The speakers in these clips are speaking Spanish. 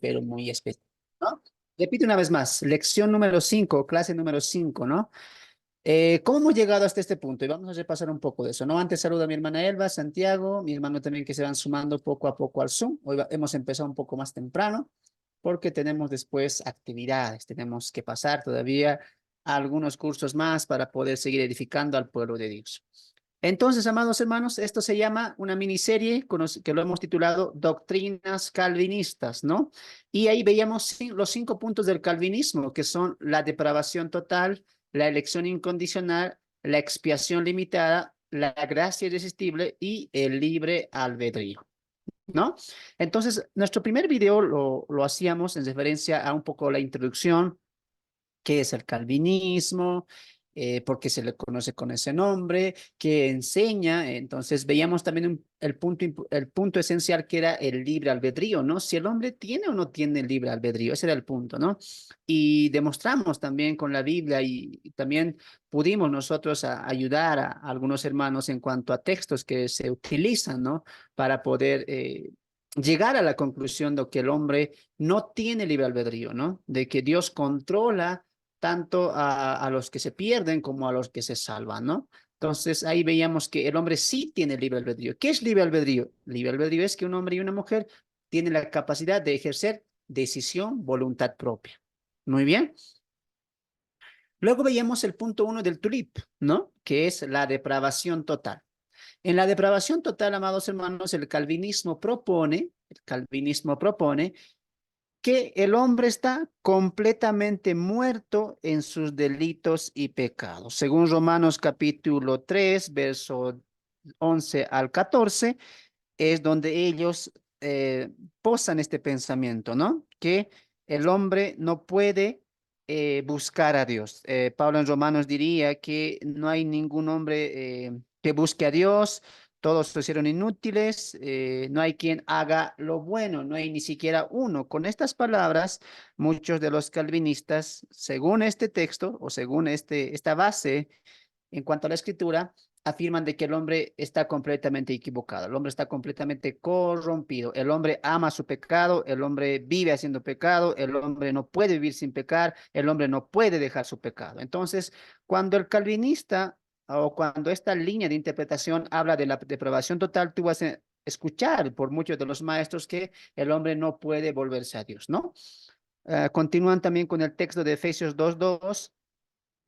pero muy especial, ¿no? Repito una vez más, lección número 5, clase número 5, ¿no? ¿Cómo hemos llegado hasta este punto? Y vamos a repasar un poco de eso, ¿no? Antes saludo a mi hermana Elba, Santiago, mi hermano también que se van sumando poco a poco al Zoom. Hoy hemos empezado un poco más temprano porque tenemos después actividades, tenemos que pasar todavía algunos cursos más para poder seguir edificando al pueblo de Dios. Entonces, amados hermanos, esto se llama una miniserie que lo hemos titulado Doctrinas Calvinistas, ¿no? Y ahí veíamos los 5 puntos del calvinismo, que son la depravación total, la elección incondicional, la expiación limitada, la gracia irresistible y el libre albedrío, ¿no? Entonces, nuestro primer video lo hacíamos en referencia a un poco la introducción, qué es el calvinismo, por qué se le conoce con ese nombre, qué enseña. Entonces veíamos también el punto esencial que era el libre albedrío, ¿no? Si el hombre tiene o no tiene el libre albedrío, ese era el punto, ¿no? Y demostramos también con la Biblia y también pudimos nosotros ayudar a algunos hermanos en cuanto a textos que se utilizan, ¿no? Para poder llegar a la conclusión de que el hombre no tiene libre albedrío, ¿no? De que Dios controla tanto a los que se pierden como a los que se salvan, ¿no? Entonces ahí veíamos que el hombre sí tiene libre albedrío. ¿Qué es libre albedrío? Libre albedrío es que un hombre y una mujer tienen la capacidad de ejercer decisión, voluntad propia. Muy bien. Luego veíamos el punto 1 del tulip, ¿no? Que es la depravación total. En la depravación total, amados hermanos, el calvinismo propone que el hombre está completamente muerto en sus delitos y pecados. Según Romanos capítulo 3, verso 11 al 14, es donde ellos posan este pensamiento, ¿no? Que el hombre no puede buscar a Dios. Pablo en Romanos diría que no hay ningún hombre que busque a Dios, todos se hicieron inútiles, no hay quien haga lo bueno, no hay ni siquiera uno. Con estas palabras, muchos de los calvinistas, según este texto o según esta base en cuanto a la escritura, afirman de que el hombre está completamente equivocado, el hombre está completamente corrompido, el hombre ama su pecado, el hombre vive haciendo pecado, el hombre no puede vivir sin pecar, el hombre no puede dejar su pecado. Entonces, cuando el calvinista o cuando esta línea de interpretación habla de la depravación total, tú vas a escuchar por muchos de los maestros que el hombre no puede volverse a Dios, ¿no? Continúan también con el texto de Efesios 2:2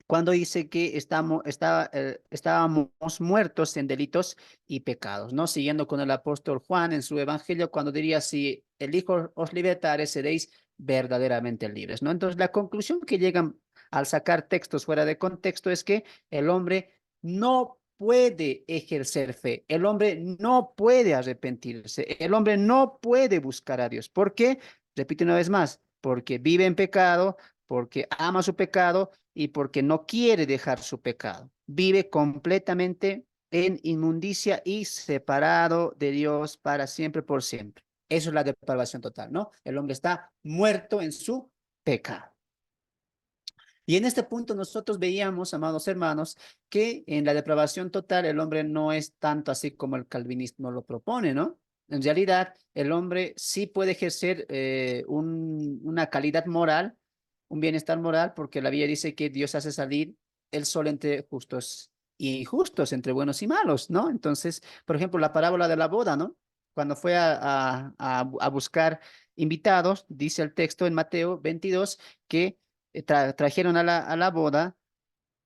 cuando dice que estábamos muertos en delitos y pecados, ¿no? Siguiendo con el apóstol Juan en su evangelio, cuando diría, si el Hijo os libertare, seréis verdaderamente libres, ¿no? Entonces, la conclusión que llegan al sacar textos fuera de contexto es que el hombre no puede ejercer fe, el hombre no puede arrepentirse, el hombre no puede buscar a Dios. ¿Por qué? Repito una vez más, porque vive en pecado, porque ama su pecado y porque no quiere dejar su pecado. Vive completamente en inmundicia y separado de Dios para siempre, por siempre. Eso es la depravación total, ¿no? El hombre está muerto en su pecado. Y en este punto nosotros veíamos, amados hermanos, que en la depravación total el hombre no es tanto así como el calvinismo lo propone, ¿no? En realidad, el hombre sí puede ejercer una calidad moral, un bienestar moral, porque la Biblia dice que Dios hace salir el sol entre justos y injustos, entre buenos y malos, ¿no? Entonces, por ejemplo, la parábola de la boda, ¿no? Cuando fue a buscar invitados, dice el texto en Mateo 22 que trajeron a la boda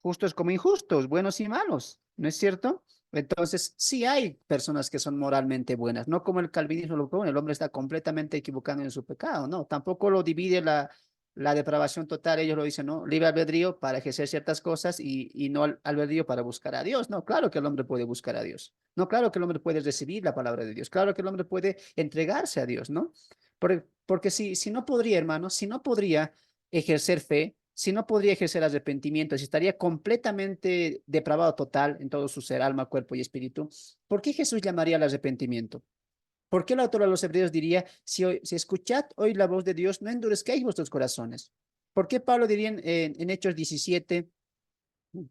justos como injustos, buenos y malos, ¿no es cierto? Entonces, sí hay personas que son moralmente buenas, no como el calvinismo lo propone, el hombre está completamente equivocado en su pecado, no, tampoco lo divide la depravación total, ellos lo dicen, ¿no? Libre albedrío para ejercer ciertas cosas y no albedrío para buscar a Dios, no, claro que el hombre puede buscar a Dios, no, claro que el hombre puede recibir la palabra de Dios, claro que el hombre puede entregarse a Dios, ¿no? Porque si no podría, hermano, si no podría ejercer fe, si no podría ejercer arrepentimiento, si estaría completamente depravado total en todo su ser, alma, cuerpo y espíritu, ¿por qué Jesús llamaría al arrepentimiento? ¿Por qué el autor de los Hebreos diría, si escuchad hoy la voz de Dios, no endurezcáis vuestros corazones? ¿Por qué Pablo diría en Hechos 17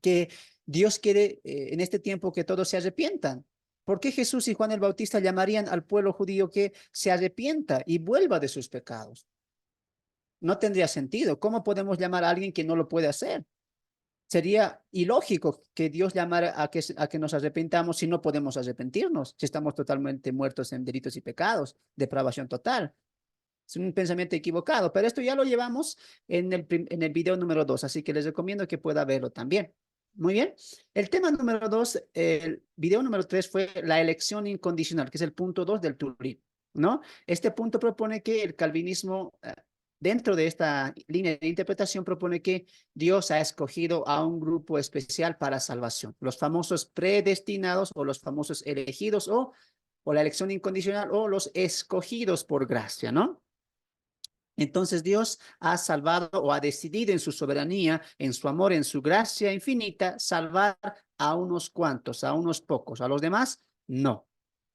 que Dios quiere en este tiempo que todos se arrepientan? ¿Por qué Jesús y Juan el Bautista llamarían al pueblo judío que se arrepienta y vuelva de sus pecados? No tendría sentido. ¿Cómo podemos llamar a alguien que no lo puede hacer? Sería ilógico que Dios llamara a que nos arrepintamos si no podemos arrepentirnos, si estamos totalmente muertos en delitos y pecados, depravación total. Es un pensamiento equivocado, pero esto ya lo llevamos en el video número 2, así que les recomiendo que pueda verlo también. Muy bien. El tema número 2, el video número 3 fue la elección incondicional, que es el punto 2 del Tulip, ¿no? Este punto propone que el calvinismo, dentro de esta línea de interpretación, propone que Dios ha escogido a un grupo especial para salvación, los famosos predestinados o los famosos elegidos o la elección incondicional o los escogidos por gracia, ¿no? Entonces Dios ha salvado o ha decidido en su soberanía, en su amor, en su gracia infinita, salvar a unos cuantos, a unos pocos. A los demás, no.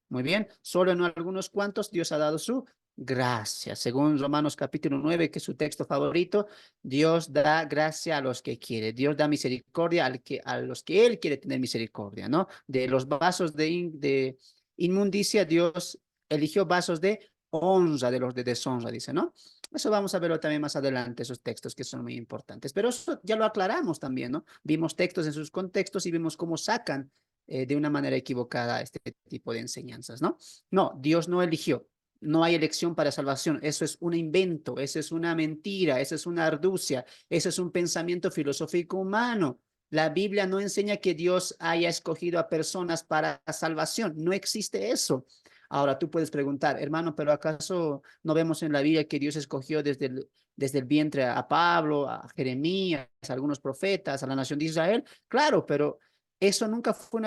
Muy bien, solo en algunos cuantos Dios ha dado su gracia. Según Romanos capítulo 9, que es su texto favorito, Dios da gracia a los que quiere. Dios da misericordia a los que Él quiere tener misericordia, ¿no? De los vasos de inmundicia, Dios eligió vasos de honra de los de deshonra, dice, ¿no? Eso vamos a verlo también más adelante, esos textos que son muy importantes. Pero eso ya lo aclaramos también, ¿no? Vimos textos en sus contextos y vimos cómo sacan de una manera equivocada este tipo de enseñanzas, ¿no? No, Dios no eligió. No hay elección para salvación. Eso es un invento, eso es una mentira, eso es una arducia, eso es un pensamiento filosófico humano. La Biblia no enseña que Dios haya escogido a personas para salvación. No existe eso. Ahora tú puedes preguntar, hermano, pero ¿acaso no vemos en la Biblia que Dios escogió desde el vientre a Pablo, a Jeremías, a algunos profetas, a la nación de Israel? Claro, pero eso nunca fue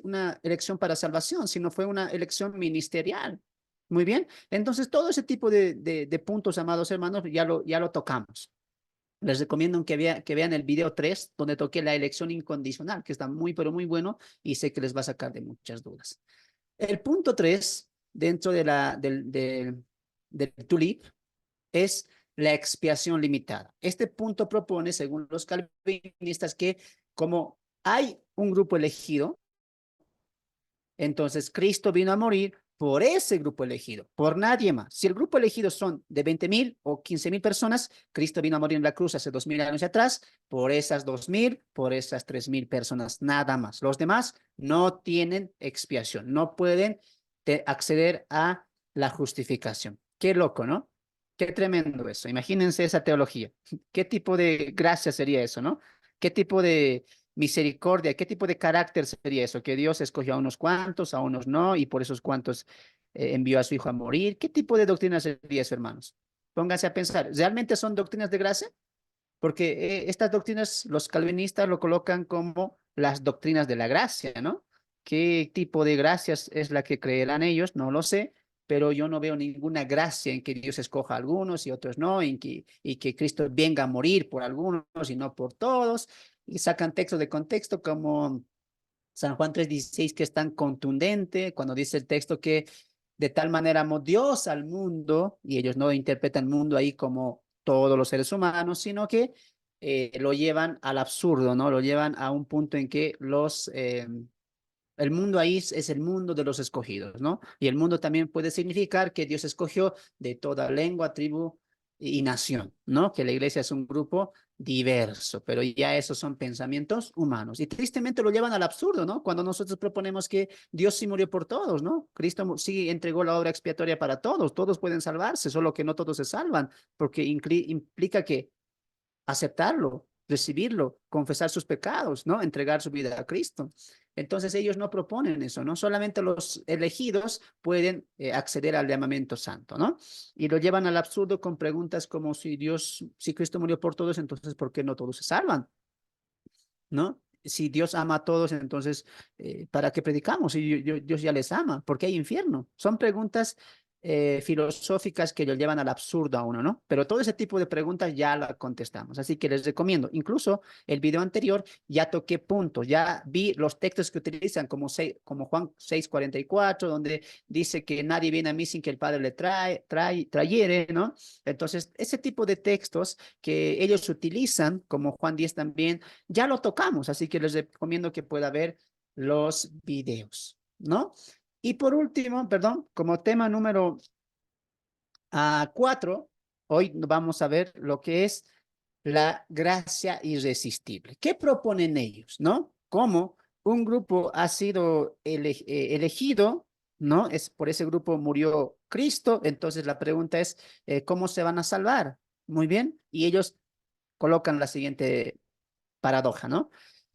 una elección para salvación, sino fue una elección ministerial. Muy bien. Entonces, todo ese tipo de puntos, amados hermanos, ya lo tocamos. Les recomiendo que vean el video 3, donde toqué la elección incondicional, que está muy, pero muy bueno y sé que les va a sacar de muchas dudas. El punto 3 dentro del TULIP, es la expiación limitada. Este punto propone, según los calvinistas, que como hay un grupo elegido, entonces Cristo vino a morir por ese grupo elegido, por nadie más. Si el grupo elegido son de 20,000 o 15,000 personas, Cristo vino a morir en la cruz hace 2,000 años atrás, por esas 2,000, por esas 3,000 personas, nada más. Los demás no tienen expiación, no pueden acceder a la justificación. Qué loco, ¿no? Qué tremendo eso. Imagínense esa teología. ¿Qué tipo de gracia sería eso, no? ¿Qué tipo de misericordia? ¿Qué tipo de carácter sería eso? Que Dios escogió a unos cuantos, a unos no, y por esos cuantos envió a su hijo a morir. ¿Qué tipo de doctrina sería eso, hermanos? Pónganse a pensar. ¿Realmente son doctrinas de gracia? Porque estas doctrinas los calvinistas lo colocan como las doctrinas de la gracia, ¿no? ¿Qué tipo de gracias es la que creerán ellos? No lo sé, pero yo no veo ninguna gracia en que Dios escoja a algunos y otros no, y que Cristo venga a morir por algunos y no por todos, y sacan textos de contexto como San Juan 3:16, que es tan contundente cuando dice el texto que de tal manera amó Dios al mundo, y ellos no interpretan el mundo ahí como todos los seres humanos, sino que lo llevan al absurdo, ¿no? Lo llevan a un punto en que el mundo ahí es el mundo de los escogidos, ¿no? Y el mundo también puede significar que Dios escogió de toda lengua, tribu y nación, ¿no? Que la iglesia es un grupo diverso, pero ya esos son pensamientos humanos. Y tristemente lo llevan al absurdo, ¿no? Cuando nosotros proponemos que Dios sí murió por todos, ¿no? Cristo sí entregó la obra expiatoria para todos, todos pueden salvarse, solo que no todos se salvan, porque implica que aceptarlo, recibirlo, confesar sus pecados, ¿no? Entregar su vida a Cristo. Entonces ellos no proponen eso, ¿no? Solamente los elegidos pueden acceder al llamamiento santo, ¿no? Y lo llevan al absurdo con preguntas como si Cristo murió por todos, entonces ¿por qué no todos se salvan? ¿No? Si Dios ama a todos, entonces, ¿para qué predicamos? Si Dios ya les ama, ¿por qué hay infierno? Son preguntas filosóficas que lo llevan al absurdo a uno, ¿no? Pero todo ese tipo de preguntas ya la contestamos, así que les recomiendo. Incluso el video anterior ya toqué puntos, ya vi los textos que utilizan como Juan 6:44, donde dice que nadie viene a mí sin que el Padre le trayere, ¿no? Entonces, ese tipo de textos que ellos utilizan, como Juan 10 también, ya lo tocamos, así que les recomiendo que pueda ver los videos, ¿no? Y por último, perdón, como tema número 4, Hoy vamos a ver lo que es la gracia irresistible. ¿Qué proponen ellos, no? Cómo un grupo ha sido elegido, ¿no? Es por ese grupo murió Cristo, entonces la pregunta es, ¿cómo se van a salvar? Muy bien, y ellos colocan la siguiente paradoja, ¿no?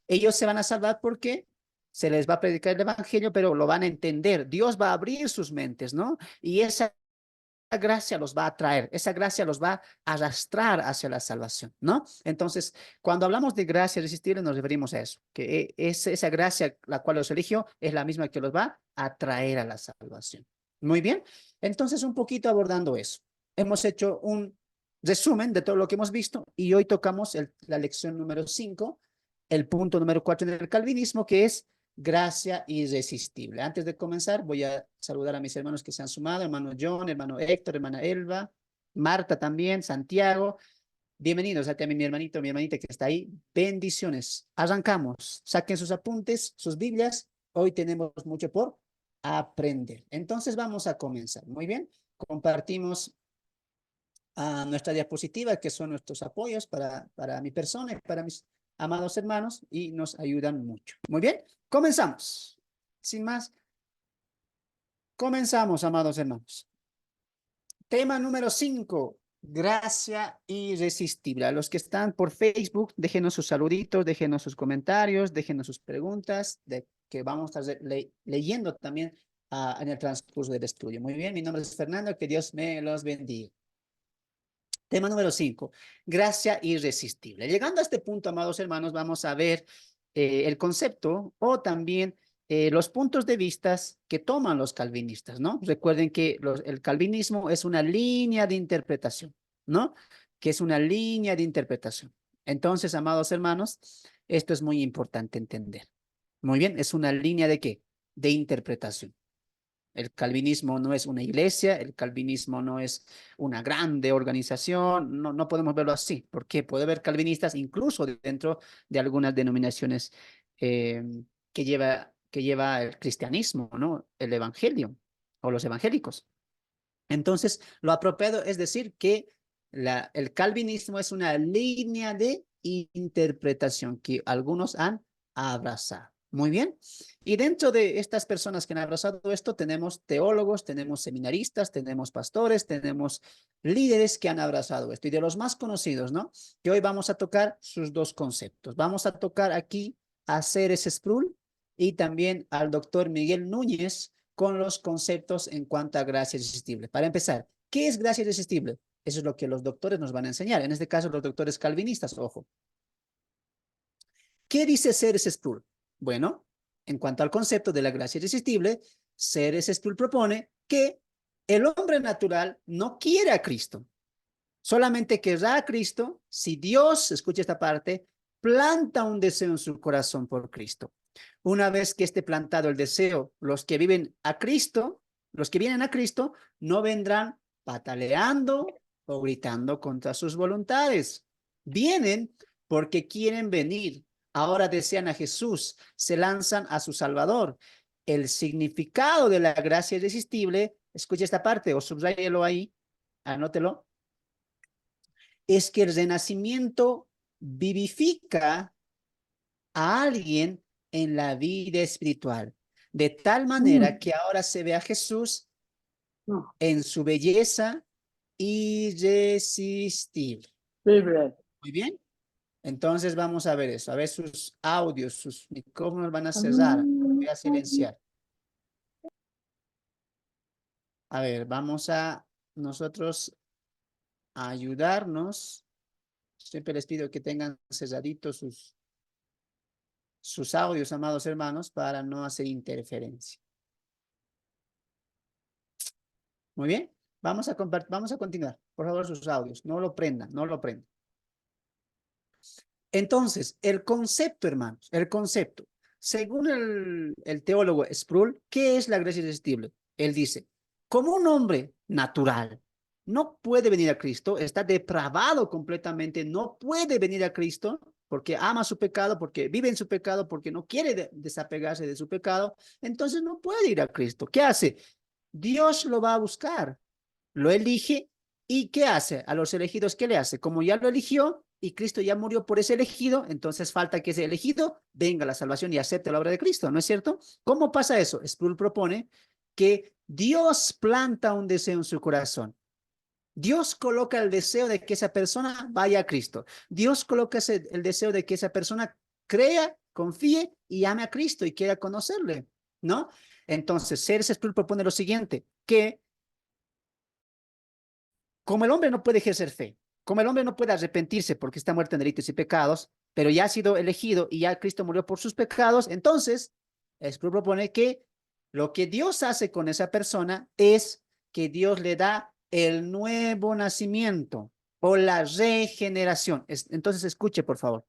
Ellos se van a salvar porque se les va a predicar el evangelio, pero lo van a entender. Dios va a abrir sus mentes, ¿no? Y esa gracia los va a traer, esa gracia los va a arrastrar hacia la salvación, ¿no? Entonces, cuando hablamos de gracia irresistible, nos referimos a eso, que es esa gracia la cual los eligió es la misma que los va a traer a la salvación. Muy bien, entonces un poquito abordando eso. Hemos hecho un resumen de todo lo que hemos visto y hoy tocamos la lección número 5, el punto número 4 del calvinismo, que es gracia irresistible. Antes de comenzar, voy a saludar a mis hermanos que se han sumado, hermano John, hermano Héctor, hermana Elba, Marta también, Santiago. Bienvenidos a mi hermanito, mi hermanita que está ahí. Bendiciones. Arrancamos. Saquen sus apuntes, sus Biblias. Hoy tenemos mucho por aprender. Entonces vamos a comenzar. Muy bien. Compartimos nuestra diapositiva, que son nuestros apoyos para mi persona y para mis amados hermanos, y nos ayudan mucho. Muy bien, comenzamos. Sin más, comenzamos, amados hermanos. Tema número 5, gracia irresistible. A los que están por Facebook, déjenos sus saluditos, déjenos sus comentarios, déjenos sus preguntas, de que vamos a estar leyendo también en el transcurso del estudio. Muy bien, mi nombre es Fernando, que Dios me los bendiga. Tema número 5, gracia irresistible. Llegando a este punto, amados hermanos, vamos a ver el concepto o también los puntos de vista que toman los calvinistas, ¿no? Recuerden que el calvinismo es una línea de interpretación, ¿no? Que es una línea de interpretación. Entonces, amados hermanos, esto es muy importante entender. Muy bien, es una línea de ¿qué? De interpretación. El calvinismo no es una iglesia, el calvinismo no es una grande organización, no podemos verlo así, porque puede haber calvinistas incluso dentro de algunas denominaciones eh, que lleva el cristianismo, ¿no? El evangelio o los evangélicos. Entonces, lo apropiado es decir que el calvinismo es una línea de interpretación que algunos han abrazado. Muy bien. Y dentro de estas personas que han abrazado esto, tenemos teólogos, tenemos seminaristas, tenemos pastores, tenemos líderes que han abrazado esto. Y de los más conocidos, ¿no? Que hoy vamos a tocar sus dos conceptos. Vamos a tocar aquí a Ceres Sproul y también al doctor Miguel Núñez con los conceptos en cuanto a gracia irresistible. Para empezar, ¿qué es gracia irresistible? Eso es lo que los doctores nos van a enseñar. En este caso, los doctores calvinistas, ojo. ¿Qué dice Ceres Sproul? Bueno, en cuanto al concepto de la gracia irresistible, Ceres Sproul propone que el hombre natural no quiere a Cristo. Solamente querrá a Cristo si Dios, escucha esta parte, planta un deseo en su corazón por Cristo. Una vez que esté plantado el deseo, los que viven a Cristo, los que vienen a Cristo, no vendrán pataleando o gritando contra sus voluntades. Vienen porque quieren venir. Ahora desean a Jesús, se lanzan a su Salvador. El significado de la gracia irresistible, escucha esta parte o subrayelo ahí, anótelo, es que el renacimiento vivifica a alguien en la vida espiritual, de tal manera que ahora se ve a Jesús en su belleza irresistible. Muy bien. Entonces vamos a ver eso, a ver sus audios, sus micrófonos van a cerrar, voy a silenciar. A ver, vamos a nosotros a ayudarnos. Siempre les pido que tengan cerraditos sus audios, amados hermanos, para no hacer interferencia. Muy bien, vamos a continuar. Por favor, sus audios, no lo prendan, no lo prendan. Entonces, el concepto, hermanos, el concepto. Según el teólogo Sproul, ¿qué es la gracia irresistible? Él dice, como un hombre natural no puede venir a Cristo, está depravado completamente, no puede venir a Cristo porque ama su pecado, porque vive en su pecado, porque no quiere desapegarse de su pecado, entonces no puede ir a Cristo. ¿Qué hace? Dios lo va a buscar, lo elige ¿Y qué hace? A los elegidos, ¿qué le hace? Como ya lo eligió y Cristo ya murió por ese elegido, entonces falta que ese elegido venga a la salvación y acepte la obra de Cristo, ¿no es cierto? ¿Cómo pasa eso? Sproul propone que Dios planta un deseo en su corazón. Dios coloca el deseo de que esa persona vaya a Cristo. Dios coloca el deseo de que esa persona crea, confíe y ame a Cristo y quiera conocerle, ¿no? Entonces, C.S. Sproul propone lo siguiente, que como el hombre no puede ejercer fe, como el hombre no puede arrepentirse porque está muerto en delitos y pecados, pero ya ha sido elegido y ya Cristo murió por sus pecados, entonces, Sproul propone que lo que Dios hace con esa persona es que Dios le da el nuevo nacimiento o la regeneración. Entonces, escuche, por favor.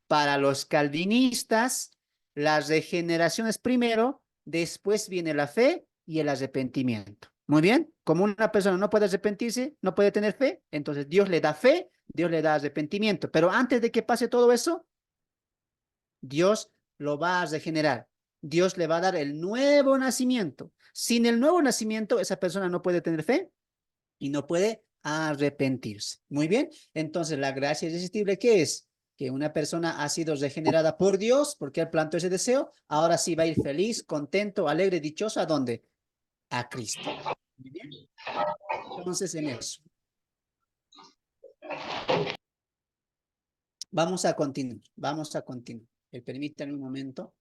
Para los calvinistas, la regeneración es primero, después viene la fe y el arrepentimiento. Muy bien, como una persona no puede arrepentirse, no puede tener fe, entonces Dios le da fe, Dios le da arrepentimiento. Pero antes de que pase todo eso, Dios lo va a regenerar. Dios le va a dar el nuevo nacimiento. Sin el nuevo nacimiento, esa persona no puede tener fe y no puede arrepentirse. Muy bien, entonces la gracia irresistible, ¿qué es? Que una persona ha sido regenerada por Dios porque él plantó ese deseo, ahora sí va a ir feliz, contento, alegre, dichoso, ¿a dónde? A Cristo. Muy bien, entonces en eso. Vamos a continuar. Permítanme un momento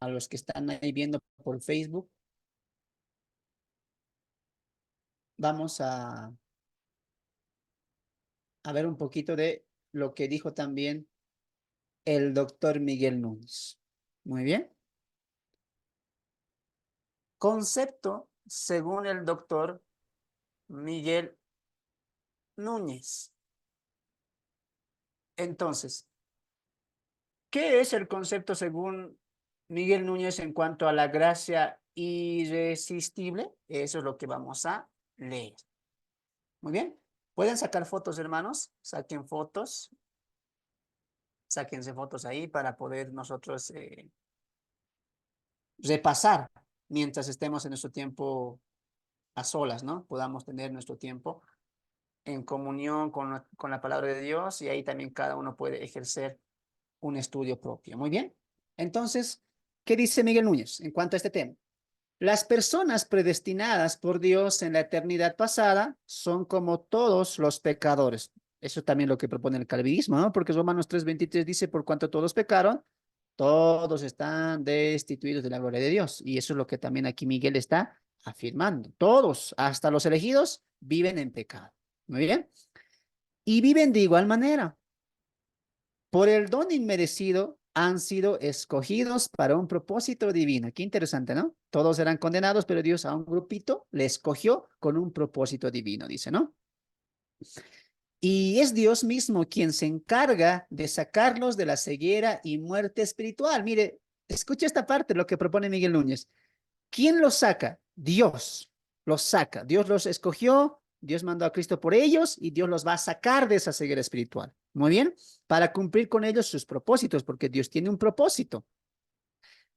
a los que están ahí viendo por Facebook. Vamos a ver un poquito de lo que dijo también el doctor Miguel Núñez. Muy bien. Concepto, según el doctor Miguel Núñez. Entonces, ¿qué es el concepto según Miguel Núñez en cuanto a la gracia irresistible? Eso es lo que vamos a leer. Muy bien. ¿Pueden sacar fotos, hermanos? Saquen fotos. Sáquense fotos ahí para poder nosotros repasar mientras estemos en nuestro tiempo a solas, ¿no? Podamos tener nuestro tiempo en comunión con la palabra de Dios y ahí también cada uno puede ejercer un estudio propio. Muy bien. Entonces, ¿qué dice Miguel Núñez en cuanto a este tema? Las personas predestinadas por Dios en la eternidad pasada son como todos los pecadores. Eso también lo que propone el calvinismo, ¿no? Porque Romanos 3:23 dice, por cuanto todos pecaron, todos están destituidos de la gloria de Dios. Y eso es lo que también aquí Miguel está afirmando. Todos, hasta los elegidos, viven en pecado. Muy bien. Y viven de igual manera. Por el don inmerecido han sido escogidos para un propósito divino. Qué interesante, ¿no? Todos eran condenados, pero Dios a un grupito le escogió con un propósito divino, dice, ¿no? Y es Dios mismo quien se encarga de sacarlos de la ceguera y muerte espiritual. Mire, escucha esta parte, lo que propone Miguel Núñez. ¿Quién los saca? Dios los saca. Dios los escogió, Dios mandó a Cristo por ellos y Dios los va a sacar de esa ceguera espiritual. Muy bien, para cumplir con ellos sus propósitos, porque Dios tiene un propósito.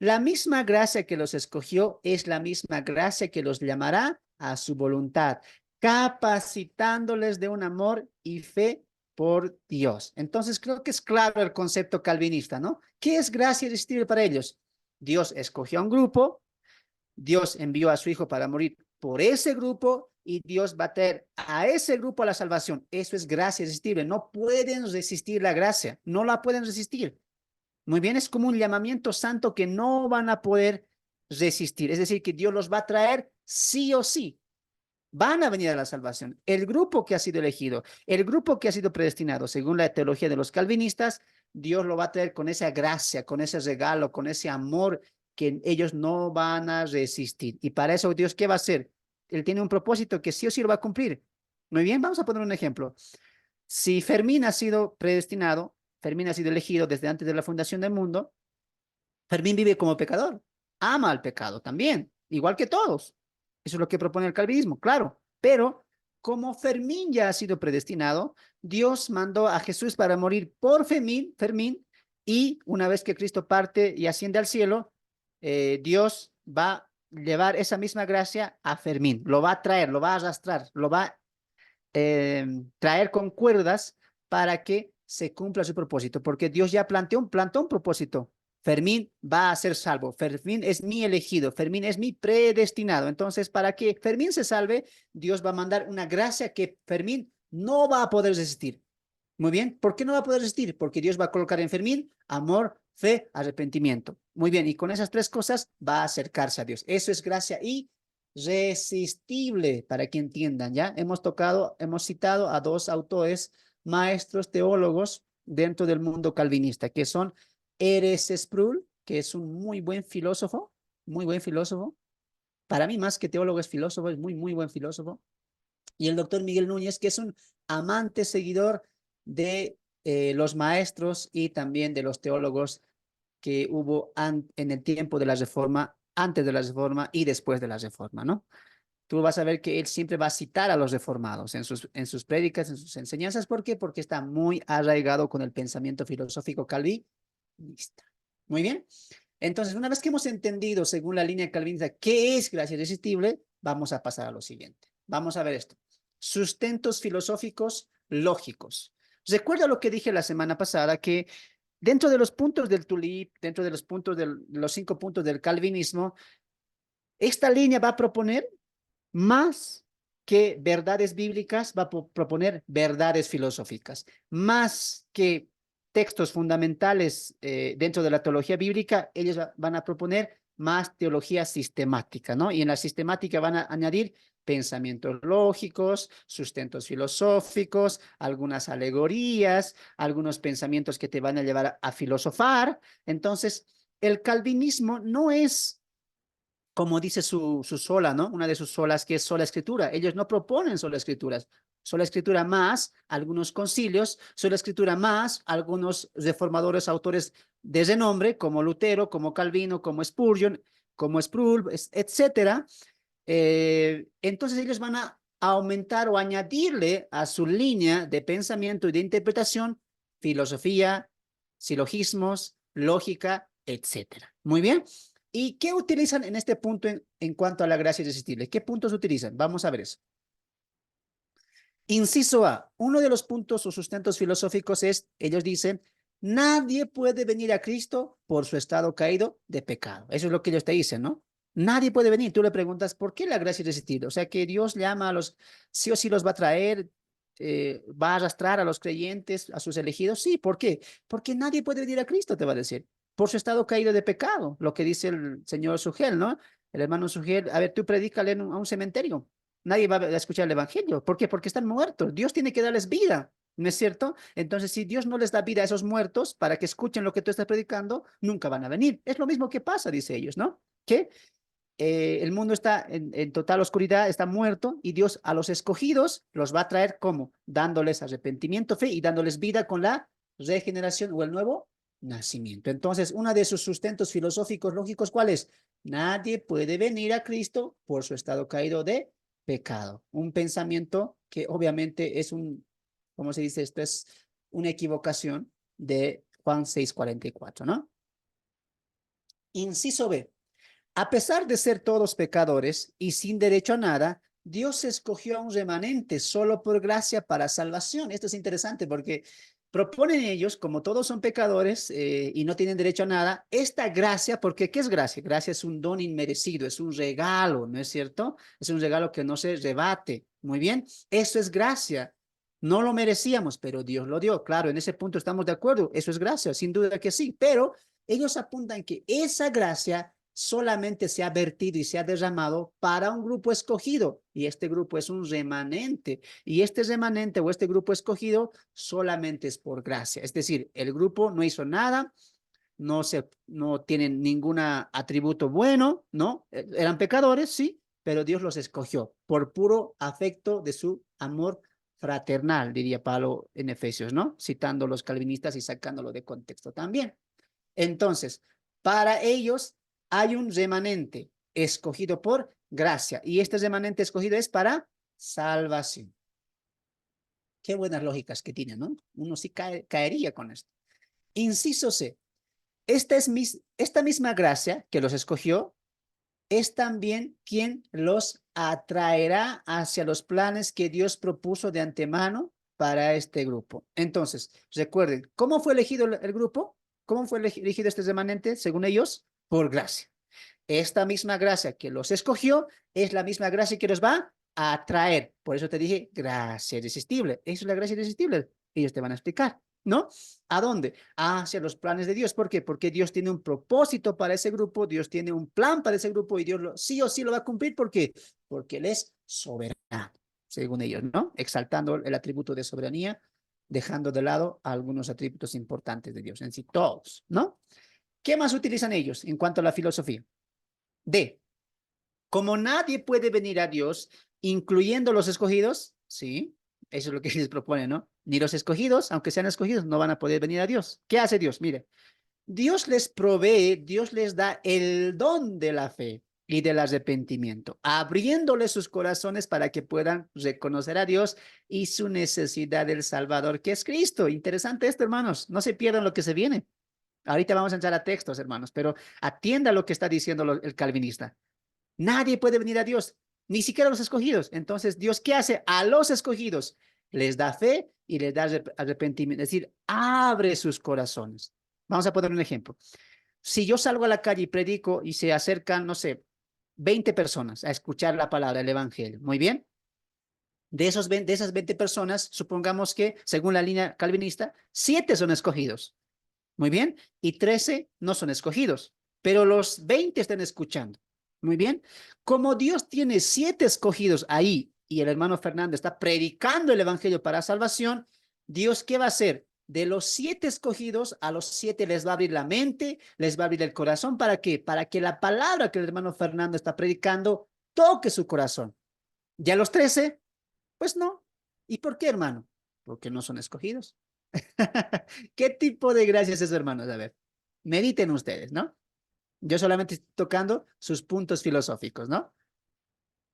La misma gracia que los escogió es la misma gracia que los llamará a su voluntad, capacitándoles de un amor y fe por Dios. Entonces creo que es claro el concepto calvinista, ¿no? ¿Qué es gracia irresistible para ellos? Dios escogió a un grupo, Dios envió a su hijo para morir por ese grupo y Dios va a traer a ese grupo a la salvación. Eso es gracia irresistible. No pueden resistir la gracia, no la pueden resistir. Muy bien, es como un llamamiento santo que no van a poder resistir. Es decir, que Dios los va a traer sí o sí. Van a venir a la salvación. El grupo que ha sido elegido, el grupo que ha sido predestinado, según la teología de los calvinistas, Dios lo va a traer con esa gracia, con ese regalo, con ese amor que ellos no van a resistir. Y para eso Dios, ¿qué va a hacer? Él tiene un propósito que sí o sí lo va a cumplir. Muy bien, vamos a poner un ejemplo. Si Fermín ha sido predestinado, Fermín ha sido elegido desde antes de la fundación del mundo, Fermín vive como pecador, ama al pecado también, igual que todos. Eso es lo que propone el calvinismo, claro. Pero como Fermín ya ha sido predestinado, Dios mandó a Jesús para morir por Fermín, y una vez que Cristo parte y asciende al cielo, Dios va a llevar esa misma gracia a Fermín, lo va a traer, lo va a arrastrar, lo va traer con cuerdas para que se cumpla su propósito, porque Dios ya plantó un propósito. Fermín va a ser salvo, Fermín es mi elegido, Fermín es mi predestinado. Entonces, para que Fermín se salve, Dios va a mandar una gracia que Fermín no va a poder resistir. Muy bien, ¿por qué no va a poder resistir? Porque Dios va a colocar en Fermín amor, fe, arrepentimiento. Muy bien, y con esas tres cosas va a acercarse a Dios. Eso es gracia irresistible, para que entiendan, ¿ya? Hemos citado a dos autores, maestros teólogos dentro del mundo calvinista, que son Eres Sproul, que es un muy buen filósofo. Para mí, más que teólogo, es filósofo, es muy buen filósofo. Y el doctor Miguel Núñez, que es un amante seguidor de los maestros y también de los teólogos que hubo en el tiempo de la Reforma, antes de la Reforma y después de la Reforma, ¿no? Tú vas a ver que él siempre va a citar a los reformados en sus prédicas, en sus enseñanzas. ¿Por qué? Porque está muy arraigado con el pensamiento filosófico calvinista. Muy bien. Entonces, una vez que hemos entendido, según la línea calvinista, qué es gracia irresistible, vamos a pasar a lo siguiente. Vamos a ver esto. Sustentos filosóficos lógicos. Recuerda lo que dije la semana pasada, que dentro de los puntos del Tulip, dentro de los puntos de los 5 puntos del calvinismo, esta línea va a proponer más que verdades bíblicas, va a proponer verdades filosóficas. Más que textos fundamentales dentro de la teología bíblica, ellos van a proponer más teología sistemática, ¿no? Y en la sistemática van a añadir pensamientos lógicos, sustentos filosóficos, algunas alegorías, algunos pensamientos que te van a llevar a filosofar. Entonces, el calvinismo no es como dice su sola, ¿no? Una de sus solas que es sola escritura. Ellos no proponen sola escrituras. Sola escritura más algunos concilios, sola escritura más algunos reformadores, autores de renombre, como Lutero, como Calvino, como Spurgeon, como Sproul, etcétera. Entonces ellos van a aumentar o añadirle a su línea de pensamiento y de interpretación filosofía, silogismos, lógica, etcétera. Muy bien. ¿Y qué utilizan en este punto en cuanto a la gracia irresistible? ¿Qué puntos utilizan? Vamos a ver eso. Inciso A, uno de los puntos o sustentos filosóficos es, ellos dicen, nadie puede venir a Cristo por su estado caído de pecado. Eso es lo que ellos te dicen, ¿no? Nadie puede venir. Tú le preguntas, ¿por qué la gracia irresistible? O sea, que Dios llama a los, sí o sí los va a traer, va a arrastrar a los creyentes, a sus elegidos. Sí, ¿por qué? Porque nadie puede venir a Cristo, te va a decir, por su estado caído de pecado, lo que dice el señor Sugel, ¿no? El hermano Sugel, a ver, tú predícale a un cementerio. Nadie va a escuchar el evangelio. ¿Por qué? Porque están muertos. Dios tiene que darles vida, ¿no es cierto? Entonces, si Dios no les da vida a esos muertos para que escuchen lo que tú estás predicando, nunca van a venir. Es lo mismo que pasa, dice ellos, ¿no? Que el mundo está en total oscuridad, está muerto, y Dios a los escogidos los va a traer ¿cómo? Dándoles arrepentimiento, fe y dándoles vida con la regeneración o el nuevo nacimiento. Entonces, uno de sus sustentos filosóficos lógicos, ¿cuál es? Nadie puede venir a Cristo por su estado caído de pecado. Un pensamiento que obviamente es ¿cómo se dice esto? Es una equivocación de Juan 6:44, ¿no? Inciso B. A pesar de ser todos pecadores y sin derecho a nada, Dios escogió a un remanente solo por gracia para salvación. Esto es interesante porque proponen ellos, como todos son pecadores y no tienen derecho a nada, esta gracia, porque ¿qué es gracia? Gracia es un don inmerecido, es un regalo, ¿no es cierto? Es un regalo que no se rebate. Muy bien, eso es gracia. No lo merecíamos, pero Dios lo dio. Claro, en ese punto estamos de acuerdo. Eso es gracia, sin duda que sí, pero ellos apuntan que esa gracia solamente se ha vertido y se ha derramado para un grupo escogido, y este grupo es un remanente, y este remanente o este grupo escogido solamente es por gracia. Es decir, el grupo no hizo nada, no tienen ningún atributo bueno, ¿no? Eran pecadores, sí, pero Dios los escogió por puro afecto de su amor fraternal, diría Pablo en Efesios, ¿no? Citando a los calvinistas y sacándolo de contexto también. Entonces, para ellos hay un remanente escogido por gracia, y este remanente escogido es para salvación. Qué buenas lógicas que tiene, ¿no? Uno sí caería con esto. Inciso C. Esta misma gracia que los escogió es también quien los atraerá hacia los planes que Dios propuso de antemano para este grupo. Entonces, recuerden, ¿cómo fue elegido el grupo? ¿Cómo fue elegido este remanente, según ellos? Por gracia. Esta misma gracia que los escogió es la misma gracia que los va a atraer. Por eso te dije, gracia irresistible. Eso es la gracia irresistible. Ellos te van a explicar, ¿no? ¿A dónde? Hacia los planes de Dios. ¿Por qué? Porque Dios tiene un propósito para ese grupo, Dios tiene un plan para ese grupo y Dios sí o sí lo va a cumplir. ¿Por qué? Porque Él es soberano, según ellos, ¿no? Exaltando el atributo de soberanía, dejando de lado algunos atributos importantes de Dios, en sí todos, ¿no? ¿Qué más utilizan ellos en cuanto a la filosofía? D. Como nadie puede venir a Dios, incluyendo los escogidos, ¿sí? Eso es lo que les propone, ¿no? Ni los escogidos, aunque sean escogidos, no van a poder venir a Dios. ¿Qué hace Dios? Mire, Dios les provee, Dios les da el don de la fe y del arrepentimiento, abriéndole sus corazones para que puedan reconocer a Dios y su necesidad del Salvador, que es Cristo. Interesante esto, hermanos. No se pierdan lo que se viene. Ahorita vamos a entrar a textos, hermanos, pero atienda lo que está diciendo el calvinista. Nadie puede venir a Dios, ni siquiera los escogidos. Entonces, ¿Dios qué hace? A los escogidos les da fe y les da arrepentimiento, es decir, abre sus corazones. Vamos a poner un ejemplo. Si yo salgo a la calle y predico y se acercan, no sé, 20 personas a escuchar la palabra, el evangelio, muy bien. De esas 20 personas, supongamos que, según la línea calvinista, 7 son escogidos. Muy bien. Y 13 no son escogidos, pero los 20 están escuchando. Muy bien. Como Dios tiene 7 escogidos ahí y el hermano Fernando está predicando el evangelio para salvación, Dios, ¿qué va a hacer? De los 7 escogidos, a los 7 les va a abrir la mente, les va a abrir el corazón. ¿Para qué? Para que la palabra que el hermano Fernando está predicando toque su corazón. Ya los 13, pues no. ¿Y por qué, hermano? Porque no son escogidos. ¿Qué tipo de gracia es eso, hermanos? A ver, mediten ustedes, ¿no? Yo solamente estoy tocando sus puntos filosóficos, ¿no?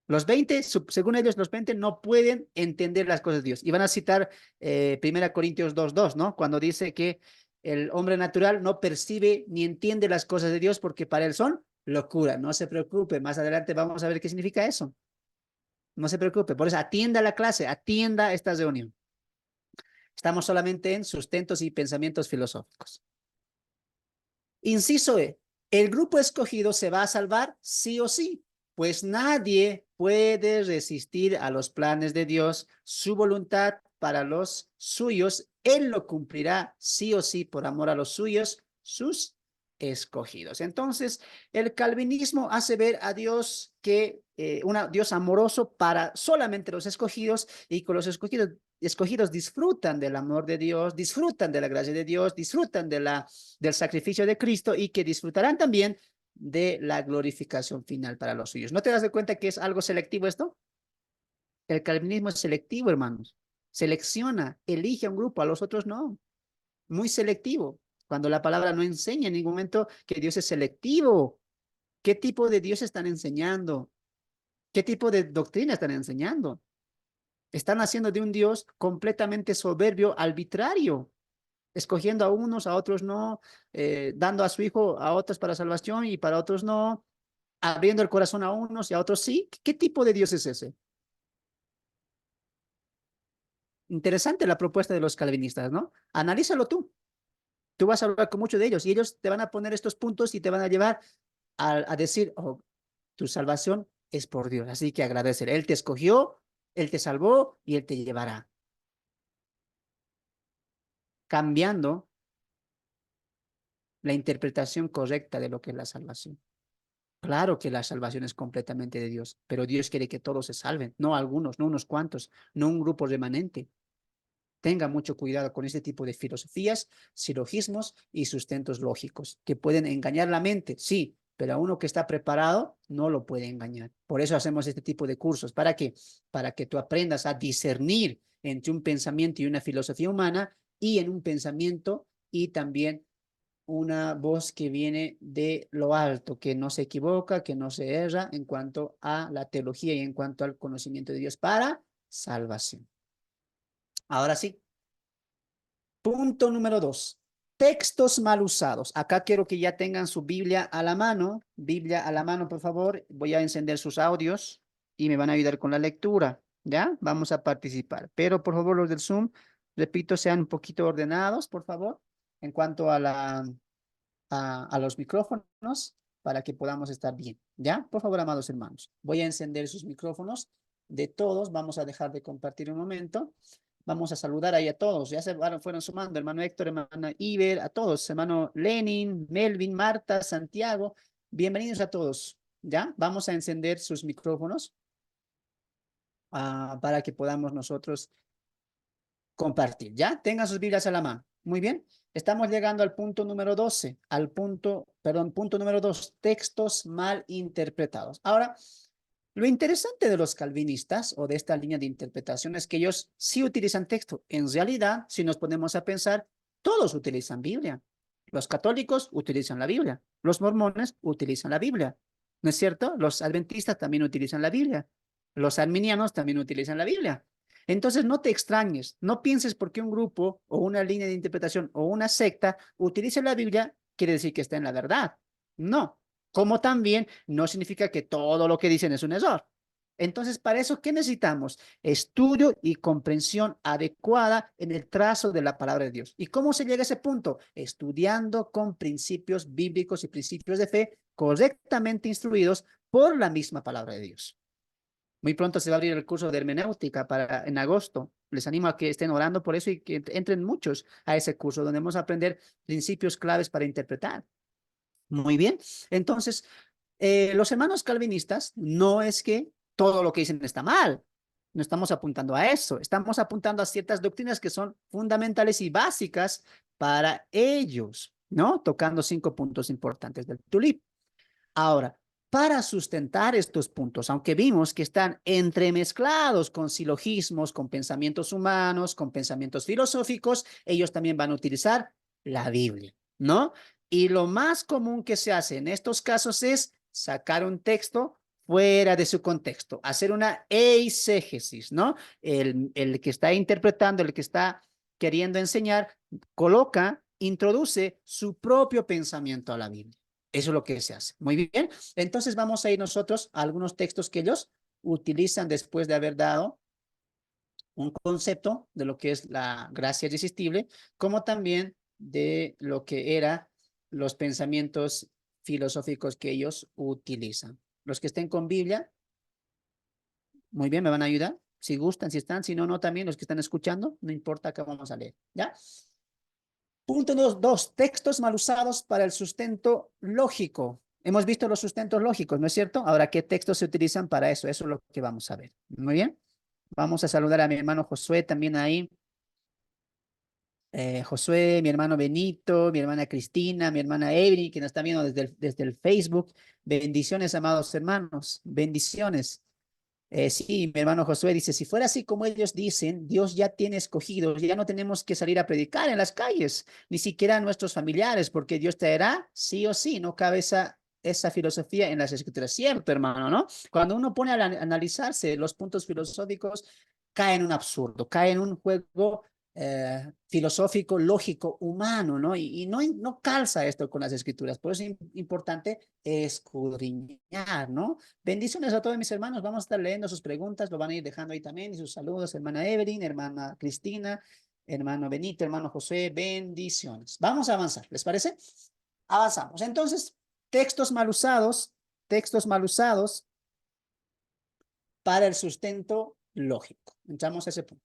Los 20, según ellos, los 20 no pueden entender las cosas de Dios. Y van a citar 1 Corintios 2:2, ¿no? Cuando dice que el hombre natural no percibe ni entiende las cosas de Dios porque para él son locura. No se preocupe, más adelante vamos a ver qué significa eso. No se preocupe, por eso atienda la clase, atienda esta reunión. Estamos solamente en sustentos y pensamientos filosóficos. Inciso E, el grupo escogido se va a salvar sí o sí, pues nadie puede resistir a los planes de Dios, su voluntad para los suyos, Él lo cumplirá sí o sí por amor a los suyos, sus escogidos. Entonces, el calvinismo hace ver a Dios que Dios amoroso para solamente los escogidos y con los escogidos disfrutan del amor de Dios, disfrutan de la gracia de Dios, disfrutan del sacrificio de Cristo y que disfrutarán también de la glorificación final para los suyos. ¿No te das de cuenta que es algo selectivo esto? El calvinismo es selectivo, hermanos. Selecciona, elige a un grupo, a los otros no. Muy selectivo. Cuando la palabra no enseña en ningún momento que Dios es selectivo. ¿Qué tipo de Dios están enseñando? ¿Qué tipo de doctrina están enseñando? Están haciendo de un Dios completamente soberbio, arbitrario, escogiendo a unos, a otros no, dando a su hijo a otros para salvación y para otros no, abriendo el corazón a unos y a otros sí. ¿Qué tipo de Dios es ese? Interesante la propuesta de los calvinistas, ¿no? Analízalo tú. Tú vas a hablar con muchos de ellos y ellos te van a poner estos puntos y te van a llevar a decir, oh, tu salvación es por Dios, así que agradecer. Él te escogió, Él te salvó y Él te llevará. Cambiando la interpretación correcta de lo que es la salvación. Claro que la salvación es completamente de Dios, pero Dios quiere que todos se salven, no algunos, no unos cuantos, no un grupo remanente. Tenga mucho cuidado con este tipo de filosofías, silogismos y sustentos lógicos que pueden engañar la mente, sí, pero a uno que está preparado no lo puede engañar. Por eso hacemos este tipo de cursos. ¿Para qué? Para que tú aprendas a discernir entre un pensamiento y una filosofía humana y en un pensamiento y también una voz que viene de lo alto, que no se equivoca, que no se erra en cuanto a la teología y en cuanto al conocimiento de Dios para salvación. Ahora sí, punto número 2. Textos mal usados. Acá quiero que ya tengan su Biblia a la mano. Biblia a la mano, por favor. Voy a encender sus audios y me van a ayudar con la lectura. ¿Ya? Vamos a participar. Pero, por favor, los del Zoom, repito, sean un poquito ordenados, por favor, en cuanto a a los micrófonos para que podamos estar bien. ¿Ya? Por favor, amados hermanos. Voy a encender sus micrófonos de todos. Vamos a dejar de compartir un momento. Vamos a saludar ahí a todos. Ya se fueron sumando, hermano Héctor, hermana Iber, a todos, hermano Lenin, Melvin, Marta, Santiago. Bienvenidos a todos. ¿Ya? Vamos a encender sus micrófonos para que podamos nosotros compartir. ¿Ya? Tengan sus Biblias a la mano. Muy bien. Estamos llegando al punto número 12, punto número 2, textos mal interpretados. Ahora, lo interesante de los calvinistas o de esta línea de interpretación es que ellos sí utilizan texto. En realidad, si nos ponemos a pensar, todos utilizan Biblia. Los católicos utilizan la Biblia. Los mormones utilizan la Biblia. ¿No es cierto? Los adventistas también utilizan la Biblia. Los arminianos también utilizan la Biblia. Entonces, no te extrañes, no pienses porque un grupo o una línea de interpretación o una secta utilice la Biblia, quiere decir que está en la verdad. No, como también no significa que todo lo que dicen es un error. Entonces, para eso, ¿qué necesitamos? Estudio y comprensión adecuada en el trazo de la palabra de Dios. ¿Y cómo se llega a ese punto? Estudiando con principios bíblicos y principios de fe correctamente instruidos por la misma palabra de Dios. Muy pronto se va a abrir el curso de hermenéutica en agosto. Les animo a que estén orando por eso y que entren muchos a ese curso donde vamos a aprender principios claves para interpretar. Muy bien. Entonces, los hermanos calvinistas no es que todo lo que dicen está mal. No estamos apuntando a eso. Estamos apuntando a ciertas doctrinas que son fundamentales y básicas para ellos, ¿no? Tocando 5 puntos importantes del tulip. Ahora, para sustentar estos puntos, aunque vimos que están entremezclados con silogismos, con pensamientos humanos, con pensamientos filosóficos, ellos también van a utilizar la Biblia, ¿no? Y lo más común que se hace en estos casos es sacar un texto fuera de su contexto, hacer una eisegesis, ¿no? El que está interpretando, el que está queriendo enseñar, introduce su propio pensamiento a la Biblia. Eso es lo que se hace. Muy bien. Entonces vamos a ir nosotros a algunos textos que ellos utilizan después de haber dado un concepto de lo que es la gracia irresistible, como también de lo que eran los pensamientos filosóficos que ellos utilizan. Los que estén con Biblia, muy bien, me van a ayudar. Si gustan, si están, si no, no, también los que están escuchando, no importa que vamos a leer. ¿Ya? Punto 2, textos mal usados para el sustento lógico. Hemos visto los sustentos lógicos, ¿no es cierto? Ahora, ¿qué textos se utilizan para eso? Eso es lo que vamos a ver. Muy bien. Vamos a saludar a mi hermano Josué también ahí. Josué, mi hermano Benito, mi hermana Cristina, mi hermana Evelyn, que nos está viendo desde el Facebook. Bendiciones, amados hermanos. Bendiciones. Sí, mi hermano Josué dice, si fuera así como ellos dicen, Dios ya tiene escogidos, ya no tenemos que salir a predicar en las calles, ni siquiera a nuestros familiares, porque Dios traerá sí o sí, no cabe esa filosofía en las escrituras. Cierto, hermano, ¿no? Cuando uno pone a analizarse los puntos filosóficos, cae en un absurdo, cae en un juego filosófico, lógico, humano, ¿no? Y no calza esto con las escrituras. Por eso es importante escudriñar, ¿no? Bendiciones a todos mis hermanos. Vamos a estar leyendo sus preguntas, lo van a ir dejando ahí también. Y sus saludos, hermana Evelyn, hermana Cristina, hermano Benito, hermano José. Bendiciones. Vamos a avanzar, ¿les parece? Avanzamos. Entonces, textos mal usados para el sustento lógico. Entramos a ese punto.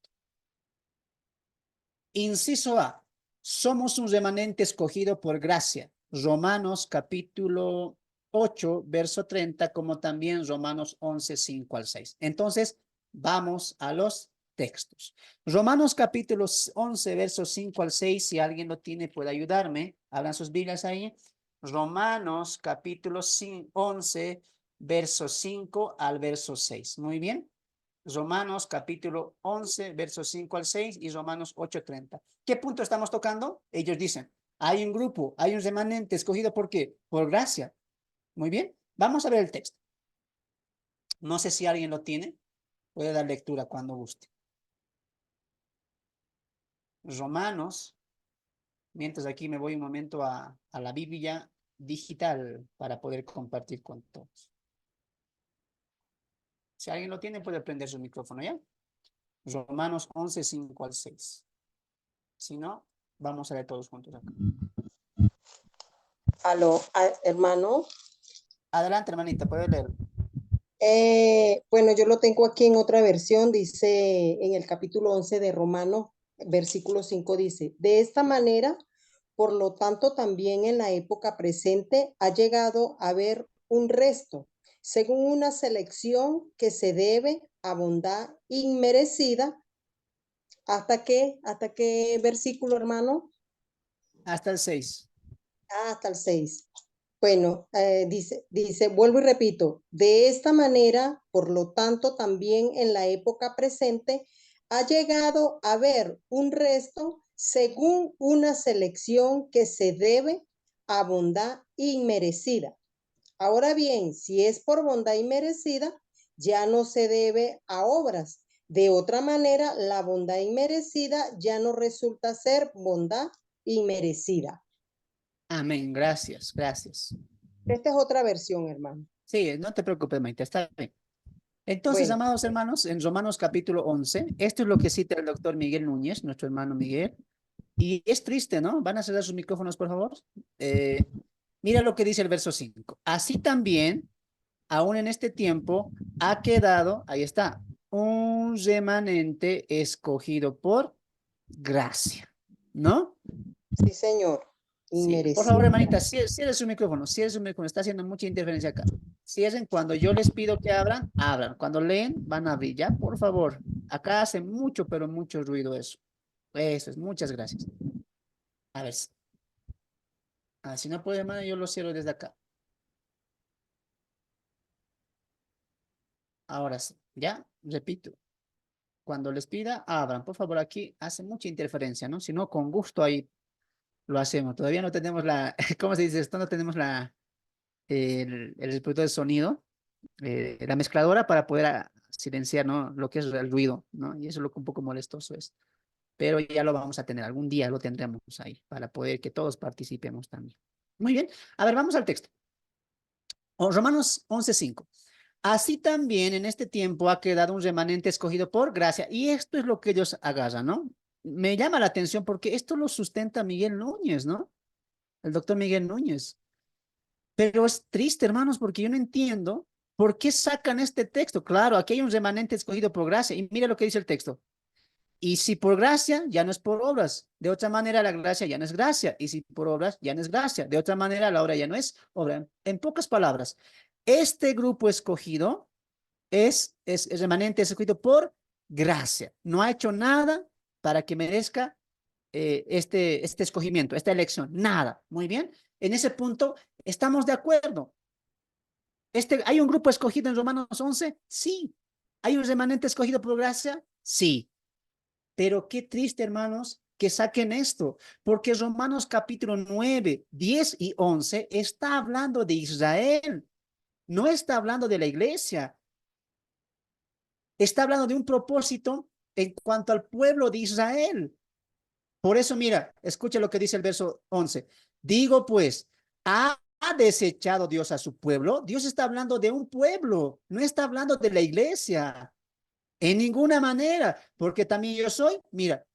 Inciso A. Somos un remanente escogido por gracia. Romanos capítulo 8, verso 30, como también Romanos 11, 5 al 6. Entonces, vamos a los textos. Romanos capítulo 11, verso 5 al 6, si alguien lo tiene, puede ayudarme. Abran sus Biblias ahí. Romanos capítulo 11, verso 5 al verso 6. Muy bien. Romanos capítulo 11, versos 5 al 6 y Romanos 8:30. ¿Qué punto estamos tocando? Ellos dicen, hay un grupo, hay un remanente escogido ¿por qué? Por gracia. Muy bien, vamos a ver el texto. No sé si alguien lo tiene, puede dar lectura cuando guste. Romanos Mientras aquí me voy un momento a la Biblia digital para poder compartir con todos. Si alguien lo tiene, puede prender su micrófono, ¿ya? Romanos 11, 5 al 6. Si no, vamos a ver todos juntos acá. Aló, hermano. Adelante, hermanita, puede leer. Bueno, yo lo tengo aquí en otra versión, dice en el capítulo 11 de Romanos, versículo 5 dice, de esta manera, por lo tanto, también en la época presente ha llegado a haber un resto, según una selección que se debe a bondad inmerecida. Hasta qué versículo, hermano? Hasta el 6. Hasta el 6. Bueno, vuelvo y repito, de esta manera, por lo tanto, también en la época presente ha llegado a haber un resto según una selección que se debe a bondad inmerecida. Ahora bien, si es por bondad inmerecida, ya no se debe a obras. De otra manera, la bondad inmerecida ya no resulta ser bondad inmerecida. Amén, gracias, gracias. Esta es otra versión, hermano. Sí, no te preocupes, Maite, está bien. Entonces, Bueno, amados hermanos, en Romanos capítulo 11, esto es lo que cita el doctor Miguel Núñez, nuestro hermano Miguel, y es triste, ¿no? ¿Van a cerrar sus micrófonos, por favor? Mira lo que dice el verso 5. Así también, aún en este tiempo, ha quedado, ahí está, un remanente escogido por gracia, ¿no? sí, señor. Sí, por favor, Inmerecido. hermanita, cierre su micrófono, está haciendo mucha interferencia acá. Cierren cuando yo les pido que abran, abran. Cuando leen, van a abrir, ¿ya? Por favor. Acá hace mucho, pero mucho ruido eso. Eso es, muchas gracias. A ver, si no puede, hermano, yo lo cierro desde acá. Ahora sí, ¿ya? Repito. Cuando les pida, abran. Por favor, aquí hace mucha interferencia, ¿no? Si no, con gusto ahí lo hacemos. Todavía no tenemos la, ¿cómo se dice esto? No tenemos el reproductor de sonido, la mezcladora para poder silenciar, ¿no? Lo que es el ruido, ¿no? Y eso es lo que un poco molestoso es. Pero ya lo vamos a tener, algún día lo tendremos ahí para poder que todos participemos también. Muy bien, a ver, vamos al texto. Romanos 11:5. Así también en este tiempo ha quedado un remanente escogido por gracia. Y esto es lo que ellos agarran, ¿no? Me llama la atención porque esto lo sustenta Miguel Núñez, ¿no? El doctor Miguel Núñez. Pero es triste, hermanos, porque yo no entiendo por qué sacan este texto. Claro, aquí hay un remanente escogido por gracia. Y mira lo que dice el texto. Y si por gracia, ya no es por obras. De otra manera, la gracia ya no es gracia. Y si por obras, ya no es gracia. De otra manera, la obra ya no es obra. En pocas palabras, este grupo escogido es remanente escogido por gracia. No ha hecho nada para que merezca este escogimiento, esta elección. Nada. Muy bien. En ese punto estamos de acuerdo. ¿Hay un grupo escogido en Romanos 11? Sí. ¿Hay un remanente escogido por gracia? Sí. Pero qué triste, hermanos, que saquen esto, porque Romanos capítulo 9, 10 y 11 está hablando de Israel, no está hablando de la iglesia, está hablando de un propósito en cuanto al pueblo de Israel. Por eso, mira, escucha lo que dice el verso 11. Digo pues, ¿ha desechado Dios a su pueblo? Dios está hablando de un pueblo, no está hablando de la iglesia. En ninguna manera, porque también yo soy, mira,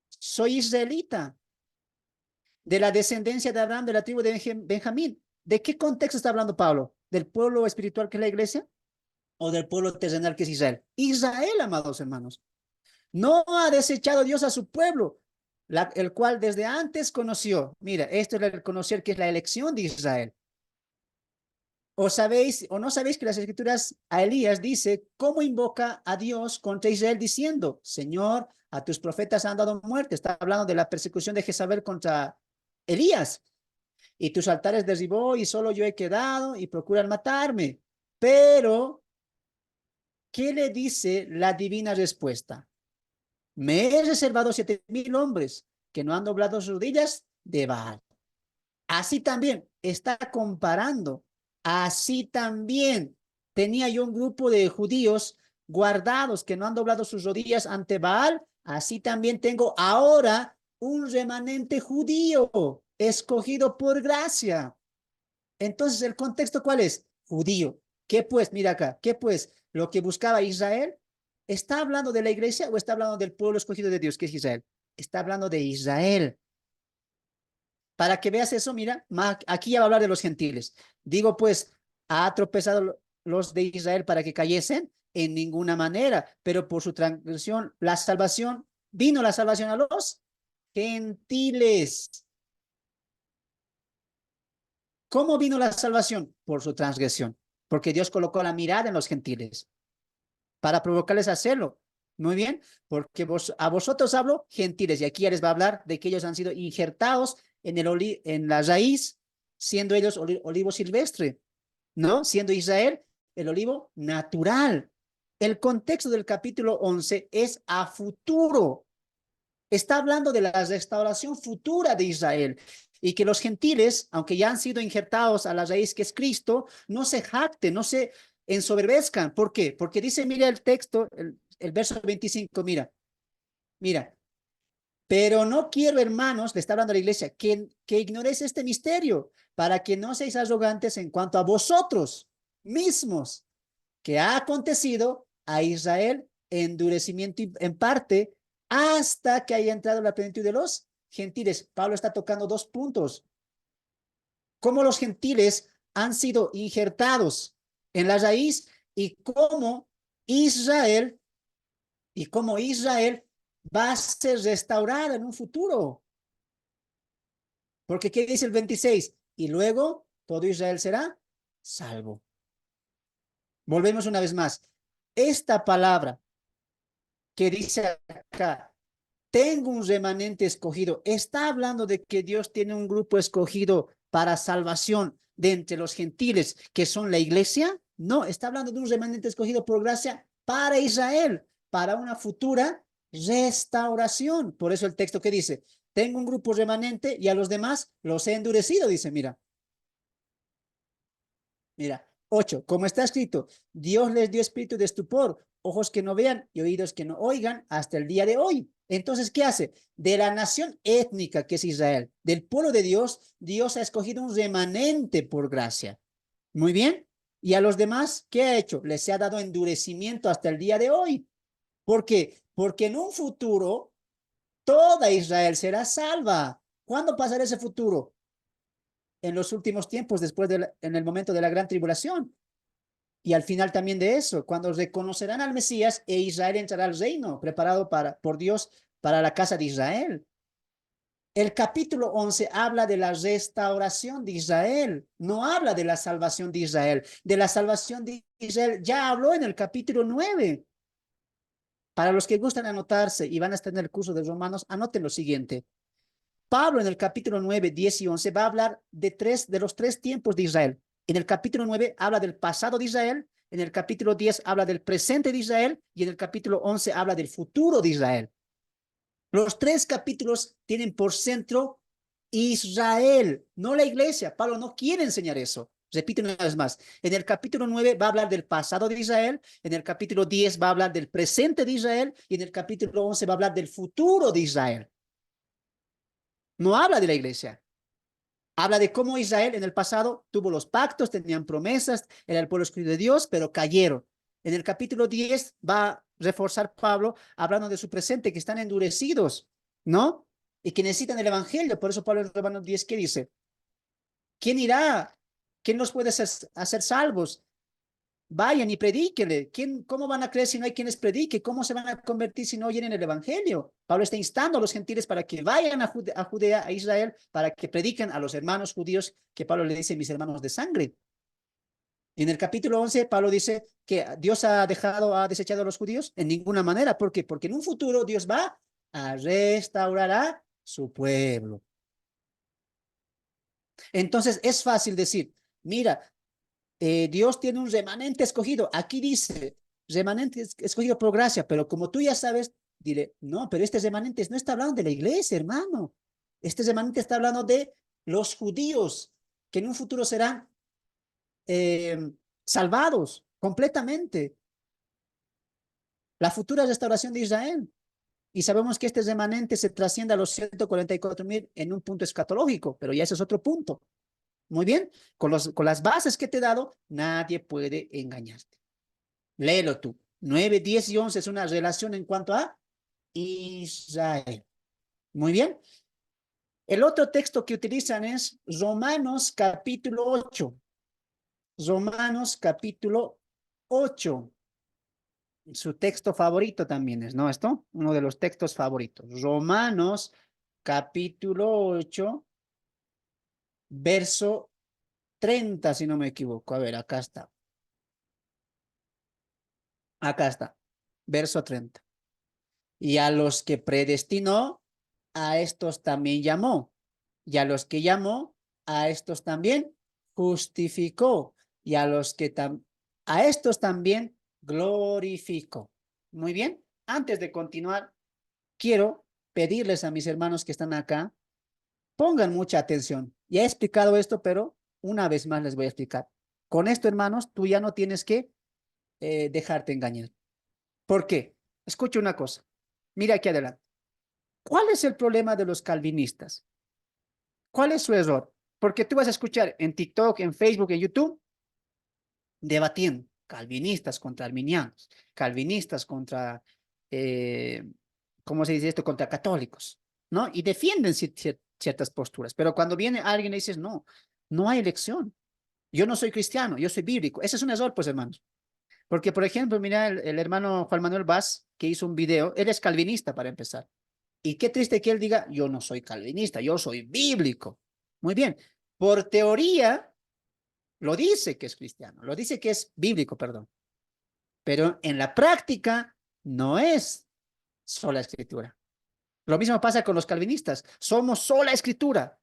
soy israelita, de la descendencia de Abraham, de la tribu de Benjamín. ¿De qué contexto está hablando Pablo? ¿Del pueblo espiritual que es la iglesia? ¿O del pueblo terrenal que es Israel? Israel, amados hermanos. No ha desechado Dios a su pueblo, el cual desde antes conoció. Mira, esto es el conocer que es la elección de Israel. O sabéis, o no sabéis que las escrituras a Elías dice, ¿cómo invoca a Dios contra Israel diciendo, Señor, a tus profetas han dado muerte? Está hablando de la persecución de Jezabel contra Elías. Y tus altares derribó y solo yo he quedado y procuran matarme. Pero, ¿qué le dice la divina respuesta? Me he reservado 7,000 hombres que no han doblado sus rodillas de Baal. Así también está comparando. Así también tenía yo un grupo de judíos guardados que no han doblado sus rodillas ante Baal. Así también tengo ahora un remanente judío, escogido por gracia. Entonces, ¿el contexto cuál es? Judío. ¿Qué pues? Mira acá. ¿Qué pues? Lo que buscaba Israel. ¿Está hablando de la iglesia o está hablando del pueblo escogido de Dios, que es Israel? Está hablando de Israel. Para que veas eso, mira, aquí ya va a hablar de los gentiles. Digo, pues, ¿ha tropezado los de Israel para que cayesen? En ninguna manera, pero por su transgresión, vino la salvación a los gentiles. ¿Cómo vino la salvación? Por su transgresión, porque Dios colocó la mirada en los gentiles para provocarles a hacerlo. Muy bien, porque a vosotros hablo gentiles, y aquí ya les va a hablar de que ellos han sido injertados en la raíz, siendo ellos olivo silvestre, ¿no? Siendo Israel el olivo natural. El contexto del capítulo 11 es a futuro. Está hablando de la restauración futura de Israel y que los gentiles, aunque ya han sido injertados a la raíz que es Cristo, no se jacten, no se ensoberbezcan. ¿Por qué? Porque dice, mira el texto, el verso 25, mira, pero no quiero, hermanos, le está hablando a la iglesia, que ignoréis este misterio, para que no seáis arrogantes en cuanto a vosotros mismos, que ha acontecido a Israel endurecimiento en parte hasta que haya entrado la plenitud de los gentiles. Pablo está tocando dos puntos. Cómo los gentiles han sido injertados en la raíz y cómo Israel va a ser restaurada en un futuro. Porque ¿qué dice el 26? Y luego todo Israel será salvo. Volvemos una vez más. Esta palabra que dice acá, tengo un remanente escogido, está hablando de que Dios tiene un grupo escogido para salvación de entre los gentiles, que son la iglesia. No, está hablando de un remanente escogido por gracia para Israel, para una futura restauración. Por eso el texto que dice, tengo un grupo remanente y a los demás los he endurecido, dice, mira, 8, como está escrito, Dios les dio espíritu de estupor, ojos que no vean y oídos que no oigan hasta el día de hoy. Entonces, ¿qué hace? De la nación étnica que es Israel, del pueblo de Dios, Dios ha escogido un remanente por gracia. Muy bien. Y a los demás, ¿qué ha hecho? Les ha dado endurecimiento hasta el día de hoy. ¿Por qué? Porque en un futuro toda Israel será salva. ¿Cuándo pasará ese futuro? En los últimos tiempos, en el momento de la gran tribulación. Y al final también de eso, cuando reconocerán al Mesías e Israel entrará al reino preparado por Dios para la casa de Israel. El capítulo 11 habla de la restauración de Israel, no habla de la salvación de Israel. De la salvación de Israel ya habló en el capítulo 9. Para los que gustan anotarse y van a estar en el curso de Romanos, anoten lo siguiente. Pablo en el capítulo 9, 10 y 11 va a hablar de los tres tiempos de Israel. En el capítulo 9 habla del pasado de Israel, en el capítulo 10 habla del presente de Israel y en el capítulo 11 habla del futuro de Israel. Los tres capítulos tienen por centro Israel, no la iglesia. Pablo no quiere enseñar eso. Repito una vez más. En el capítulo 9 va a hablar del pasado de Israel, en el capítulo 10 va a hablar del presente de Israel y en el capítulo 11 va a hablar del futuro de Israel. No habla de la iglesia. Habla de cómo Israel en el pasado tuvo los pactos, tenían promesas, era el pueblo escogido de Dios, pero cayeron. En el capítulo 10 va a reforzar Pablo hablando de su presente, que están endurecidos, ¿no? Y que necesitan el evangelio. Por eso Pablo en Romanos 10, ¿qué dice? ¿Quién irá? ¿Quién los puede hacer salvos? Vayan y predíquenle. ¿Cómo van a creer si no hay quien les predique? ¿Cómo se van a convertir si no oyen el evangelio? Pablo está instando a los gentiles para que vayan a Judea, a Israel, para que prediquen a los hermanos judíos, que Pablo le dice mis hermanos de sangre. En el capítulo 11, Pablo dice que Dios ha desechado a los judíos en ninguna manera. ¿Por qué? Porque en un futuro Dios va a restaurar a su pueblo. Entonces es fácil decir, mira, Dios tiene un remanente escogido. Aquí dice, remanente escogido por gracia, pero como tú ya sabes, dile, no, pero este remanente no está hablando de la iglesia, hermano. Este remanente está hablando de los judíos, que en un futuro serán salvados completamente. La futura restauración de Israel. Y sabemos que este remanente se trasciende a los 144,000 en un punto escatológico, pero ya ese es otro punto. Muy bien, con las bases que te he dado, nadie puede engañarte. Léelo tú. 9, 10 y 11 es una relación en cuanto a Israel. Muy bien. El otro texto que utilizan es Romanos capítulo 8. Romanos capítulo 8. Su texto favorito también es, ¿no? Esto, uno de los textos favoritos. Romanos capítulo 8, verso 30, si no me equivoco. A ver, acá está. Acá está. Verso 30. Y a los que predestinó, a estos también llamó. Y a los que llamó, a estos también justificó. Y a los que a estos también glorificó. Muy bien. Antes de continuar, quiero pedirles a mis hermanos que están acá, pongan mucha atención. Ya he explicado esto, pero una vez más les voy a explicar. Con esto, hermanos, tú ya no tienes que dejarte engañar. ¿Por qué? Escucha una cosa. Mira aquí adelante. ¿Cuál es el problema de los calvinistas? ¿Cuál es su error? Porque tú vas a escuchar en TikTok, en Facebook, en YouTube, debatiendo calvinistas contra arminianos, calvinistas contra, eh, ¿cómo se dice esto? Contra católicos, ¿no? Y defienden ciertas posturas. Pero cuando viene alguien y dices, no, no hay elección. Yo no soy cristiano, yo soy bíblico. Ese es un error, pues, hermanos. Porque, por ejemplo, mira el hermano Juan Manuel Vaz, que hizo un video, él es calvinista para empezar. Y qué triste que él diga, yo no soy calvinista, yo soy bíblico. Muy bien, por teoría lo dice que es cristiano, lo dice que es bíblico, perdón. Pero en la práctica no es sola escritura. Lo mismo pasa con los calvinistas, somos sola escritura.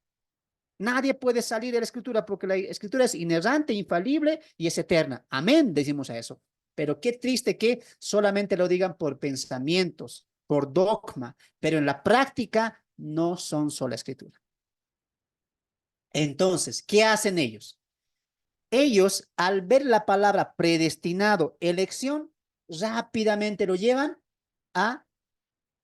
Nadie puede salir de la escritura porque la escritura es inerrante, infalible y es eterna. Amén, decimos a eso. Pero qué triste que solamente lo digan por pensamientos, por dogma, pero en la práctica no son sola escritura. Entonces, ¿qué hacen ellos? Ellos, al ver la palabra predestinado, elección, rápidamente lo llevan a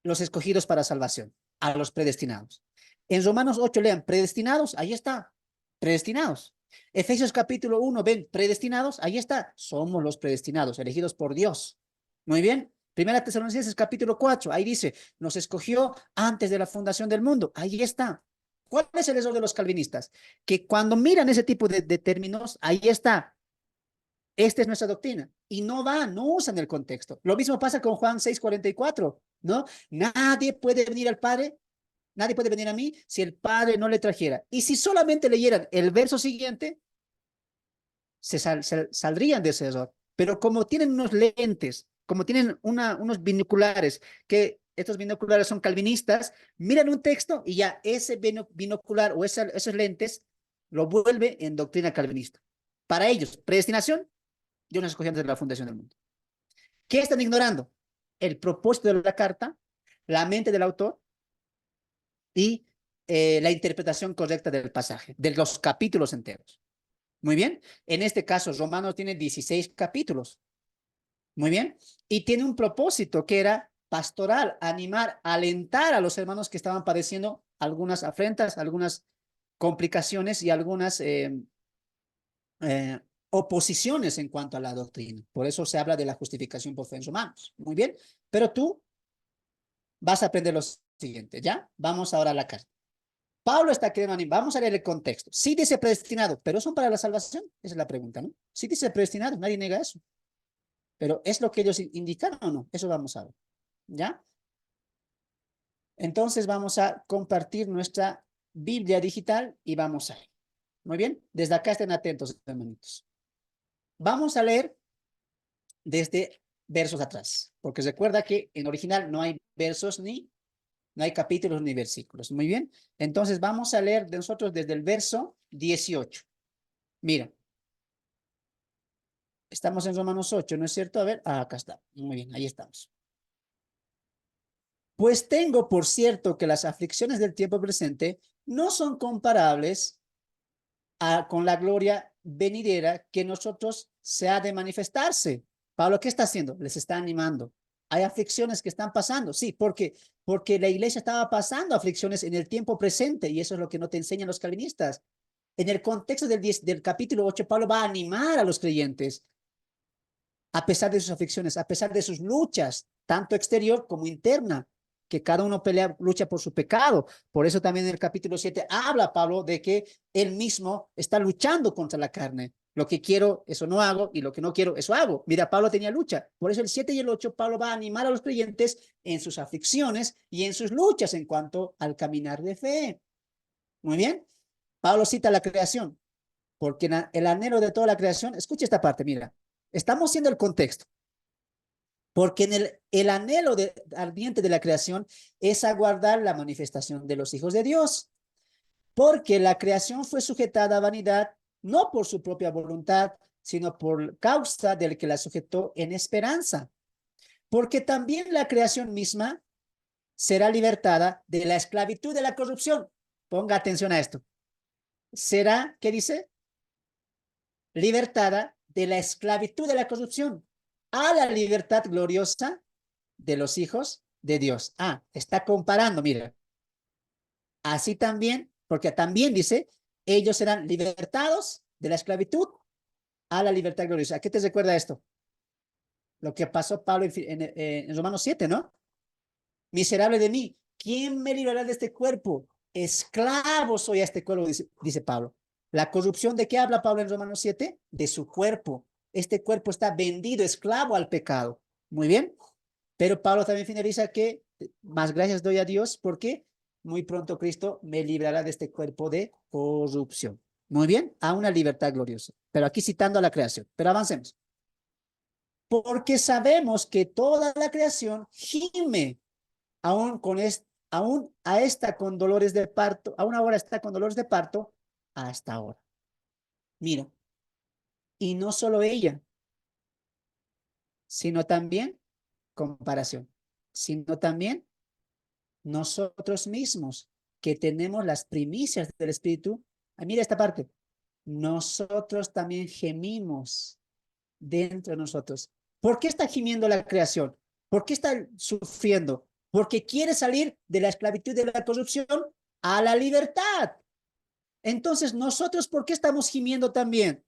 los escogidos para salvación, a los predestinados. En Romanos 8 lean, predestinados, ahí está, predestinados. Efesios capítulo 1, ven, predestinados, ahí está, somos los predestinados, elegidos por Dios. Muy bien. Primera Tesalonicenses capítulo 4, ahí dice, nos escogió antes de la fundación del mundo, ahí está. ¿Cuál es el error de los calvinistas? Que cuando miran ese tipo de términos, ahí está, esta es nuestra doctrina. Y no van, no usan el contexto. Lo mismo pasa con Juan 6:44, ¿no? Nadie puede venir al Padre, nadie puede venir a mí si el Padre no le trajera. Y si solamente leyeran el verso siguiente, saldrían de ese error. Pero como tienen unos lentes, como tienen unos binoculares, que estos binoculares son calvinistas, miran un texto y ya ese binocular o esos lentes lo vuelve en doctrina calvinista. Para ellos, predestinación, Dios nos escogió antes de la fundación del mundo. ¿Qué están ignorando? El propósito de la carta, la mente del autor y la interpretación correcta del pasaje, de los capítulos enteros. Muy bien. En este caso, Romanos tiene 16 capítulos. Muy bien. Y tiene un propósito que era pastoral, animar, alentar a los hermanos que estaban padeciendo algunas afrentas, algunas complicaciones y algunas oposiciones en cuanto a la doctrina. Por eso se habla de la justificación por fe en Romanos. Muy bien. Pero tú vas a aprender lo siguiente, ¿ya? Vamos ahora a la carta. Pablo está queriendo, vamos a leer el contexto. Sí dice predestinado, pero ¿son para la salvación? Esa es la pregunta, ¿no? Sí dice predestinado, nadie niega eso. Pero ¿es lo que ellos indicaron o no? Eso vamos a ver, ¿ya? Entonces vamos a compartir nuestra Biblia digital y vamos a ver. Muy bien, desde acá estén atentos, hermanitos. Vamos a leer desde versos atrás, porque recuerda que en original no hay versos no hay capítulos ni versículos. Muy bien, entonces vamos a leer de nosotros desde el verso 18. Mira, estamos en Romanos 8, ¿no es cierto? A ver, acá está. Muy bien, ahí estamos. Pues tengo por cierto que las aflicciones del tiempo presente no son comparables con la gloria venidera que nosotros se ha de manifestarse. Pablo, ¿qué está haciendo? Les está animando. Hay aflicciones que están pasando, sí, porque la iglesia estaba pasando aflicciones en el tiempo presente y eso es lo que no te enseñan los calvinistas. En el contexto del capítulo 8, Pablo va a animar a los creyentes a pesar de sus aflicciones, a pesar de sus luchas, tanto exterior como interna, que cada uno pelea, lucha por su pecado. Por eso también en el capítulo 7 habla Pablo de que él mismo está luchando contra la carne. Lo que quiero, eso no hago, y lo que no quiero, eso hago. Mira, Pablo tenía lucha. Por eso el 7 y el 8, Pablo va a animar a los creyentes en sus aflicciones y en sus luchas en cuanto al caminar de fe. Muy bien. Pablo cita la creación, porque el anhelo de toda la creación, escucha esta parte, mira, estamos siendo el contexto. Porque en el anhelo ardiente de la creación es aguardar la manifestación de los hijos de Dios. Porque la creación fue sujetada a vanidad, no por su propia voluntad, sino por causa del que la sujetó en esperanza. Porque también la creación misma será libertada de la esclavitud de la corrupción. Ponga atención a esto. Será, ¿qué dice? Libertada de la esclavitud de la corrupción a la libertad gloriosa de los hijos de Dios. Ah, está comparando, mira. Así también, porque también dice, ellos serán libertados de la esclavitud a la libertad gloriosa. ¿A qué te recuerda esto? Lo que pasó Pablo en Romanos 7, ¿no? Miserable de mí, ¿quién me librará de este cuerpo? Esclavo soy a este cuerpo, dice Pablo. ¿La corrupción de qué habla Pablo en Romanos 7? De su cuerpo. Este cuerpo está vendido, esclavo al pecado. Muy bien. Pero Pablo también finaliza que más gracias doy a Dios porque muy pronto Cristo me librará de este cuerpo de corrupción. Muy bien, a una libertad gloriosa. Pero aquí citando a la creación. Pero avancemos. Porque sabemos que toda la creación gime, aún a esta con dolores de parto, aún ahora está con dolores de parto, hasta ahora. Mira, y no solo ella, sino también comparación, sino también nosotros mismos que tenemos las primicias del Espíritu. Mira esta parte. Nosotros también gemimos dentro de nosotros. ¿Por qué está gimiendo la creación? ¿Por qué está sufriendo? Porque quiere salir de la esclavitud de la corrupción a la libertad. Entonces, nosotros, ¿por qué estamos gimiendo también?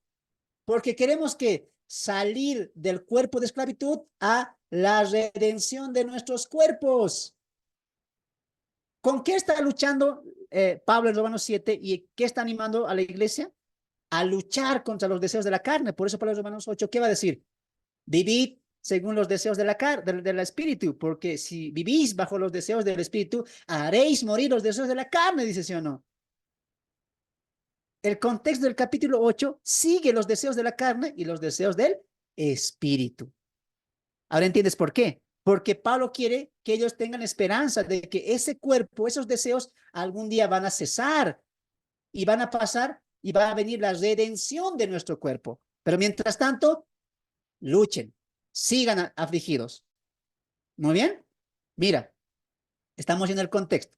Porque queremos que salir del cuerpo de esclavitud a la redención de nuestros cuerpos. ¿Con qué está luchando Pablo en Romanos 7 y qué está animando a la iglesia? A luchar contra los deseos de la carne. Por eso Pablo en Romanos 8, ¿qué va a decir? Vivid según los deseos de la carne, del espíritu, porque si vivís bajo los deseos del espíritu, haréis morir los deseos de la carne, dice, ¿sí o no? El contexto del capítulo 8 sigue los deseos de la carne y los deseos del espíritu. Ahora entiendes por qué. Porque Pablo quiere que ellos tengan esperanza de que ese cuerpo, esos deseos, algún día van a cesar y van a pasar y va a venir la redención de nuestro cuerpo. Pero mientras tanto, luchen, sigan afligidos. Muy bien. Mira, estamos en el contexto.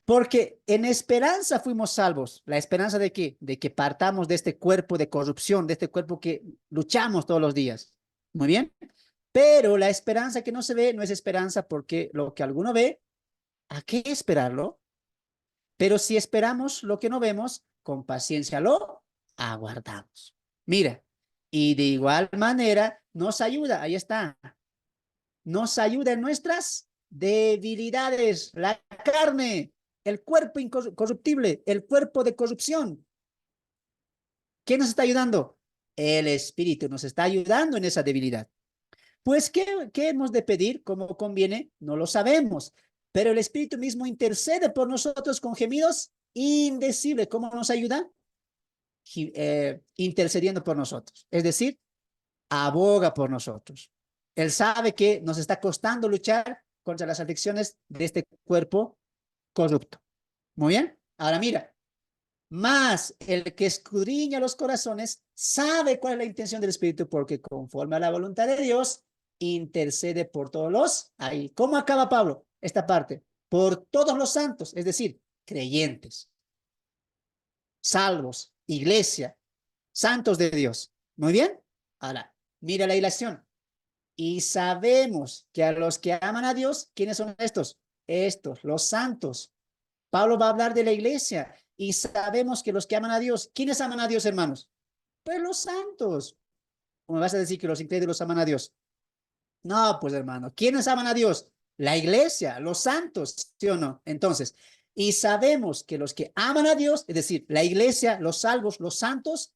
Porque en esperanza fuimos salvos. ¿La esperanza de qué? De que partamos de este cuerpo de corrupción, de este cuerpo que luchamos todos los días. Muy bien. Pero la esperanza que no se ve no es esperanza porque lo que alguno ve, ¿a qué esperarlo? Pero si esperamos lo que no vemos, con paciencia lo aguardamos. Mira, y de igual manera nos ayuda, ahí está, nos ayuda en nuestras debilidades, la carne, el cuerpo incorruptible, el cuerpo de corrupción. ¿Qué nos está ayudando? El Espíritu nos está ayudando en esa debilidad. Pues, ¿qué hemos de pedir? ¿Cómo conviene? No lo sabemos, pero el Espíritu mismo intercede por nosotros con gemidos indecibles. ¿Cómo nos ayuda? Intercediendo por nosotros. Es decir, aboga por nosotros. Él sabe que nos está costando luchar contra las aflicciones de este cuerpo corrupto. Muy bien. Ahora mira, más el que escudriña los corazones sabe cuál es la intención del Espíritu, porque conforme a la voluntad de Dios, intercede por todos los ahí. ¿Cómo acaba Pablo esta parte? Por todos los santos, es decir, creyentes, salvos, iglesia, santos de Dios. Muy bien. Ahora, mira la ilación. Y sabemos que a los que aman a Dios, ¿quiénes son estos? Estos, los santos. Pablo va a hablar de la iglesia y sabemos que los que aman a Dios, ¿quiénes aman a Dios, hermanos? Pues los santos. ¿O me vas a decir que los incrédulos aman a Dios? No, pues hermano, ¿quiénes aman a Dios? La iglesia, los santos, ¿sí o no? Entonces, y sabemos que los que aman a Dios, es decir, la iglesia, los salvos, los santos,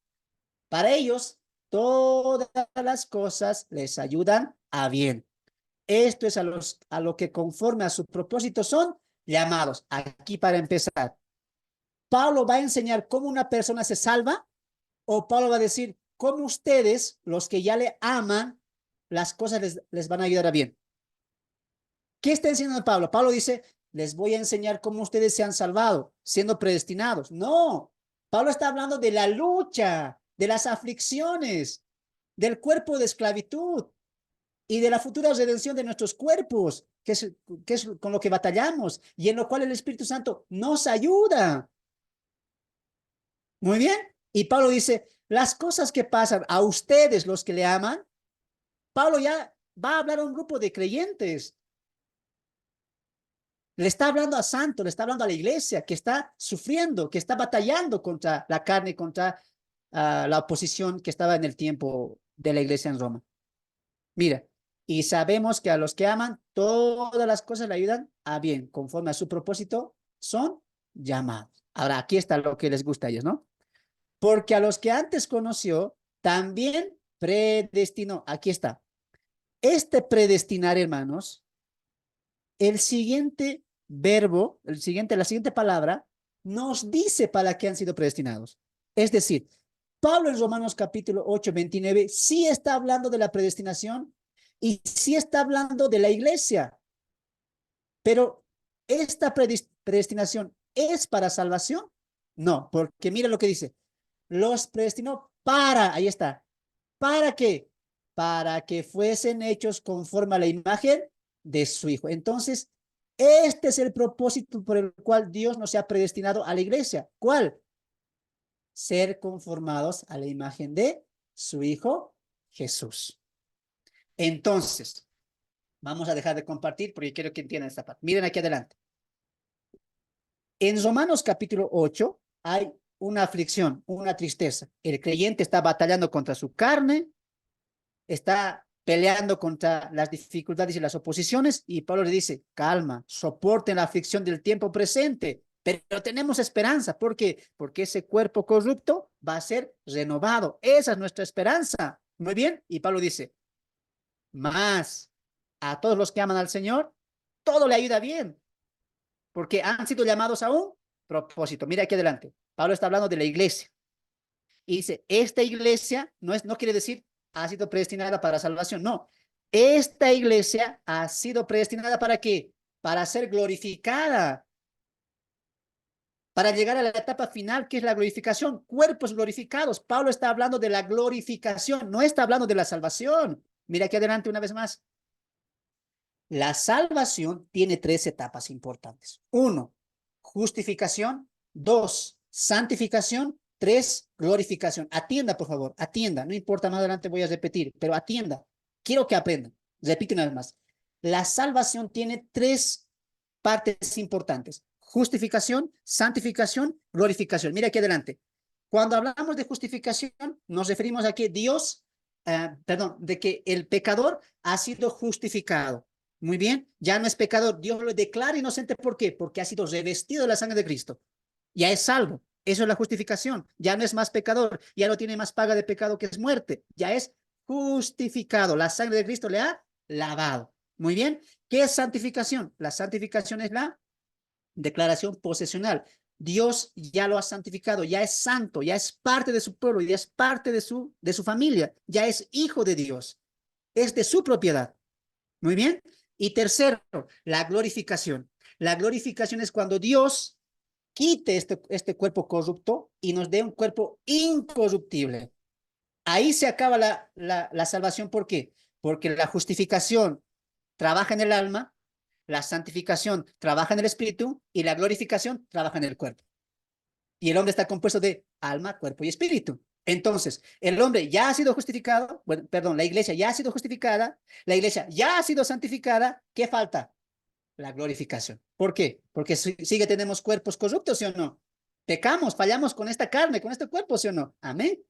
para ellos todas las cosas les ayudan a bien. Esto es a lo que conforme a su propósito son llamados. Aquí para empezar, Pablo va a enseñar cómo una persona se salva o Pablo va a decir cómo ustedes, los que ya le aman, las cosas les van a ayudar a bien. ¿Qué está enseñando Pablo? Pablo dice, les voy a enseñar cómo ustedes se han salvado, siendo predestinados. No, Pablo está hablando de la lucha, de las aflicciones, del cuerpo de esclavitud y de la futura redención de nuestros cuerpos, que es con lo que batallamos y en lo cual el Espíritu Santo nos ayuda. Muy bien. Y Pablo dice, las cosas que pasan a ustedes, los que le aman, Pablo ya va a hablar a un grupo de creyentes. Le está hablando a santos, le está hablando a la iglesia que está sufriendo, que está batallando contra la carne, contra la oposición que estaba en el tiempo de la iglesia en Roma. Mira, y sabemos que a los que aman, todas las cosas le ayudan a bien, conforme a su propósito, son llamados. Ahora, aquí está lo que les gusta a ellos, ¿no? Porque a los que antes conoció, también predestinó. Aquí está. Este predestinar, hermanos, el siguiente verbo, la siguiente palabra, nos dice para qué han sido predestinados. Es decir, Pablo en Romanos capítulo 8, 29, sí está hablando de la predestinación y sí está hablando de la iglesia. Pero esta predestinación es para salvación. No, porque mira lo que dice. Los predestinó para, ahí está. ¿Para qué? Para que fuesen hechos conforme a la imagen de su Hijo. Entonces, este es el propósito por el cual Dios nos ha predestinado a la iglesia. ¿Cuál? Ser conformados a la imagen de su Hijo Jesús. Entonces, vamos a dejar de compartir porque quiero que entiendan esta parte. Miren aquí adelante. En Romanos capítulo 8 hay una aflicción, una tristeza. El creyente está batallando contra su carne, está peleando contra las dificultades y las oposiciones y Pablo le dice, calma, soporten la aflicción del tiempo presente, pero tenemos esperanza. ¿Por qué? Porque ese cuerpo corrupto va a ser renovado. Esa es nuestra esperanza. Muy bien. Y Pablo dice, más a todos los que aman al Señor, todo le ayuda bien, porque han sido llamados a un propósito. Mira aquí adelante. Pablo está hablando de la iglesia. Y dice, esta iglesia no quiere decir ha sido predestinada para salvación. No, esta iglesia ha sido predestinada ¿para qué? Para ser glorificada, para llegar a la etapa final, que es la glorificación, cuerpos glorificados. Pablo está hablando de la glorificación, no está hablando de la salvación. Mira aquí adelante una vez más. La salvación tiene tres etapas importantes. Uno, justificación. Dos, santificación. Tres, glorificación. Atienda, por favor, atienda. No importa, más adelante voy a repetir, pero atienda. Quiero que aprendan. Repito una vez más. La salvación tiene tres partes importantes. Justificación, santificación, glorificación. Mira aquí adelante. Cuando hablamos de justificación, nos referimos a que de que el pecador ha sido justificado. Muy bien, ya no es pecador, Dios lo declara inocente. ¿Por qué? Porque ha sido revestido de la sangre de Cristo. Ya es salvo. Eso es la justificación. Ya no es más pecador, ya no tiene más paga de pecado que es muerte. Ya es justificado. La sangre de Cristo le ha lavado. Muy bien. ¿Qué es santificación? La santificación es la declaración posesional. Dios ya lo ha santificado, ya es santo, ya es parte de su pueblo, ya es parte de su familia, ya es hijo de Dios, es de su propiedad. Muy bien. Y tercero, la glorificación. La glorificación es cuando Dios quite este cuerpo corrupto y nos dé un cuerpo incorruptible. Ahí se acaba la salvación. ¿Por qué? Porque la justificación trabaja en el alma, la santificación trabaja en el espíritu y la glorificación trabaja en el cuerpo. Y el hombre está compuesto de alma, cuerpo y espíritu. Entonces, el hombre ya ha sido justificado, bueno, perdón, la iglesia ya ha sido justificada, la iglesia ya ha sido santificada. ¿Qué falta? La glorificación. ¿Por qué? Porque sigue tenemos cuerpos corruptos, ¿sí o no? Pecamos, fallamos con esta carne, con este cuerpo, ¿sí o no? Amén.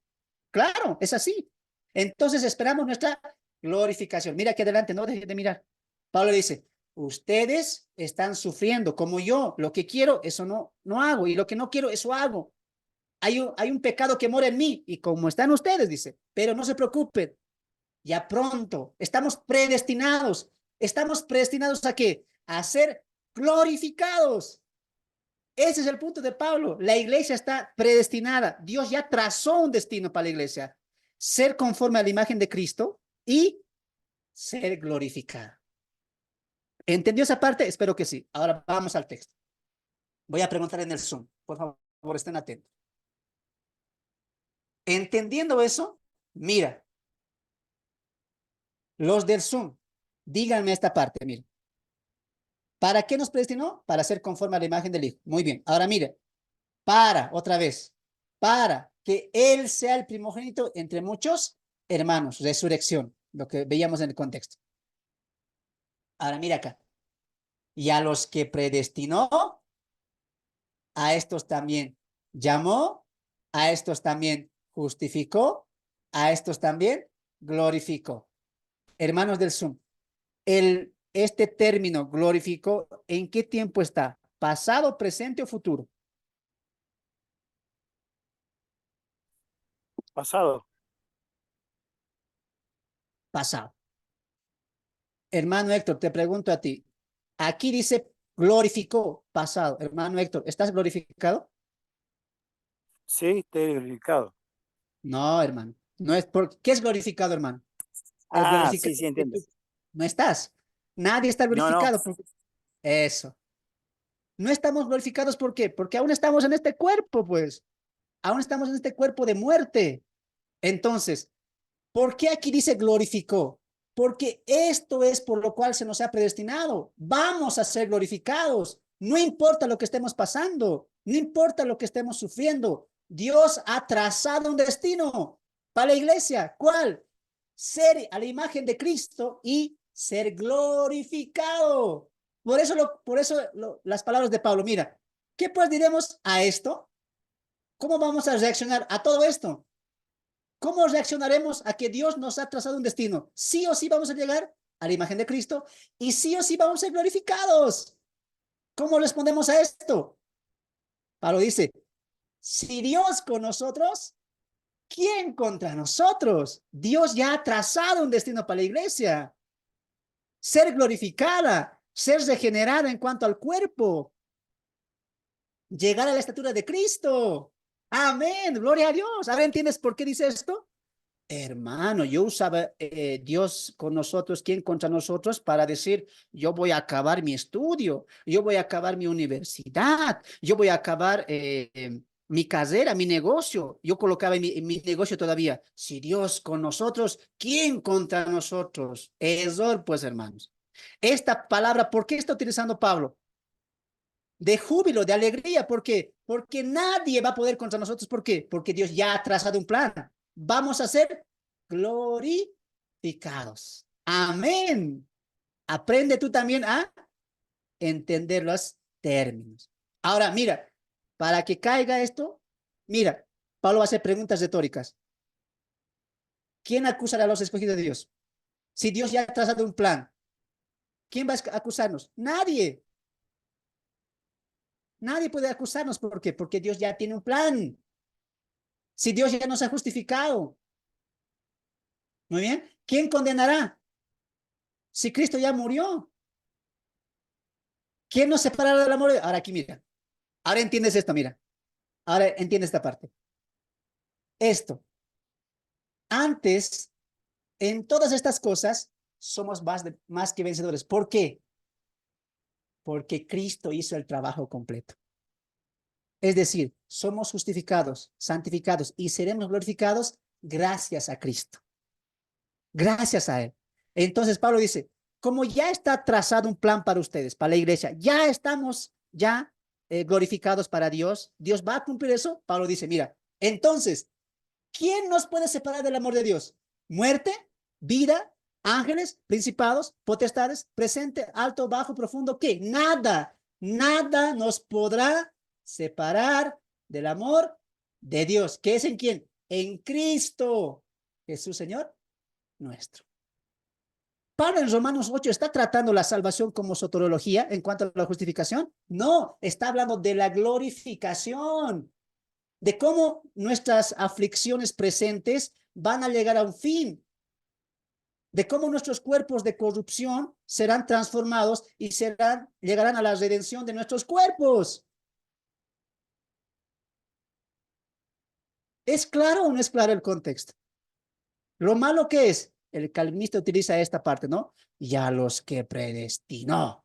Claro, es así. Entonces esperamos nuestra glorificación. Mira aquí adelante, no deje de mirar. Pablo dice, ustedes están sufriendo como yo. Lo que quiero, eso no hago. Y lo que no quiero, eso hago. Hay un pecado que mora en mí. Y como están ustedes, dice, pero no se preocupen. Ya pronto, estamos predestinados. ¿Estamos predestinados a qué? A ser glorificados. Ese es el punto de Pablo. La iglesia está predestinada. Dios ya trazó un destino para la iglesia. Ser conforme a la imagen de Cristo y ser glorificada. ¿Entendió esa parte? Espero que sí. Ahora vamos al texto. Voy a preguntar en el Zoom. Por favor, estén atentos. Entendiendo eso, mira. Los del Zoom, díganme esta parte, mira. ¿Para qué nos predestinó? Para ser conforme a la imagen del Hijo. Muy bien. Ahora mire, otra vez, para que Él sea el primogénito entre muchos hermanos. Resurrección, lo que veíamos en el contexto. Ahora mira acá. Y a los que predestinó, a estos también llamó, a estos también justificó, a estos también glorificó. Hermanos del Zoom, este término glorificó, ¿en qué tiempo está? ¿Pasado, presente o futuro? Pasado. Pasado. Hermano Héctor, te pregunto a ti. Aquí dice glorificó, pasado. Hermano Héctor, ¿estás glorificado? Sí, estoy glorificado. No, hermano. No es ¿qué es glorificado, hermano? El Ah, glorificado sí, sí, que entiendo. tú no estás. Nadie está No, no. glorificado. Eso. No estamos glorificados, ¿por qué? Porque aún estamos en este cuerpo, pues. Aún estamos en este cuerpo de muerte. Entonces, ¿por qué aquí dice glorificó? Porque esto es por lo cual se nos ha predestinado. Vamos a ser glorificados. No importa lo que estemos pasando, no importa lo que estemos sufriendo. Dios ha trazado un destino para la iglesia. ¿Cuál? Ser a la imagen de Cristo y ser glorificado. Por eso las palabras de Pablo. Mira, ¿qué pues diremos a esto? ¿Cómo vamos a reaccionar a todo esto? ¿Cómo reaccionaremos a que Dios nos ha trazado un destino? Sí o sí vamos a llegar a la imagen de Cristo y sí o sí vamos a ser glorificados. ¿Cómo respondemos a esto? Pablo dice, si Dios con nosotros, ¿quién contra nosotros? Dios ya ha trazado un destino para la iglesia. Ser glorificada, ser regenerada en cuanto al cuerpo, llegar a la estatura de Cristo. Amén, gloria a Dios. ¿Ahora entiendes por qué dice esto? Hermano, yo usaba Dios con nosotros, ¿quién contra nosotros? Para decir, yo voy a acabar mi estudio, yo voy a acabar mi universidad, yo voy a acabar mi carrera, mi negocio. Yo colocaba en mi negocio todavía, si Dios con nosotros, ¿quién contra nosotros? Error, pues, hermanos. Esta palabra, ¿por qué está utilizando Pablo? De júbilo, de alegría. ¿Por qué? Porque nadie va a poder contra nosotros. ¿Por qué? Porque Dios ya ha trazado un plan. Vamos a ser glorificados. Amén. Aprende tú también a entender los términos. Ahora, mira, para que caiga esto, mira, Pablo va a hacer preguntas retóricas. ¿Quién acusará a los escogidos de Dios? Si Dios ya ha trazado un plan, ¿quién va a acusarnos? Nadie. Nadie puede acusarnos. ¿Por qué? Porque Dios ya tiene un plan. Si Dios ya nos ha justificado. Muy bien. ¿Quién condenará? Si Cristo ya murió. ¿Quién nos separará del amor? Ahora aquí mira. Ahora entiendes esto, mira. Ahora entiendes esta parte. Esto. Antes, en todas estas cosas, somos más que vencedores. ¿Por qué? Porque Cristo hizo el trabajo completo. Es decir, somos justificados, santificados y seremos glorificados gracias a Cristo. Gracias a Él. Entonces Pablo dice, como ya está trazado un plan para ustedes, para la iglesia, ya estamos glorificados para Dios, Dios va a cumplir eso. Pablo dice, mira, entonces, ¿Quién nos puede separar del amor de Dios? ¿Muerte? ¿Vida? ¿Ángeles? ¿Principados? ¿Potestades? ¿Presente? ¿Alto? ¿Bajo? ¿Profundo? ¿Qué? Nada. Nada nos podrá separar del amor de Dios. ¿Qué es en quién? En Cristo Jesús, Señor nuestro. Pablo en Romanos 8 está tratando la salvación como soteriología en cuanto a la justificación. No, está hablando de la glorificación, de cómo nuestras aflicciones presentes van a llegar a un fin, de cómo nuestros cuerpos de corrupción serán transformados y llegarán a la redención de nuestros cuerpos. ¿Es claro o no es claro el contexto? Lo malo que es, el calvinista utiliza esta parte, ¿no? Y a los que predestinó,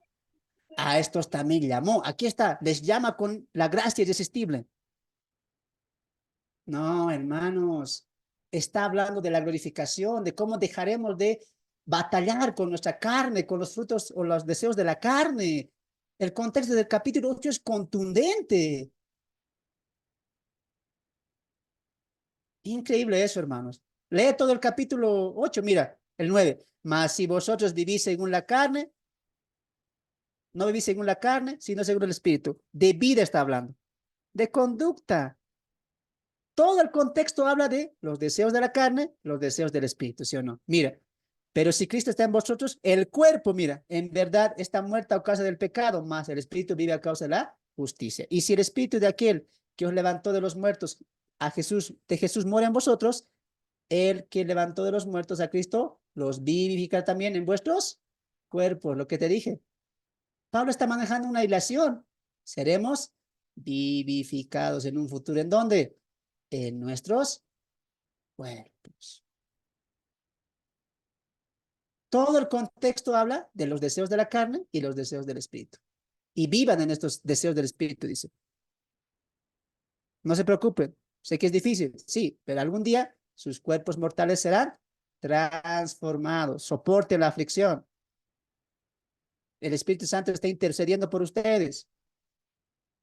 a estos también llamó. Aquí está, les llama con la gracia irresistible. No, hermanos, está hablando de la glorificación, de cómo dejaremos de batallar con nuestra carne, con los frutos o los deseos de la carne. El contexto del capítulo 8 es contundente. Increíble eso, hermanos. Lee todo el capítulo 8, mira, el 9. Mas si vosotros vivís según la carne, no vivís según la carne, sino según el Espíritu. De vida está hablando, de conducta. Todo el contexto habla de los deseos de la carne, los deseos del Espíritu, ¿sí o no? Mira, pero si Cristo está en vosotros, el cuerpo, mira, en verdad está muerto a causa del pecado, mas el Espíritu vive a causa de la justicia. Y si el Espíritu de aquel que os levantó de los muertos de Jesús mora en vosotros, el que levantó de los muertos a Cristo los vivifica también en vuestros cuerpos, lo que te dije. Pablo está manejando una ilación. Seremos vivificados en un futuro. ¿En dónde? En nuestros cuerpos. Todo el contexto habla de los deseos de la carne y los deseos del espíritu. Y vivan en estos deseos del espíritu, dice. No se preocupen. Sé que es difícil, sí, pero algún día sus cuerpos mortales serán transformados. Soporten la aflicción. El Espíritu Santo está intercediendo por ustedes.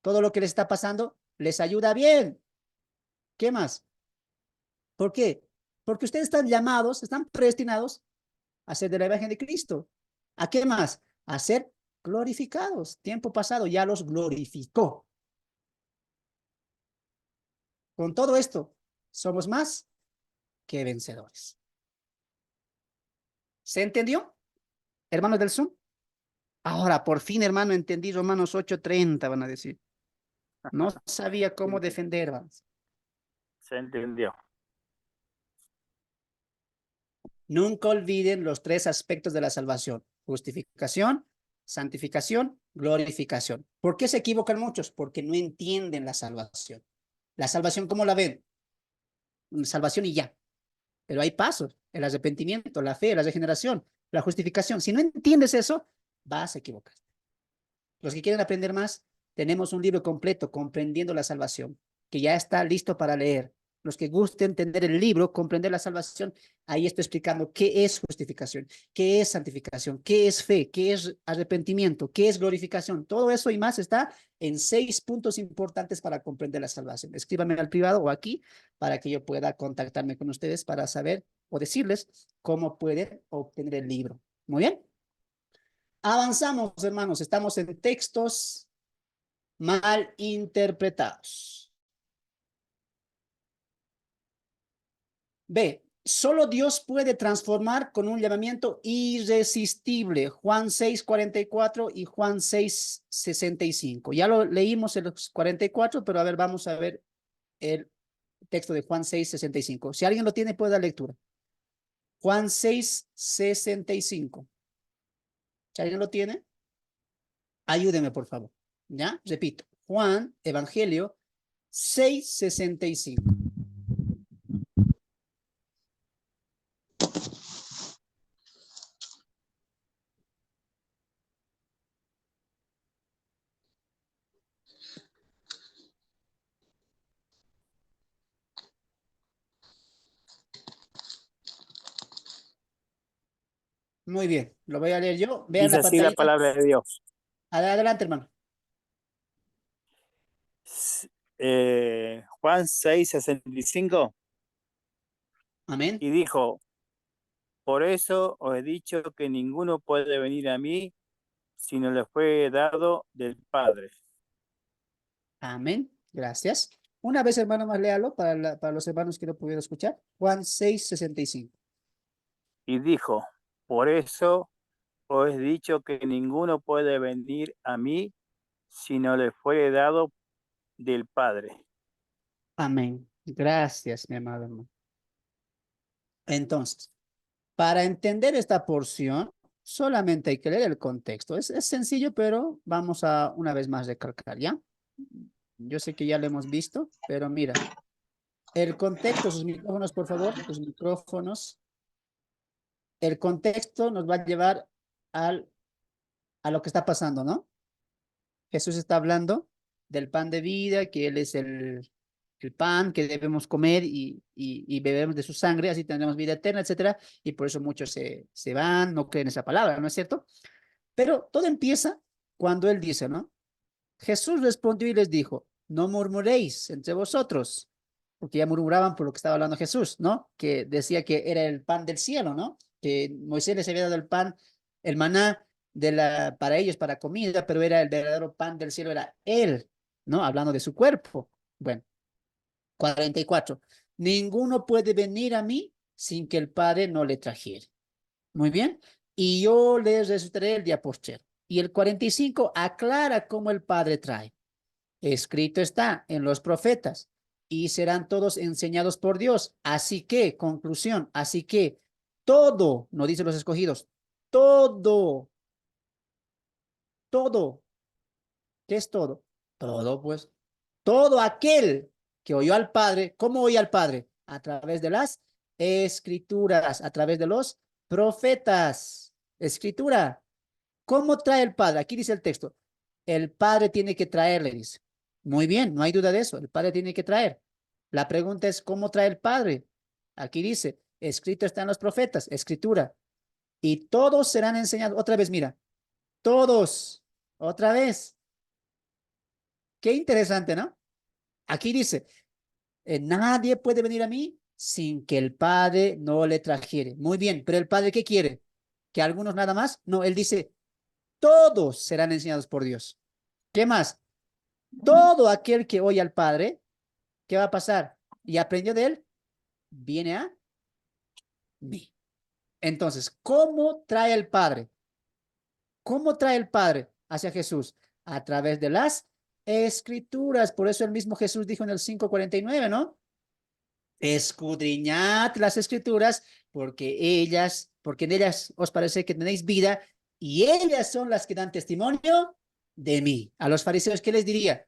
Todo lo que les está pasando les ayuda bien. ¿Qué más? ¿Por qué? Porque ustedes están llamados, están predestinados a ser de la imagen de Cristo. ¿A qué más? A ser glorificados. Tiempo pasado ya los glorificó. Con todo esto, somos más que vencedores. ¿Se entendió, hermanos del Zoom? Ahora, por fin, hermano, entendí Romanos 8:30, van a decir. No sabía cómo defender, vamos. Se entendió. Nunca olviden los tres aspectos de la salvación: justificación, santificación, glorificación. ¿Por qué se equivocan muchos? Porque no entienden la salvación. La salvación, ¿cómo la ven? Salvación y ya. Pero hay pasos: el arrepentimiento, la fe, la regeneración, la justificación. Si no entiendes eso, vas a equivocar. Los que quieren aprender más, tenemos un libro completo, Comprendiendo la Salvación, que ya está listo para leer. Los que gusten entender el libro, Comprender la Salvación, ahí estoy explicando qué es justificación, qué es santificación, qué es fe, qué es arrepentimiento, qué es glorificación. Todo eso y más está en 6 puntos importantes para comprender la salvación. Escríbanme al privado o aquí para que yo pueda contactarme con ustedes para saber o decirles cómo pueden obtener el libro. Muy bien. Avanzamos, hermanos. Estamos en textos mal interpretados. B. Solo Dios puede transformar con un llamamiento irresistible. Juan 6:44 y Juan 6:65. Ya lo leímos en los 44, pero a ver, vamos a ver el texto de Juan 6:65. Si alguien lo tiene, puede dar lectura. Juan 6:65. Si alguien lo tiene, ayúdeme, por favor. ¿Ya? Repito. Juan, Evangelio 6:65. Muy bien, lo voy a leer yo. Vean Dice la así la pantallita. palabra de Dios. Adelante, hermano. Juan 6:65. Amén. Y dijo, por eso os he dicho que ninguno puede venir a mí si no le fue dado del Padre. Amén. Gracias. Una vez, hermano, más léalo para, para los hermanos que no pudieron escuchar. Juan 6:65. Y dijo, por eso os he dicho que ninguno puede venir a mí si no le fue dado del Padre. Amén. Gracias, mi amado hermano. Entonces, para entender esta porción, solamente hay que leer el contexto. Es sencillo, pero vamos a una vez más recalcar, ¿ya? Yo sé que ya lo hemos visto, pero mira, el contexto, sus micrófonos, por favor, sus micrófonos. El contexto nos va a llevar a lo que está pasando, ¿no? Jesús está hablando del pan de vida, que Él es el pan que debemos comer y bebemos de su sangre, así tendremos vida eterna, etcétera. Y por eso muchos se van, no creen esa palabra, ¿no es cierto? Pero todo empieza cuando Él dice, ¿no? Jesús respondió y les dijo, no murmuréis entre vosotros, porque ya murmuraban por lo que estaba hablando Jesús, ¿no? Que decía que era el pan del cielo, ¿no? Que Moisés les había dado el pan, el maná para ellos, para comida, pero era el verdadero pan del cielo, era Él, ¿no? Hablando de su cuerpo. Bueno, 44. Ninguno puede venir a mí sin que el Padre no le trajere. Muy bien. Y yo les resucitaré el día postrero. Y el 45 aclara cómo el Padre trae. Escrito está en los profetas y serán todos enseñados por Dios. Así que, conclusión, así que todo, no dicen los escogidos, todo, todo, ¿qué es todo? Todo, pues, todo aquel que oyó al Padre, ¿cómo oyó al Padre? A través de las escrituras, a través de los profetas. Escritura. ¿Cómo trae el Padre? Aquí dice el texto. El Padre tiene que traerle, dice. Muy bien, no hay duda de eso. El Padre tiene que traer. La pregunta es, ¿cómo trae el Padre? Aquí dice, escrito está en los profetas, escritura. Y todos serán enseñados. Otra vez, mira. Todos. Otra vez. Qué interesante, ¿no? Aquí dice, nadie puede venir a mí sin que el Padre no le trajere. Muy bien, pero el Padre, ¿qué quiere? ¿Que algunos nada más? No, él dice, todos serán enseñados por Dios. ¿Qué más? Todo aquel que oye al Padre, ¿qué va a pasar? Y aprendió de él, viene a mí. Entonces, ¿cómo trae el Padre? ¿Cómo trae el Padre hacia Jesús? A través de las escrituras. Por eso el mismo Jesús dijo en el 5:49, ¿no? Escudriñad las escrituras porque en ellas os parece que tenéis vida y ellas son las que dan testimonio de mí. A los fariseos, ¿qué les diría?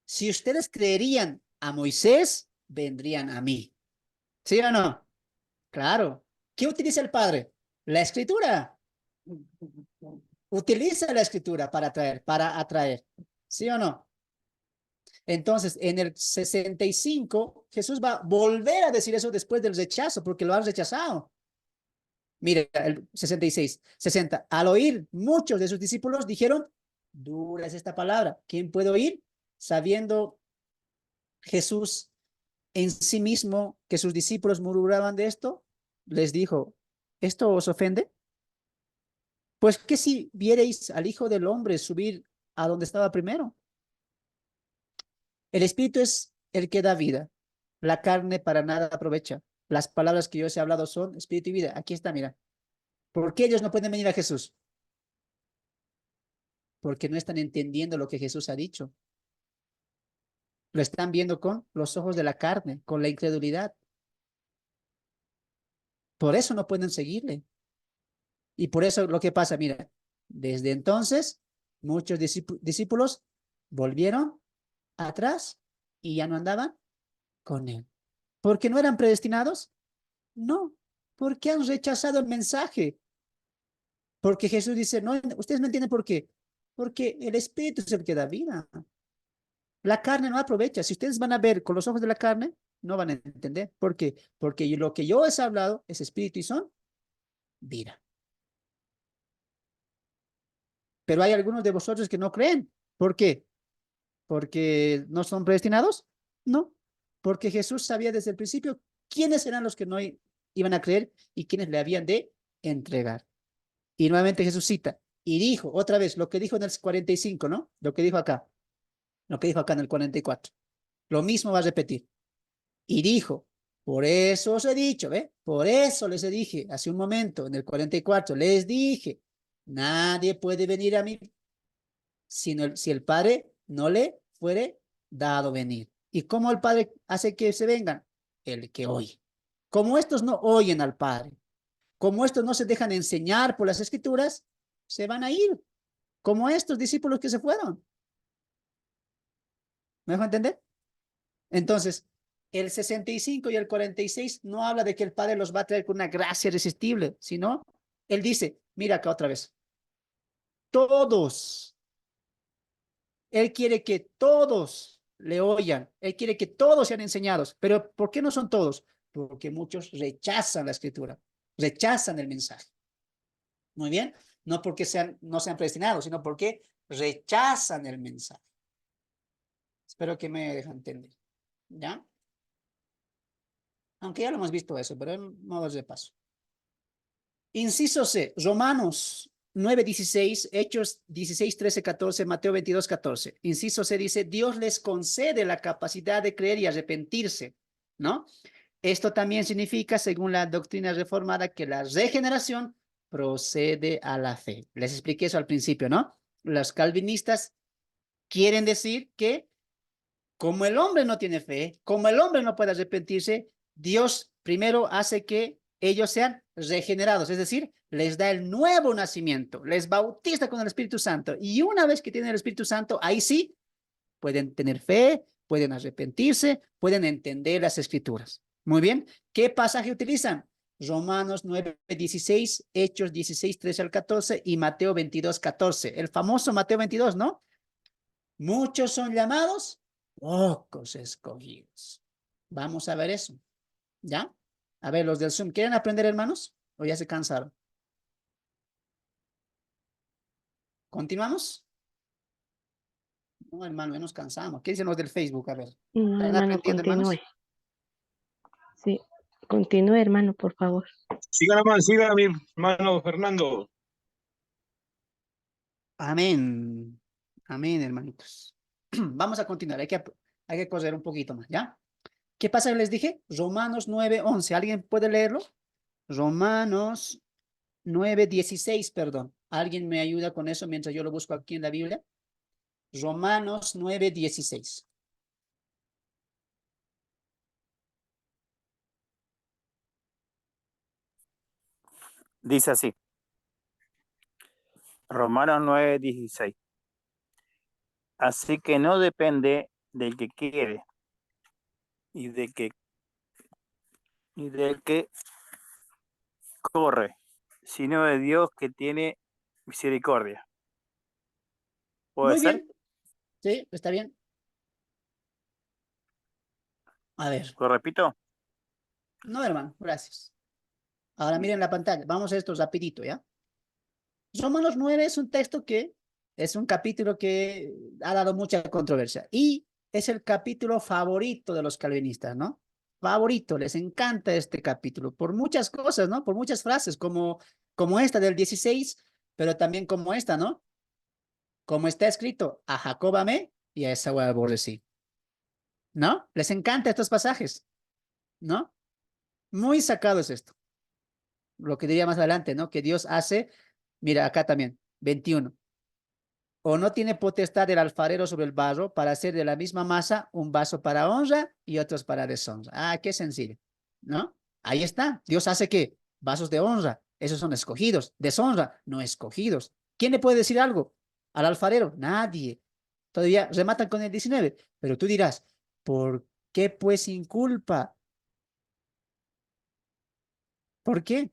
Si ustedes creerían a Moisés, vendrían a mí. ¿Sí o no? Claro. ¿Qué utiliza el Padre? La escritura. Utiliza la escritura para atraer. ¿Sí o no? Entonces, en el 65, Jesús va a volver a decir eso después del rechazo, porque lo han rechazado. Mire, el 66, 60. Al oír, muchos de sus discípulos dijeron, dura es esta palabra. ¿Quién puede oír? Sabiendo Jesús en sí mismo que sus discípulos murmuraban de esto, les dijo, ¿esto os ofende? Pues que si viereis al Hijo del Hombre subir a donde estaba primero. El Espíritu es el que da vida. La carne para nada aprovecha. Las palabras que yo os he hablado son Espíritu y vida. Aquí está, mira. ¿Por qué ellos no pueden venir a Jesús? Porque no están entendiendo lo que Jesús ha dicho. Lo están viendo con los ojos de la carne, con la incredulidad. Por eso no pueden seguirle. Y por eso lo que pasa, mira, desde entonces muchos discípulos volvieron atrás y ya no andaban con él. ¿Por qué no eran predestinados? No, porque han rechazado el mensaje. Porque Jesús dice, no, ustedes no entienden por qué. Porque el Espíritu es el que da vida. La carne no aprovecha. Si ustedes van a ver con los ojos de la carne, no van a entender. ¿Por qué? Porque lo que yo he hablado es espíritu y son vida. Pero hay algunos de vosotros que no creen. ¿Por qué? ¿Porque no son predestinados? No, porque Jesús sabía desde el principio quiénes eran los que no iban a creer y quienes le habían de entregar. Y nuevamente Jesús cita, y dijo, otra vez, lo que dijo en el 45, ¿no? Lo que dijo acá en el 44. Lo mismo va a repetir. Y dijo, por eso os he dicho, ¿ve? Por eso les dije hace un momento, en el 44, les dije, nadie puede venir a mí si el Padre no le fuere dado venir. ¿Y cómo el Padre hace que se vengan? El que oye. Como estos no oyen al Padre, como estos no se dejan enseñar por las Escrituras, se van a ir, como estos discípulos que se fueron. ¿Me dejo entender? Entonces, el 65 y el 46 no habla de que el Padre los va a traer con una gracia irresistible, sino él dice, mira acá otra vez, todos, él quiere que todos le oigan, él quiere que todos sean enseñados, pero ¿por qué no son todos? Porque muchos rechazan la escritura, rechazan el mensaje. Muy bien, no porque no sean predestinados, sino porque rechazan el mensaje. Espero que me dejen entender, ¿ya? Aunque ya lo hemos visto eso, pero en modo de paso. Inciso C, Romanos 9:16, Hechos 16, 13, 14, Mateo 22, 14. Inciso C dice, Dios les concede la capacidad de creer y arrepentirse, ¿no? Esto también significa, según la doctrina reformada, que la regeneración procede a la fe. Les expliqué eso al principio, ¿no? Los calvinistas quieren decir que como el hombre no tiene fe, como el hombre no puede arrepentirse, Dios primero hace que ellos sean regenerados, es decir, les da el nuevo nacimiento, les bautiza con el Espíritu Santo. Y una vez que tienen el Espíritu Santo, ahí sí pueden tener fe, pueden arrepentirse, pueden entender las Escrituras. Muy bien, ¿qué pasaje utilizan? Romanos 9:16, Hechos 16, 13 al 14 y Mateo 22, 14. El famoso Mateo 22, ¿no? Muchos son llamados, pocos escogidos. Vamos a ver eso, ¿ya? A ver, los del Zoom, ¿quieren aprender, hermanos? ¿O ya se cansaron? ¿Continuamos? No, hermano, ya nos cansamos. ¿Qué dicen los del Facebook? A ver, No, ¿están hermano, aprendiendo, continúe. hermanos? Sí, continúe, hermano, por favor. Siga, mi hermano Fernando. Amén. Amén, hermanitos. Vamos a continuar. Hay que correr un poquito más, ¿ya? ¿Qué pasa? Les dije, Romanos 9:11. ¿Alguien puede leerlo? Romanos 9:16, perdón. ¿Alguien me ayuda con eso mientras yo lo busco aquí en la Biblia? Romanos 9:16. Dice así, Romanos 9:16. Así que no depende del que quiere y del que corre, sino de Dios que tiene misericordia. ¿Puede Muy ser? bien. Sí, está bien. A ver. ¿Lo repito? No, hermano, gracias. Ahora miren la pantalla. Vamos a esto rapidito, ¿ya? Romanos 9 es un texto que es un capítulo que ha dado mucha controversia y es el capítulo favorito de los calvinistas, ¿no? Favorito, les encanta este capítulo por muchas cosas, ¿no? Por muchas frases, como esta del 16, pero también como esta, ¿no? Como está escrito, a Jacob amé y a Esaú aborrecí, ¿no? Les encanta estos pasajes, ¿no? Muy sacado es esto. Lo que diría más adelante, ¿no? Que Dios hace, mira, acá también, 21. O no tiene potestad el alfarero sobre el barro para hacer de la misma masa un vaso para honra y otros para deshonra. Ah, qué sencillo, ¿no? Ahí está. Dios hace que vasos de honra, esos son escogidos. Deshonra, no escogidos. ¿Quién le puede decir algo al alfarero? Nadie. Todavía rematan con el 19. Pero tú dirás, ¿por qué pues sin culpa? ¿Por qué?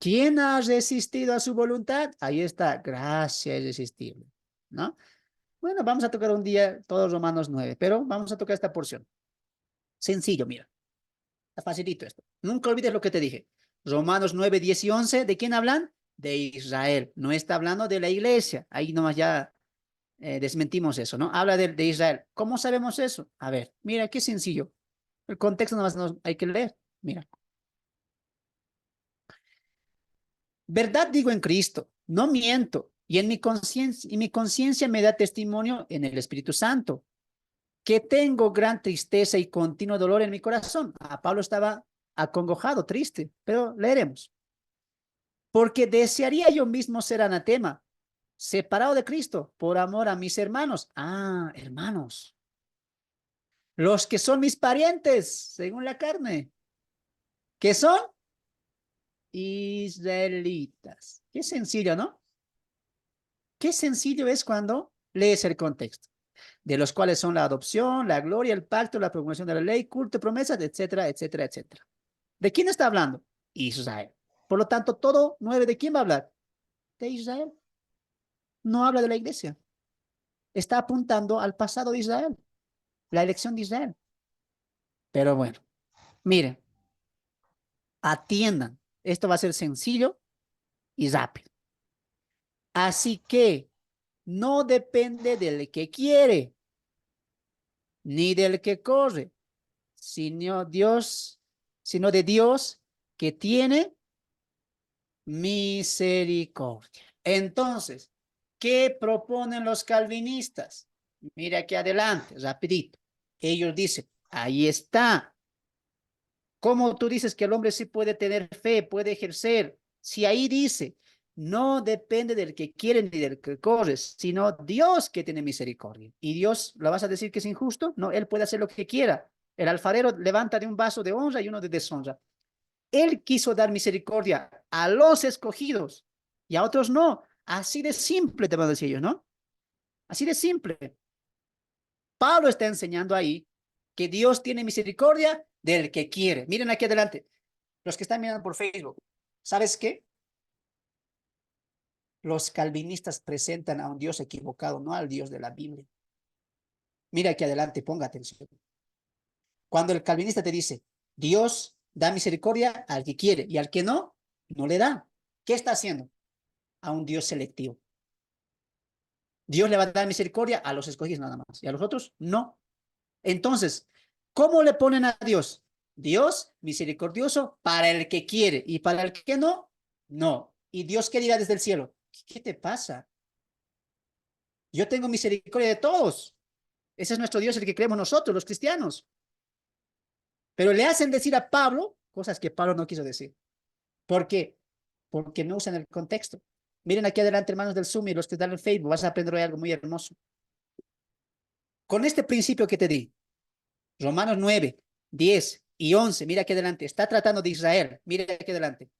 ¿Quién ha resistido a su voluntad? Ahí está, gracia irresistible, ¿no? Bueno, vamos a tocar un día todos Romanos 9, pero vamos a tocar esta porción. Sencillo, mira. Está facilito esto. Nunca olvides lo que te dije. Romanos 9, 10 y 11, ¿de quién hablan? De Israel. No está hablando de la iglesia. Ahí nomás ya desmentimos eso, ¿no? Habla de Israel. ¿Cómo sabemos eso? A ver, mira, qué sencillo. El contexto nomás hay que leer. Mira. Verdad digo en Cristo, no miento, y mi conciencia me da testimonio en el Espíritu Santo, que tengo gran tristeza y continuo dolor en mi corazón. Pablo estaba acongojado, triste, pero leeremos. Porque desearía yo mismo ser anatema, separado de Cristo, por amor a mis hermanos. Hermanos, los que son mis parientes, según la carne, que son israelitas. Qué sencillo, ¿no? Qué sencillo es cuando lees el contexto, de los cuales son la adopción, la gloria, el pacto, la promulgación de la ley, culto, promesas, etcétera, etcétera, etcétera. ¿De quién está hablando? Israel. Por lo tanto, todo 9, ¿de quién va a hablar? De Israel. No habla de la iglesia. Está apuntando al pasado de Israel, la elección de Israel. Pero bueno, miren, atiendan. Esto va a ser sencillo y rápido. Así que no depende del que quiere, ni del que corre, sino de Dios que tiene misericordia. Entonces, ¿qué proponen los calvinistas? Mira aquí adelante, rapidito. Ellos dicen, ahí está. ¿Cómo tú dices que el hombre sí puede tener fe, puede ejercer? Si ahí dice, no depende del que quiere ni del que corre, sino Dios que tiene misericordia. ¿Y Dios, lo vas a decir que es injusto? No, Él puede hacer lo que quiera. El alfarero levanta de un vaso de honra y uno de deshonra. Él quiso dar misericordia a los escogidos y a otros no. Así de simple te van a decir ellos, ¿no? Así de simple. Pablo está enseñando ahí que Dios tiene misericordia del que quiere. Miren aquí adelante, los que están mirando por Facebook. ¿Sabes qué? Los calvinistas presentan a un Dios equivocado, no al Dios de la Biblia. Mira aquí adelante, ponga atención. Cuando el calvinista te dice, Dios da misericordia al que quiere y al que no, no le da. ¿Qué está haciendo? A un Dios selectivo. Dios le va a dar misericordia a los escogidos nada más y a los otros no. Entonces, ¿cómo le ponen a Dios? Dios misericordioso para el que quiere y para el que no, no. ¿Y Dios qué dirá desde el cielo? ¿Qué te pasa? Yo tengo misericordia de todos. Ese es nuestro Dios, el que creemos nosotros, los cristianos. Pero le hacen decir a Pablo cosas que Pablo no quiso decir. ¿Por qué? Porque no usan el contexto. Miren aquí adelante, hermanos del Zoom y los que están en Facebook, vas a aprender hoy algo muy hermoso. Con este principio que te di, Romanos 9, 10 y 11, mira aquí adelante, está tratando de Israel, mira aquí adelante.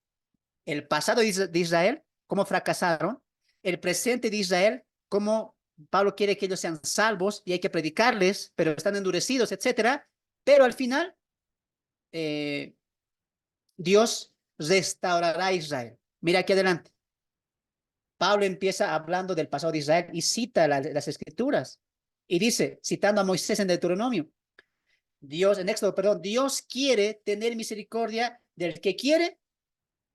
El pasado de Israel, cómo fracasaron, el presente de Israel, cómo Pablo quiere que ellos sean salvos y hay que predicarles, pero están endurecidos, etcétera. Pero al final, Dios restaurará a Israel. Mira aquí adelante. Pablo empieza hablando del pasado de Israel y cita las escrituras y dice, citando a Moisés en Deuteronomio, en Éxodo, perdón, Dios quiere tener misericordia del que quiere,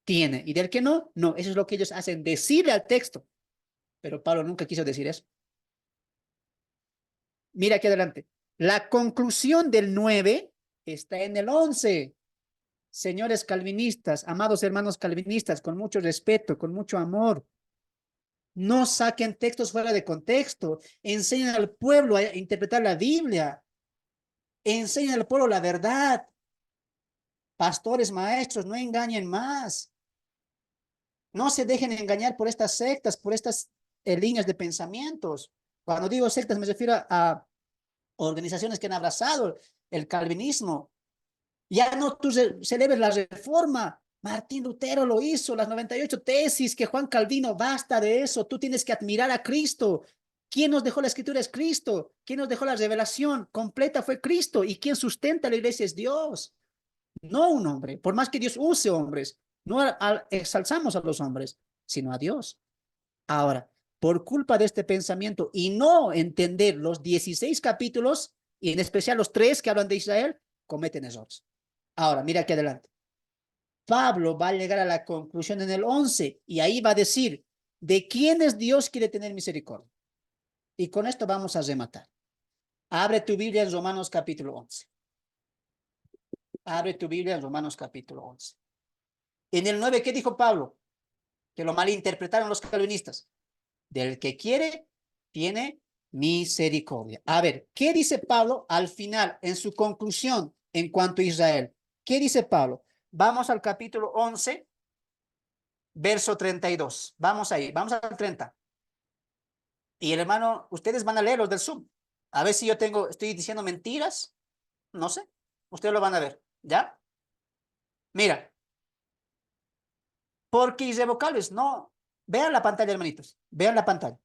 tiene, y del que no, no. Eso es lo que ellos hacen, decirle al texto. Pero Pablo nunca quiso decir eso. Mira aquí adelante. La conclusión del 9 está en el 11. Señores calvinistas, amados hermanos calvinistas, con mucho respeto, con mucho amor, no saquen textos fuera de contexto. Enseñen al pueblo a interpretar la Biblia. Enseñen al pueblo la verdad. Pastores, maestros, no engañen más. No se dejen engañar por estas sectas, por estas líneas de pensamientos. Cuando digo sectas me refiero a organizaciones que han abrazado el calvinismo. Ya no tú celebres la reforma. Martín Lutero lo hizo, las 98 tesis que Juan Calvino, basta de eso. Tú tienes que admirar a Cristo. ¿Quién nos dejó la escritura? Es Cristo. ¿Quién nos dejó la revelación completa? Fue Cristo. Y quien sustenta la iglesia es Dios, no un hombre. Por más que Dios use hombres, no exalzamos a los hombres, sino a Dios. Ahora, por culpa de este pensamiento y no entender los 16 capítulos, y en especial los 3 que hablan de Israel, cometen errores. Ahora, mira aquí adelante. Pablo va a llegar a la conclusión en el 11 y ahí va a decir de quiénes Dios quiere tener misericordia. Y con esto vamos a rematar. Abre tu Biblia en Romanos capítulo 11. Abre tu Biblia en Romanos capítulo 11. En el 9, ¿qué dijo Pablo? que lo malinterpretaron los calvinistas. Del que quiere, tiene misericordia. A ver, ¿qué dice Pablo al final, en su conclusión, en cuanto a Israel? ¿Qué dice Pablo? Vamos al capítulo 11, verso 32. Vamos ahí, vamos al 30. Y el hermano, ustedes van a leer los del Zoom. A ver si estoy diciendo mentiras. No sé. Ustedes lo van a ver. ¿Ya? Mira. Porque irrevocables, no. Vean la pantalla, hermanitos. Vean la pantalla.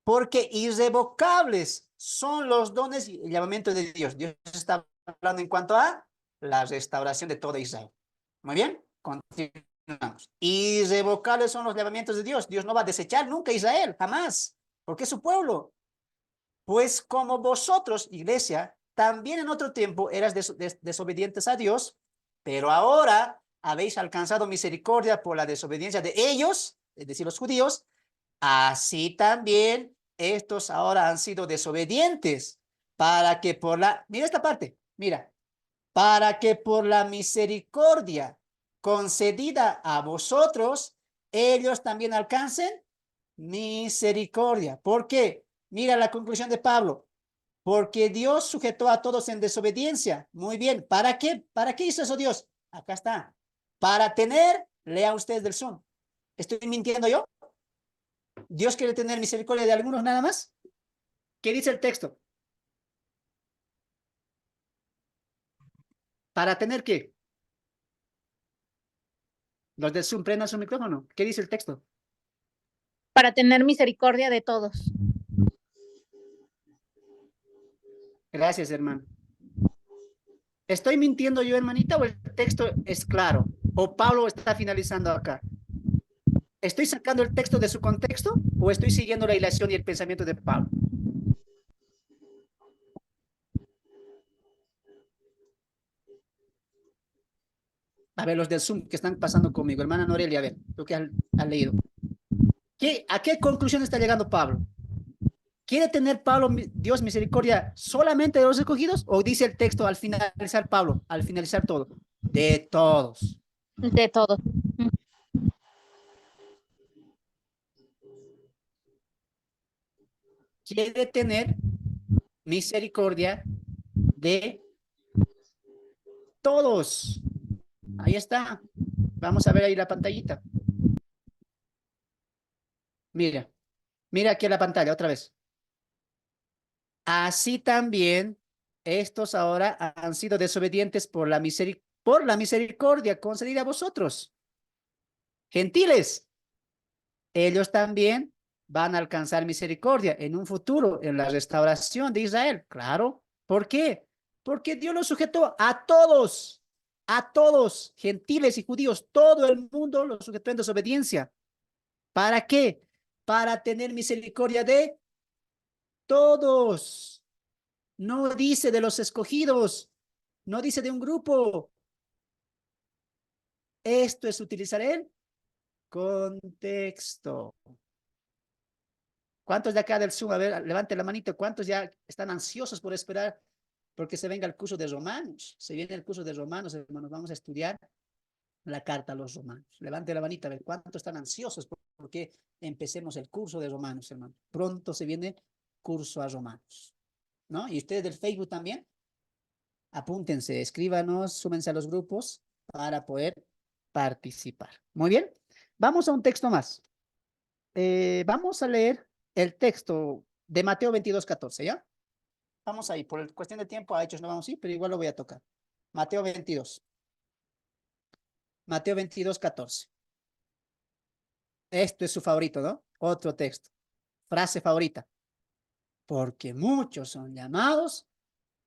Porque irrevocables son los dones y el llamamiento de Dios. Dios está hablando en cuanto a la restauración de toda Israel. Muy bien, continuamos. Irrevocables son los llamamientos de Dios. Dios no va a desechar nunca a Israel, jamás, porque es su pueblo. Pues como vosotros, iglesia, también en otro tiempo eras desobedientes a Dios, pero ahora habéis alcanzado misericordia por la desobediencia de ellos, es decir, los judíos, así también estos ahora han sido desobedientes para que mira esta parte, mira, para que por la misericordia concedida a vosotros, ellos también alcancen misericordia. ¿Por qué? Mira la conclusión de Pablo. Porque Dios sujetó a todos en desobediencia. Muy bien. ¿Para qué? ¿Para qué hizo eso Dios? Acá está. Para tener, lea usted del Zoom. ¿Estoy mintiendo yo? ¿Dios quiere tener misericordia de algunos nada más? ¿Qué dice el texto? ¿Para tener qué? Los del Zoom, prendan su micrófono. ¿Qué dice el texto? Para tener misericordia de todos. Gracias, hermano. ¿Estoy mintiendo yo, hermanita, o el texto es claro? ¿O Pablo está finalizando acá? ¿Estoy sacando el texto de su contexto o estoy siguiendo la hilación y el pensamiento de Pablo? A ver, los del Zoom que están pasando conmigo. Hermana Norelia, a ver, tú que has leído. ¿A qué conclusión está llegando Pablo? ¿Quiere tener Pablo, Dios, misericordia solamente de los escogidos? ¿O dice el texto al finalizar Pablo, al finalizar todo? De todos. De todos. Quiere tener misericordia de todos. Ahí está. Vamos a ver ahí la pantallita. Mira, mira aquí la pantalla otra vez. Así también estos ahora han sido desobedientes por la misericordia concedida a vosotros. Gentiles, ellos también van a alcanzar misericordia en un futuro, en la restauración de Israel. Claro. ¿Por qué? Porque Dios los sujetó a todos, gentiles y judíos, todo el mundo los sujetó en desobediencia. ¿Para qué? Para tener misericordia de todos. No dice de los escogidos, no dice de un grupo. Esto es utilizar el contexto. ¿Cuántos de acá del Zoom? A ver, levante la manito. ¿Cuántos ya están ansiosos por esperar porque se venga el curso de Romanos? Se viene el curso de Romanos, hermanos. Vamos a estudiar la carta a los romanos. Levante la manita a ver cuántos están ansiosos porque empecemos el curso de Romanos, hermano. Pronto se viene curso a Romanos, ¿no? Y ustedes del Facebook también, apúntense, escríbanos, súmense a los grupos para poder participar. Muy bien, vamos a un texto más. Vamos a leer el texto de Mateo 22:14, ¿ya? Vamos ahí, por cuestión de tiempo a Hechos no vamos a ir, pero igual lo voy a tocar. Mateo 22. Mateo 22:14. Esto es su favorito, ¿no? Otro texto. Frase favorita. Porque muchos son llamados,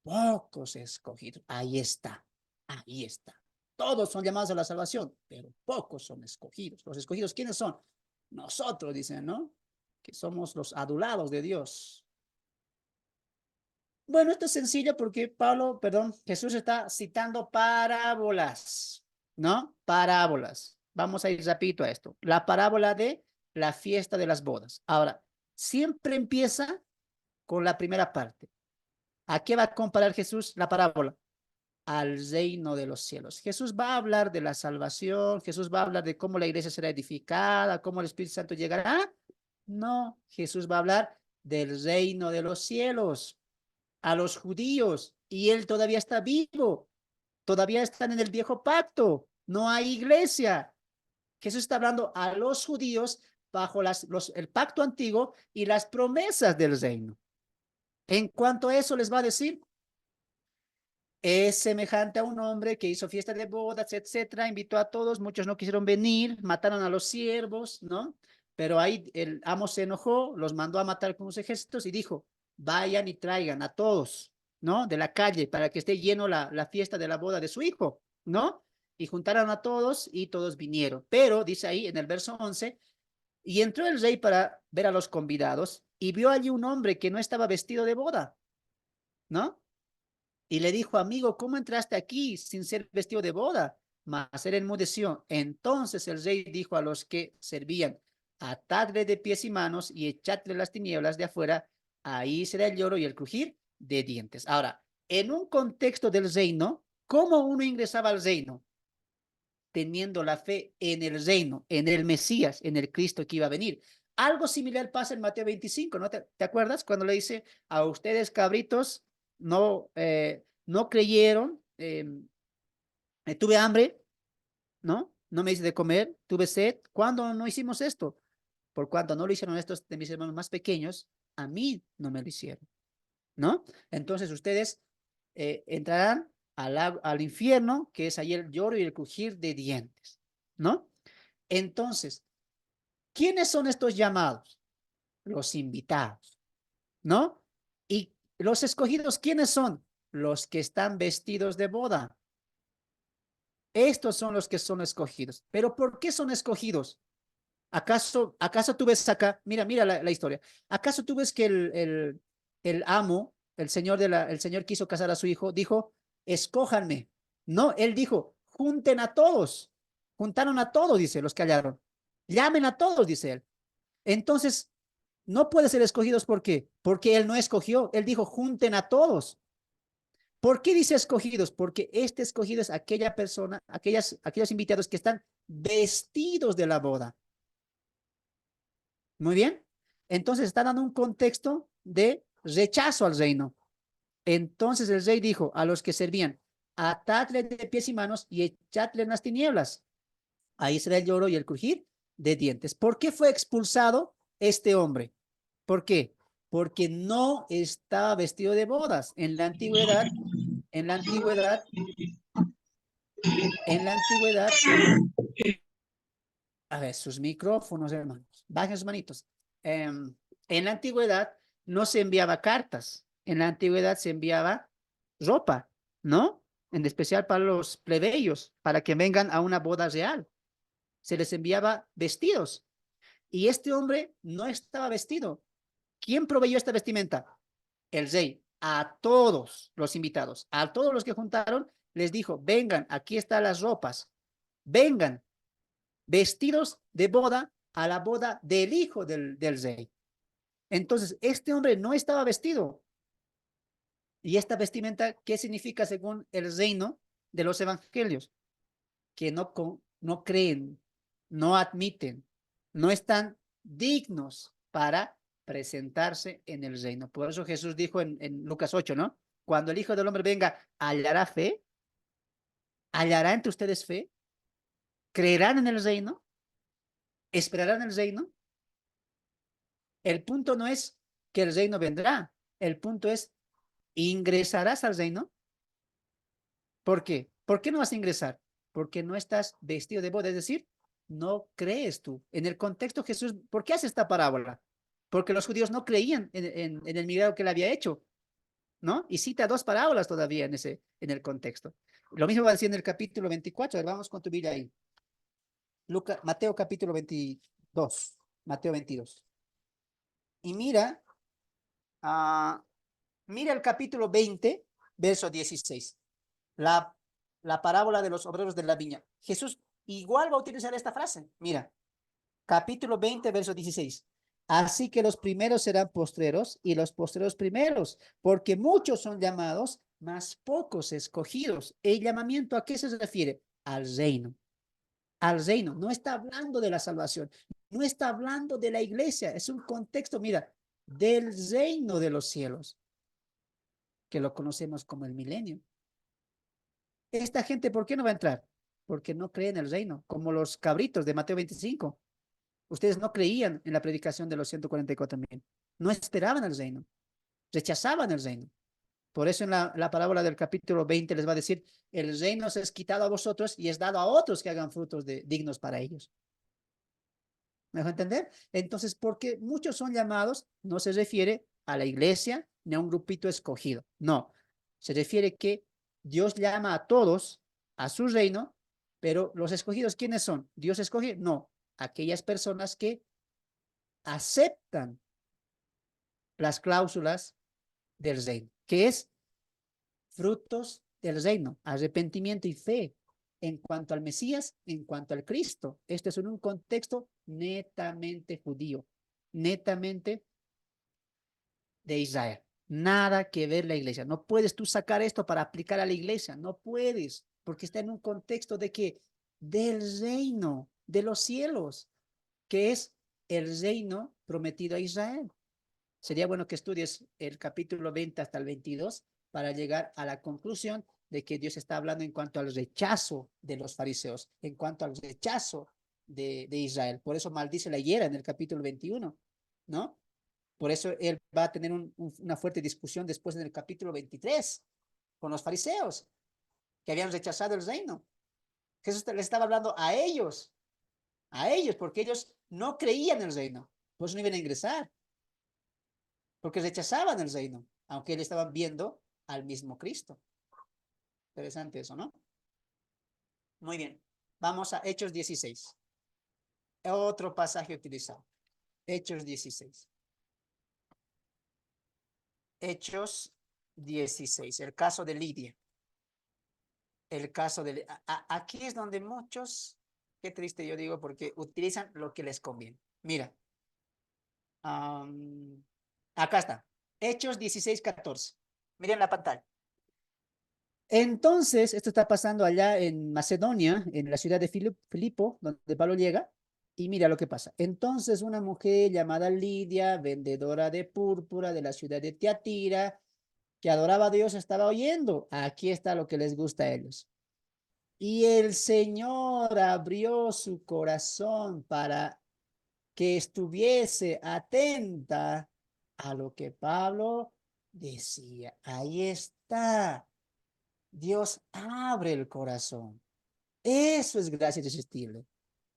pocos escogidos. Ahí está, ahí está. Todos son llamados a la salvación, pero pocos son escogidos. ¿Los escogidos quiénes son? Nosotros, dicen, ¿no? Que somos los adulados de Dios. Bueno, esto es sencillo porque Jesús está citando parábolas, ¿no? Parábolas. Vamos a ir rapidito a esto. La parábola de la fiesta de las bodas. Ahora, siempre empieza con la primera parte. ¿A qué va a comparar Jesús la parábola? al reino de los cielos. Jesús va a hablar de la salvación, Jesús va a hablar de cómo la iglesia será edificada, cómo el Espíritu Santo llegará. No, Jesús va a hablar del reino de los cielos a los judíos, y él todavía está vivo, todavía están en el viejo pacto, no hay iglesia. Jesús está hablando a los judíos bajo el pacto antiguo y las promesas del reino. En cuanto a eso les va a decir, es semejante a un hombre que hizo fiesta de bodas, etcétera, invitó a todos, muchos no quisieron venir, mataron a los siervos, ¿no? Pero ahí el amo se enojó, los mandó a matar con sus ejércitos y dijo, vayan y traigan a todos, ¿no? De la calle para que esté lleno la fiesta de la boda de su hijo, ¿no? Y juntaron a todos y todos vinieron. Pero dice ahí en el verso 11, y entró el rey para ver a los convidados y vio allí un hombre que no estaba vestido de boda, ¿no? Y le dijo, amigo, ¿cómo entraste aquí sin ser vestido de boda? Mas él enmudeció. Entonces el rey dijo a los que servían, atadle de pies y manos y echadle las tinieblas de afuera, ahí será el lloro y el crujir de dientes. Ahora, en un contexto del reino, ¿cómo uno ingresaba al reino? Teniendo la fe en el reino, en el Mesías, en el Cristo que iba a venir. Algo similar pasa en Mateo 25, ¿no? ¿Te acuerdas? Cuando le dice, a ustedes cabritos, no creyeron, tuve hambre, ¿no? No me hice de comer, tuve sed. ¿Cuándo no hicimos esto? Por cuanto no lo hicieron estos de mis hermanos más pequeños, a mí no me lo hicieron, ¿no? Entonces ustedes entrarán al infierno, que es ahí el lloro y el crujir de dientes, ¿no? Entonces, ¿quiénes son estos llamados? Los invitados, ¿no? Y los escogidos, ¿quiénes son? Los que están vestidos de boda. Estos son los que son escogidos. ¿Pero por qué son escogidos? ¿Acaso tú ves acá? Mira la historia. ¿Acaso tú ves que el amo, el señor quiso casar a su hijo, dijo, escójanme? No, él dijo, junten a todos. Juntaron a todos, dice, los que hallaron. Llamen a todos, dice él. Entonces, no puede ser escogidos, ¿por qué? Porque él no escogió, él dijo, junten a todos. ¿Por qué dice escogidos? Porque este escogido es aquella persona, aquellos invitados que están vestidos de la boda. Muy bien. Entonces está dando un contexto de rechazo al reino. Entonces el rey dijo a los que servían, atadle de pies y manos y echadle en las tinieblas. Ahí será el lloro y el crujir de dientes. ¿Por qué fue expulsado este hombre? ¿Por qué? Porque no estaba vestido de bodas. En la antigüedad, a ver, sus micrófonos, hermanos, bajen sus manitos. En la antigüedad no se enviaba cartas, en la antigüedad se enviaba ropa, ¿no? En especial para los plebeyos, para que vengan a una boda real. Se les enviaba vestidos. Y este hombre no estaba vestido. ¿Quién proveyó esta vestimenta? El rey. A todos los invitados, a todos los que juntaron, les dijo, vengan, aquí están las ropas. Vengan, vestidos de boda a la boda del hijo del rey. Entonces, este hombre no estaba vestido. ¿Y esta vestimenta qué significa según el reino de los evangelios? Que no creen, no admiten, no están dignos para presentarse en el reino. Por eso Jesús dijo en Lucas 8, ¿no? Cuando el Hijo del Hombre venga, ¿hallará fe? ¿Hallará entre ustedes fe? ¿Creerán en el reino? ¿Esperarán el reino? El punto no es que el reino vendrá. El punto es, ¿ingresarás al reino? ¿Por qué? ¿Por qué no vas a ingresar? Porque no estás vestido de boda, es decir, no crees tú. En el contexto Jesús, ¿por qué hace esta parábola? Porque los judíos no creían en el milagro que él había hecho, ¿no? Y cita dos parábolas todavía en el contexto. Lo mismo va a decir en el capítulo 24. A ver, vamos con tu Biblia ahí. Mateo capítulo 22. Mateo 22. Y mira el capítulo 20, verso 16. La parábola de los obreros de la viña. Jesús igual va a utilizar esta frase. Mira, capítulo 20, verso 16. Así que los primeros serán postreros y los postreros primeros, porque muchos son llamados, mas pocos escogidos. ¿El llamamiento a qué se refiere? Al reino. Al reino. No está hablando de la salvación. No está hablando de la iglesia. Es un contexto, mira, del reino de los cielos, que lo conocemos como el milenio. Esta gente, ¿por qué no va a entrar? Porque no cree en el reino, como los cabritos de Mateo 25. Ustedes no creían en la predicación de los 144,000. No esperaban el reino. Rechazaban el reino. Por eso en la parábola del capítulo 20 les va a decir, el reino se es quitado a vosotros y es dado a otros que hagan frutos dignos para ellos. ¿Me dejo entender? Entonces, porque muchos son llamados, no se refiere a la iglesia ni a un grupito escogido. No, se refiere que Dios llama a todos a su reino, pero los escogidos, ¿quiénes son? ¿Dios escoge? No, aquellas personas que aceptan las cláusulas del reino, que es frutos del reino, arrepentimiento y fe en cuanto al Mesías, en cuanto al Cristo. Esto es en un contexto netamente judío, netamente de Israel. Nada que ver la iglesia. No puedes tú sacar esto para aplicar a la iglesia. No puedes, porque está en un contexto de que del reino de los cielos, que es el reino prometido a Israel. Sería bueno que estudies el capítulo 20 hasta el 22 para llegar a la conclusión de que Dios está hablando en cuanto al rechazo de los fariseos, en cuanto al rechazo de Israel. Por eso maldice la higuera en el capítulo 21, ¿no? Por eso él va a tener una fuerte discusión después en el capítulo 23 con los fariseos que habían rechazado el reino. Jesús le estaba hablando a ellos, porque ellos no creían en el reino, por eso no iban a ingresar, porque rechazaban el reino, aunque él estaban viendo al mismo Cristo. Interesante eso, ¿no? Muy bien, vamos a Hechos 16. Otro pasaje utilizado. Hechos 16. Hechos 16, el caso de Lidia. El caso de... aquí es donde muchos, qué triste yo digo, porque utilizan lo que les conviene. Mira, acá está, Hechos 16:14. Miren la pantalla. Entonces, esto está pasando allá en Macedonia, en la ciudad de Filipo, donde Pablo llega, y mira lo que pasa. Entonces, una mujer llamada Lidia, vendedora de púrpura de la ciudad de Tiatira, que adoraba a Dios, estaba oyendo. Aquí está lo que les gusta a ellos. Y el Señor abrió su corazón para que estuviese atenta a lo que Pablo decía. Ahí está. Dios abre el corazón. Eso es gracia irresistible.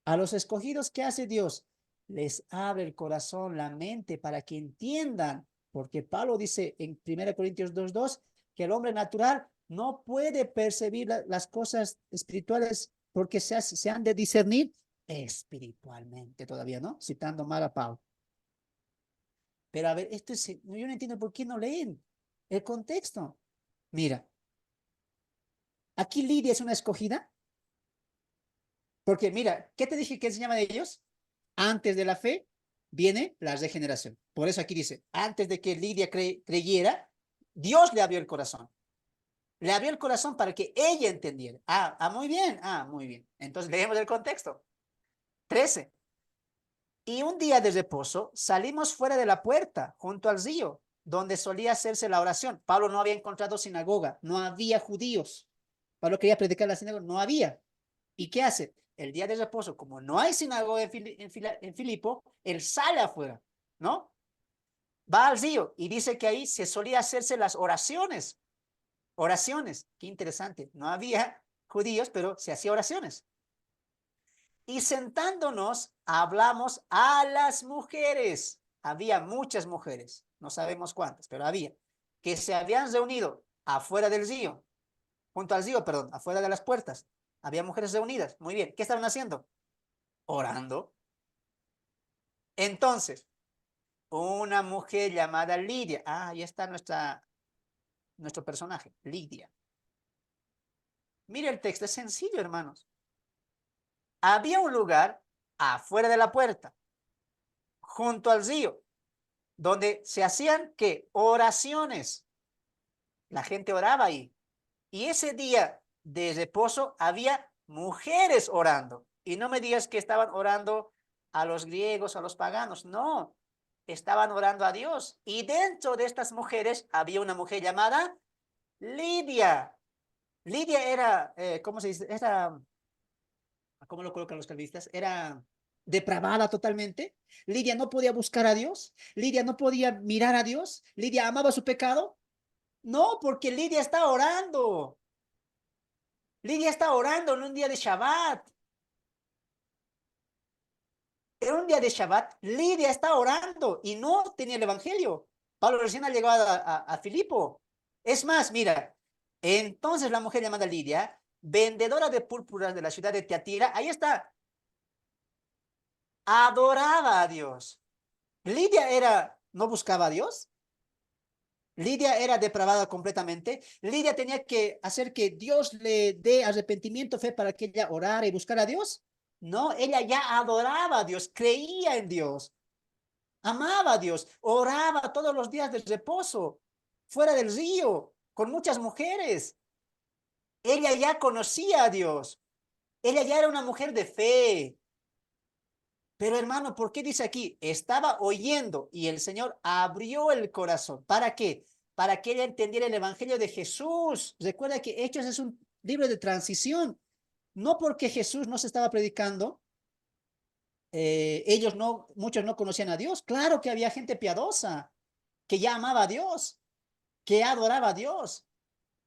A los escogidos, ¿qué hace Dios? Les abre el corazón, la mente, para que entiendan. Porque Pablo dice en 1 Corintios 2:2 que el hombre natural no puede percibir las cosas espirituales porque se han de discernir espiritualmente todavía, ¿no? Citando mal a Pablo. Pero a ver, yo no entiendo por qué no leen el contexto. Mira, aquí Lidia es una escogida. Porque mira, ¿qué te dije que se llama de ellos? Antes de la fe viene la regeneración. Por eso aquí dice, antes de que Lidia creyera, Dios le abrió el corazón. Le abrió el corazón para que ella entendiera. Muy bien. Muy bien. Entonces leemos el contexto. 13. Y un día de reposo salimos fuera de la puerta, junto al río, donde solía hacerse la oración. Pablo no había encontrado sinagoga, no había judíos. Pablo quería predicar la sinagoga, no había. ¿Y qué hace? El día de reposo, como no hay sinagoga en Filipo, él sale afuera, ¿no? Va al río y dice que ahí se solía hacerse las oraciones. Oraciones, qué interesante. No había judíos, pero se hacía oraciones. Y sentándonos, hablamos a las mujeres. Había muchas mujeres, no sabemos cuántas, pero había, que se habían reunido afuera del río, junto al río, perdón, afuera de las puertas. Había mujeres reunidas. Muy bien. ¿Qué estaban haciendo? Orando. Entonces, una mujer llamada Lidia. Ahí está nuestro personaje, Lidia. Mire el texto, es sencillo, hermanos. Había un lugar afuera de la puerta, junto al río, donde se hacían, ¿qué? Oraciones. La gente oraba ahí. Y ese día de reposo había mujeres orando. Y no me digas que estaban orando a los griegos, a los paganos. No, estaban orando a Dios. Y dentro de estas mujeres había una mujer llamada Lidia. Lidia era, ¿cómo se dice? Era, ¿cómo lo colocan los calvinistas? Era depravada totalmente. Lidia no podía buscar a Dios. Lidia no podía mirar a Dios. Lidia amaba su pecado. No, porque Lidia está orando. Lidia está orando en un día de Shabbat. En un día de Shabbat, Lidia está orando y no tenía el evangelio. Pablo recién ha llegado a Filipo. Es más, mira, entonces la mujer llamada Lidia, vendedora de púrpuras de la ciudad de Tiatira, ahí está, adoraba a Dios. Lidia era, no buscaba a Dios. Lidia era depravada completamente. Lidia tenía que hacer que Dios le dé arrepentimiento, fe para que ella orara y buscara a Dios. No, ella ya adoraba a Dios, creía en Dios, amaba a Dios, oraba todos los días del reposo, fuera del río, con muchas mujeres. Ella ya conocía a Dios. Ella ya era una mujer de fe. Pero hermano, ¿por qué dice aquí? Estaba oyendo y el Señor abrió el corazón. ¿Para qué? Para que ella entendiera el evangelio de Jesús. Recuerda que Hechos es un libro de transición. No porque Jesús no se estaba predicando, muchos no conocían a Dios. Claro que había gente piadosa que ya amaba a Dios, que adoraba a Dios.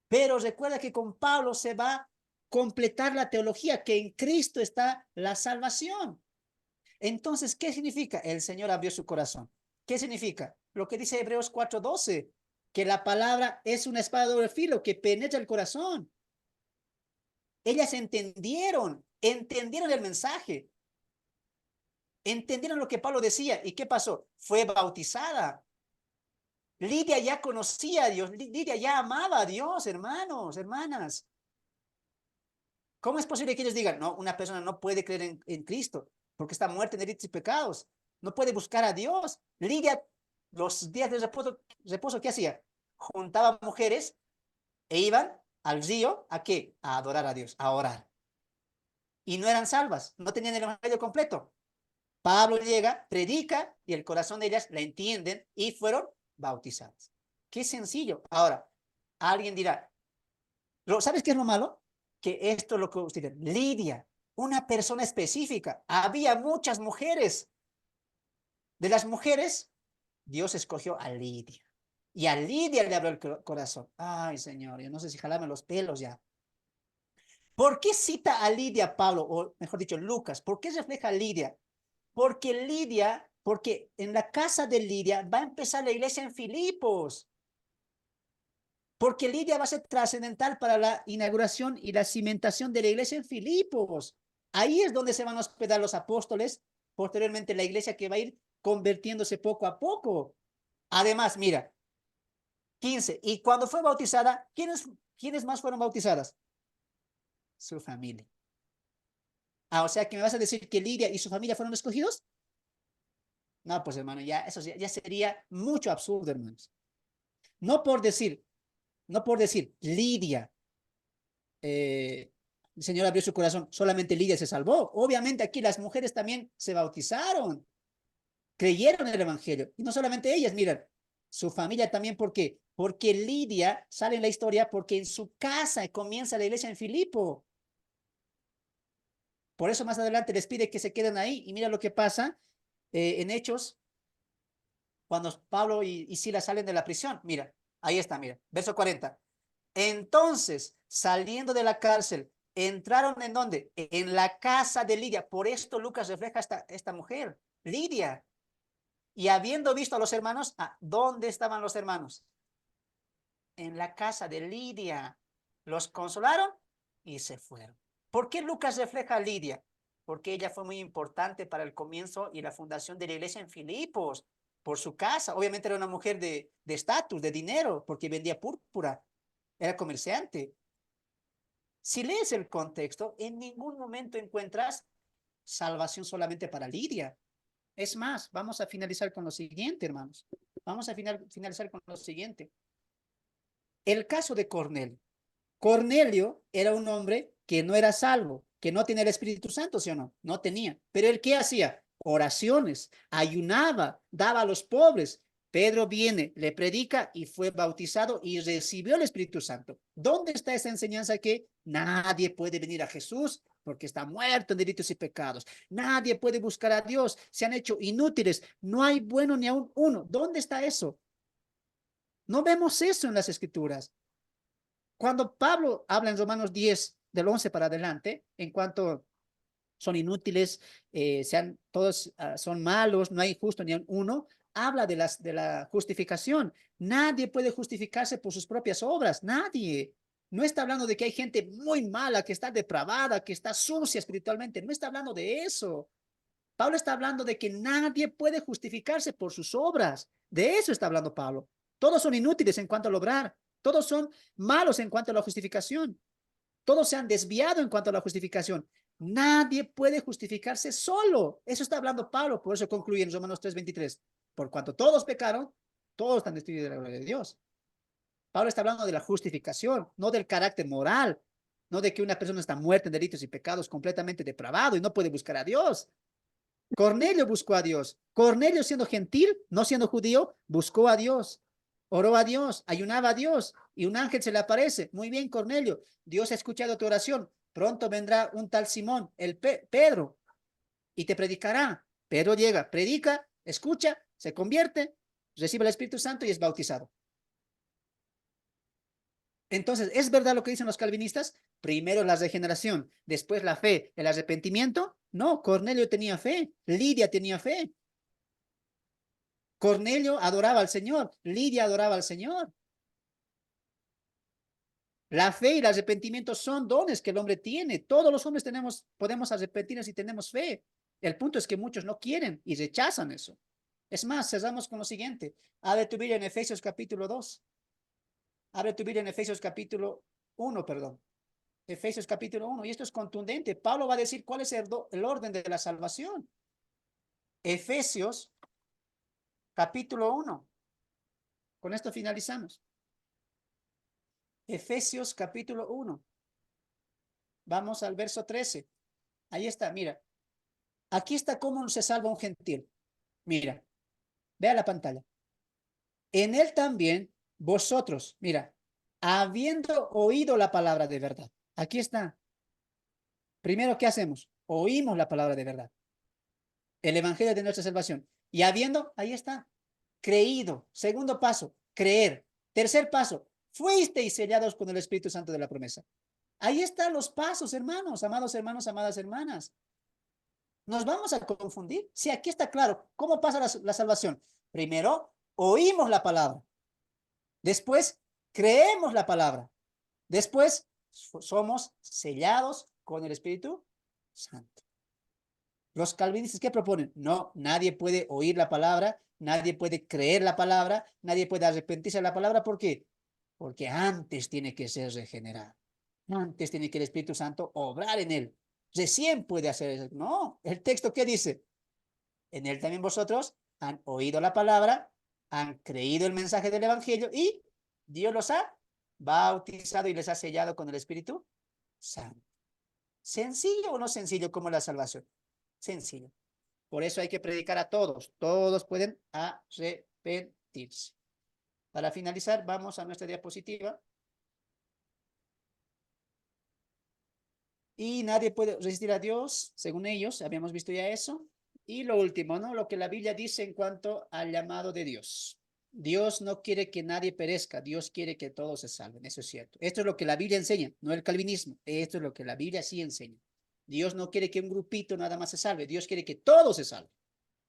Pero recuerda que con Pablo se va a completar la teología, que en Cristo está la salvación. Entonces, ¿qué significa? El Señor abrió su corazón. ¿Qué significa? Lo que dice Hebreos 4:12, que la palabra es una espada de doble filo que penetra el corazón. Ellas entendieron el mensaje, entendieron lo que Pablo decía. ¿Y qué pasó? Fue bautizada. Lidia ya conocía a Dios, Lidia ya amaba a Dios, hermanos, hermanas. ¿Cómo es posible que ellos digan, no, una persona no puede creer en Cristo porque está muerta en delitos y pecados? No puede buscar a Dios. Lidia, los días de reposo, ¿qué hacía? Juntaba mujeres e iban al río, ¿a qué? A adorar a Dios, a orar. Y no eran salvas, no tenían el evangelio completo. Pablo llega, predica y el corazón de ellas la entienden y fueron bautizadas. Qué sencillo. Ahora, alguien dirá, ¿sabes qué es lo malo? Que esto es lo que usted dice, Lidia, una persona específica. Había muchas mujeres. De las mujeres, Dios escogió a Lidia. Y a Lidia le abrió el corazón. Ay, Señor, yo no sé si jalarme los pelos ya. ¿Por qué cita a Lidia Pablo? O mejor dicho, Lucas. ¿Por qué refleja a Lidia? Porque en la casa de Lidia va a empezar la iglesia en Filipos. Porque Lidia va a ser trascendental para la inauguración y la cimentación de la iglesia en Filipos. Ahí es donde se van a hospedar los apóstoles, posteriormente la iglesia que va a ir convirtiéndose poco a poco. Además, mira, 15. Y cuando fue bautizada, ¿quiénes más fueron bautizadas? Su familia. O sea que me vas a decir que Lidia y su familia fueron escogidos. No, pues hermano, eso ya sería mucho absurdo, hermanos. No por decir Lidia, el Señor abrió su corazón, solamente Lidia se salvó. Obviamente aquí las mujeres también se bautizaron, creyeron en el evangelio. Y no solamente ellas, miren, su familia también, ¿por qué? Porque Lidia sale en la historia porque en su casa comienza la iglesia en Filipo. Por eso más adelante les pide que se queden ahí. Y mira lo que pasa en Hechos, cuando Pablo y Silas salen de la prisión. Mira, ahí está, mira, verso 40. Entonces, saliendo de la cárcel, entraron ¿en dónde? En la casa de Lidia. Por esto Lucas refleja esta mujer, Lidia. Y habiendo visto a los hermanos, ¿dónde estaban los hermanos? En la casa de Lidia. Los consolaron y se fueron. ¿Por qué Lucas refleja a Lidia? Porque ella fue muy importante para el comienzo y la fundación de la iglesia en Filipos, por su casa. Obviamente era una mujer de estatus, de dinero, porque vendía púrpura, era comerciante. Si lees el contexto, en ningún momento encuentras salvación solamente para Lidia. Es más, vamos a finalizar con lo siguiente, hermanos. Vamos a finalizar con lo siguiente. El caso de Cornelio. Cornelio era un hombre que no era salvo, que no tenía el Espíritu Santo, ¿sí o no? No tenía. Pero él, ¿qué hacía? Oraciones, ayunaba, daba a los pobres. Pedro viene, le predica y fue bautizado y recibió el Espíritu Santo. ¿Dónde está esa enseñanza que nadie puede venir a Jesús porque está muerto en delitos y pecados? Nadie puede buscar a Dios, se han hecho inútiles, no hay bueno ni aún uno. ¿Dónde está eso? No vemos eso en las Escrituras. Cuando Pablo habla en Romanos 10, del 11 para adelante, en cuanto son inútiles, todos son malos, no hay justo ni uno, habla de la justificación. Nadie puede justificarse por sus propias obras, nadie. No está hablando de que hay gente muy mala, que está depravada, que está sucia espiritualmente, no está hablando de eso. Pablo está hablando de que nadie puede justificarse por sus obras. De eso está hablando Pablo. Todos son inútiles en cuanto a lograr. Todos son malos en cuanto a la justificación. Todos se han desviado en cuanto a la justificación. Nadie puede justificarse solo. Eso está hablando Pablo. Por eso concluye en Romanos 3:23. Por cuanto todos pecaron, todos están destituidos de la gloria de Dios. Pablo está hablando de la justificación, no del carácter moral, no de que una persona está muerta en delitos y pecados, completamente depravado y no puede buscar a Dios. Cornelio buscó a Dios. Cornelio, siendo gentil, no siendo judío, buscó a Dios. Oró a Dios, ayunaba a Dios y un ángel se le aparece. Muy bien, Cornelio, Dios ha escuchado tu oración. Pronto vendrá un tal Simón, el Pedro, y te predicará. Pedro llega, predica, escucha, se convierte, recibe el Espíritu Santo y es bautizado. Entonces, ¿es verdad lo que dicen los calvinistas? Primero la regeneración, después la fe, el arrepentimiento. No, Cornelio tenía fe, Lidia tenía fe. Cornelio adoraba al Señor, Lidia adoraba al Señor. La fe y el arrepentimiento son dones que el hombre tiene. Todos los hombres podemos arrepentirnos si tenemos fe. El punto es que muchos no quieren y rechazan eso. Es más, cerramos con lo siguiente. Abre tu Biblia en Efesios capítulo 2. Abre tu Biblia en Efesios capítulo 1, perdón. Efesios capítulo 1. Y esto es contundente. Pablo va a decir cuál es el orden de la salvación. Efesios capítulo 1. Con esto finalizamos. Efesios capítulo 1. Vamos al verso 13. Ahí está, mira. Aquí está cómo se salva un gentil. Mira, vea la pantalla. En él también vosotros, mira, habiendo oído la palabra de verdad. Aquí está. Primero, ¿qué hacemos? Oímos la palabra de verdad. El evangelio de nuestra salvación. Y habiendo, ahí está, creído. Segundo paso, creer. Tercer paso, fuisteis sellados con el Espíritu Santo de la promesa. Ahí están los pasos, hermanos, amados hermanos, amadas hermanas. Nos vamos a confundir. Sí, aquí está claro. ¿Cómo pasa la salvación? Primero, oímos la palabra. Después, creemos la palabra. Después, somos sellados con el Espíritu Santo. Los calvinistas, ¿qué proponen? No, nadie puede oír la palabra, nadie puede creer la palabra, nadie puede arrepentirse de la palabra. ¿Por qué? Porque antes tiene que ser regenerado. Antes tiene que el Espíritu Santo obrar en él. Recién puede hacer eso. No, el texto, ¿qué dice? En él también vosotros han oído la palabra, han creído el mensaje del Evangelio y Dios los ha bautizado y les ha sellado con el Espíritu Santo. ¿Sencillo o no sencillo como la salvación? Sencillo. Por eso hay que predicar a todos. Todos pueden arrepentirse. Para finalizar, vamos a nuestra diapositiva. Y nadie puede resistir a Dios, según ellos, habíamos visto ya eso. Y lo último, ¿no? Lo que la Biblia dice en cuanto al llamado de Dios. Dios no quiere que nadie perezca, Dios quiere que todos se salven, eso es cierto. Esto es lo que la Biblia enseña, no el calvinismo. Esto es lo que la Biblia sí enseña. Dios no quiere que un grupito nada más se salve, Dios quiere que todos se salven.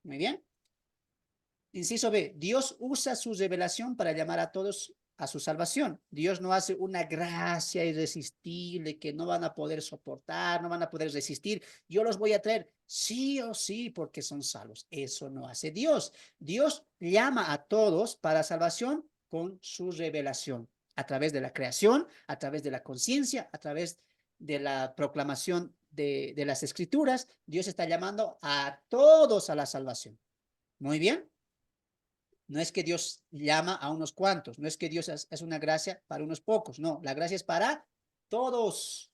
Muy bien. Inciso B, Dios usa su revelación para llamar a todos a su salvación. Dios no hace una gracia irresistible que no van a poder soportar, no van a poder resistir. Yo los voy a traer sí o sí porque son salvos. Eso no hace Dios. Dios llama a todos para salvación con su revelación, a través de la creación, a través de la conciencia, a través de la proclamación de las escrituras. Dios está llamando a todos a la salvación. Muy bien. No es que Dios llama a unos cuantos, no es que Dios es una gracia para unos pocos, no, la gracia es para todos.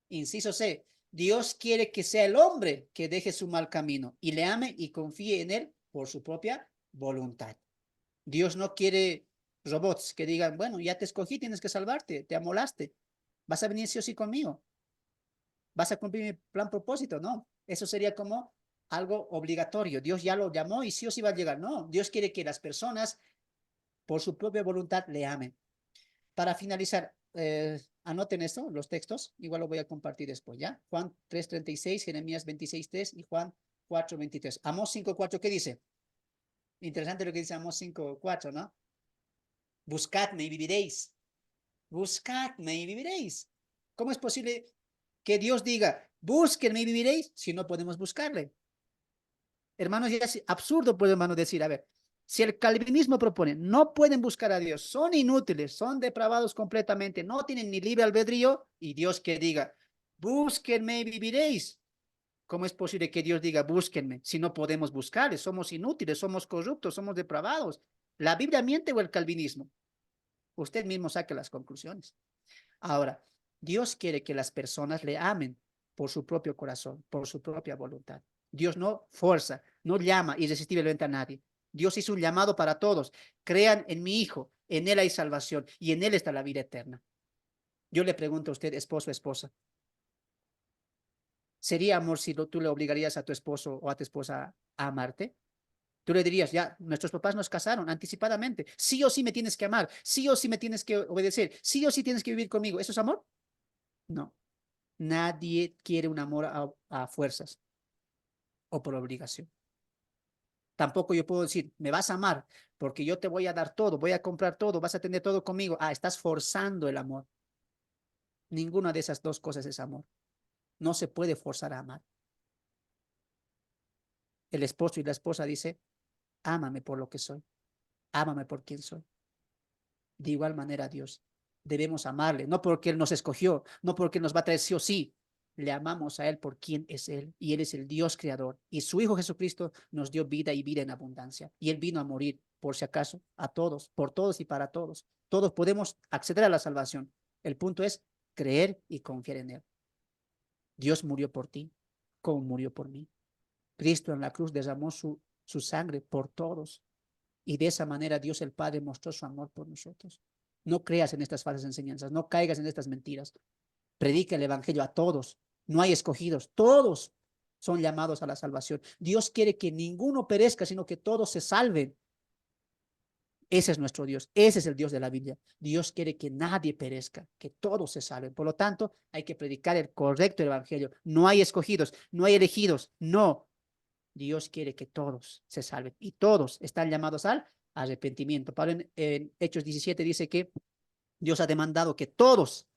Inciso C, Dios quiere que sea el hombre que deje su mal camino y le ame y confíe en él por su propia voluntad. Dios no quiere robots que digan, bueno, ya te escogí, tienes que salvarte, te amolaste, vas a venir sí o sí conmigo, vas a cumplir mi plan propósito, no, eso sería como algo obligatorio, Dios ya lo llamó y sí o sí va a llegar, no, Dios quiere que las personas por su propia voluntad le amen. Para finalizar, anoten esto, los textos, igual lo voy a compartir después, ¿ya? Juan 3:36, Jeremías 26:3 y Juan 4:23. Amós 5:4, ¿qué dice? Interesante lo que dice Amós 5:4, ¿no? Buscadme y viviréis. Buscadme y viviréis. ¿Cómo es posible que Dios diga, búsquenme y viviréis, si no podemos buscarle? Hermanos, ya es absurdo, pues, hermanos, decir, a ver, si el calvinismo propone, no pueden buscar a Dios, son inútiles, son depravados completamente, no tienen ni libre albedrío, y Dios que diga, búsquenme y viviréis. ¿Cómo es posible que Dios diga, búsquenme, si no podemos buscarle? Somos inútiles, somos corruptos, somos depravados. ¿La Biblia miente o el calvinismo? Usted mismo saque las conclusiones. Ahora, Dios quiere que las personas le amen por su propio corazón, por su propia voluntad. Dios no fuerza, no llama irresistiblemente a nadie. Dios hizo un llamado para todos. Crean en mi Hijo, en Él hay salvación y en Él está la vida eterna. Yo le pregunto a usted, esposo o esposa, ¿sería amor si tú le obligarías a tu esposo o a tu esposa a amarte? Tú le dirías, ya, nuestros papás nos casaron anticipadamente. Sí o sí me tienes que amar, sí o sí me tienes que obedecer, sí o sí tienes que vivir conmigo. ¿Eso es amor? No. Nadie quiere un amor a fuerzas o por obligación. Tampoco yo puedo decir, me vas a amar porque yo te voy a dar todo, voy a comprar todo, vas a tener todo conmigo. Ah, estás forzando el amor. Ninguna de esas dos cosas es amor. No se puede forzar a amar. El esposo y la esposa dice, ámame por lo que soy, ámame por quien soy. De igual manera Dios, debemos amarle, no porque Él nos escogió, no porque nos va a traer sí o sí, le amamos a Él por quien es Él, y Él es el Dios creador, y su Hijo Jesucristo nos dio vida y vida en abundancia, y Él vino a morir, por si acaso, a todos, por todos y para todos. Todos podemos acceder a la salvación. El punto es creer y confiar en Él. Dios murió por ti, como murió por mí. Cristo en la cruz derramó su sangre por todos. Y de esa manera Dios el Padre mostró su amor por nosotros. No creas en estas falsas enseñanzas, no caigas en estas mentiras. Predica el Evangelio a todos. No hay escogidos, todos son llamados a la salvación. Dios quiere que ninguno perezca, sino que todos se salven. Ese es nuestro Dios, ese es el Dios de la Biblia. Dios quiere que nadie perezca, que todos se salven. Por lo tanto, hay que predicar el correcto Evangelio. No hay escogidos, no hay elegidos, no. Dios quiere que todos se salven y todos están llamados al arrepentimiento. Pablo en Hechos 17 dice que Dios ha demandado que todos,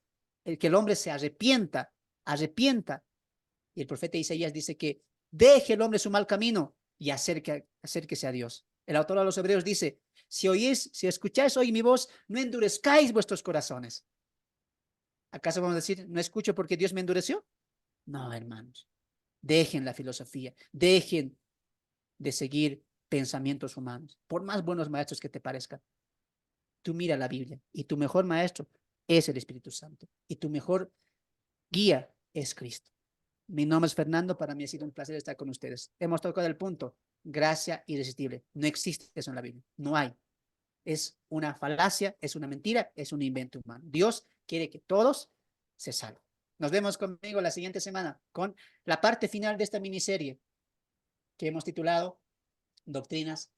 que el hombre se arrepienta. Y el profeta Isaías dice que deje el hombre su mal camino y acérquese a Dios. El autor de los Hebreos dice, si escucháis hoy mi voz, no endurezcáis vuestros corazones. ¿Acaso vamos a decir, no escucho porque Dios me endureció? No, hermanos. Dejen la filosofía, dejen de seguir pensamientos humanos, por más buenos maestros que te parezcan. Tú mira la Biblia y tu mejor maestro es el Espíritu Santo y tu mejor guía es Cristo. Mi nombre es Fernando, para mí ha sido un placer estar con ustedes. Hemos tocado el punto, gracia irresistible. No existe eso en la Biblia, no hay. Es una falacia, es una mentira, es un invento humano. Dios quiere que todos se salven. Nos vemos conmigo la siguiente semana con la parte final de esta miniserie que hemos titulado Doctrinas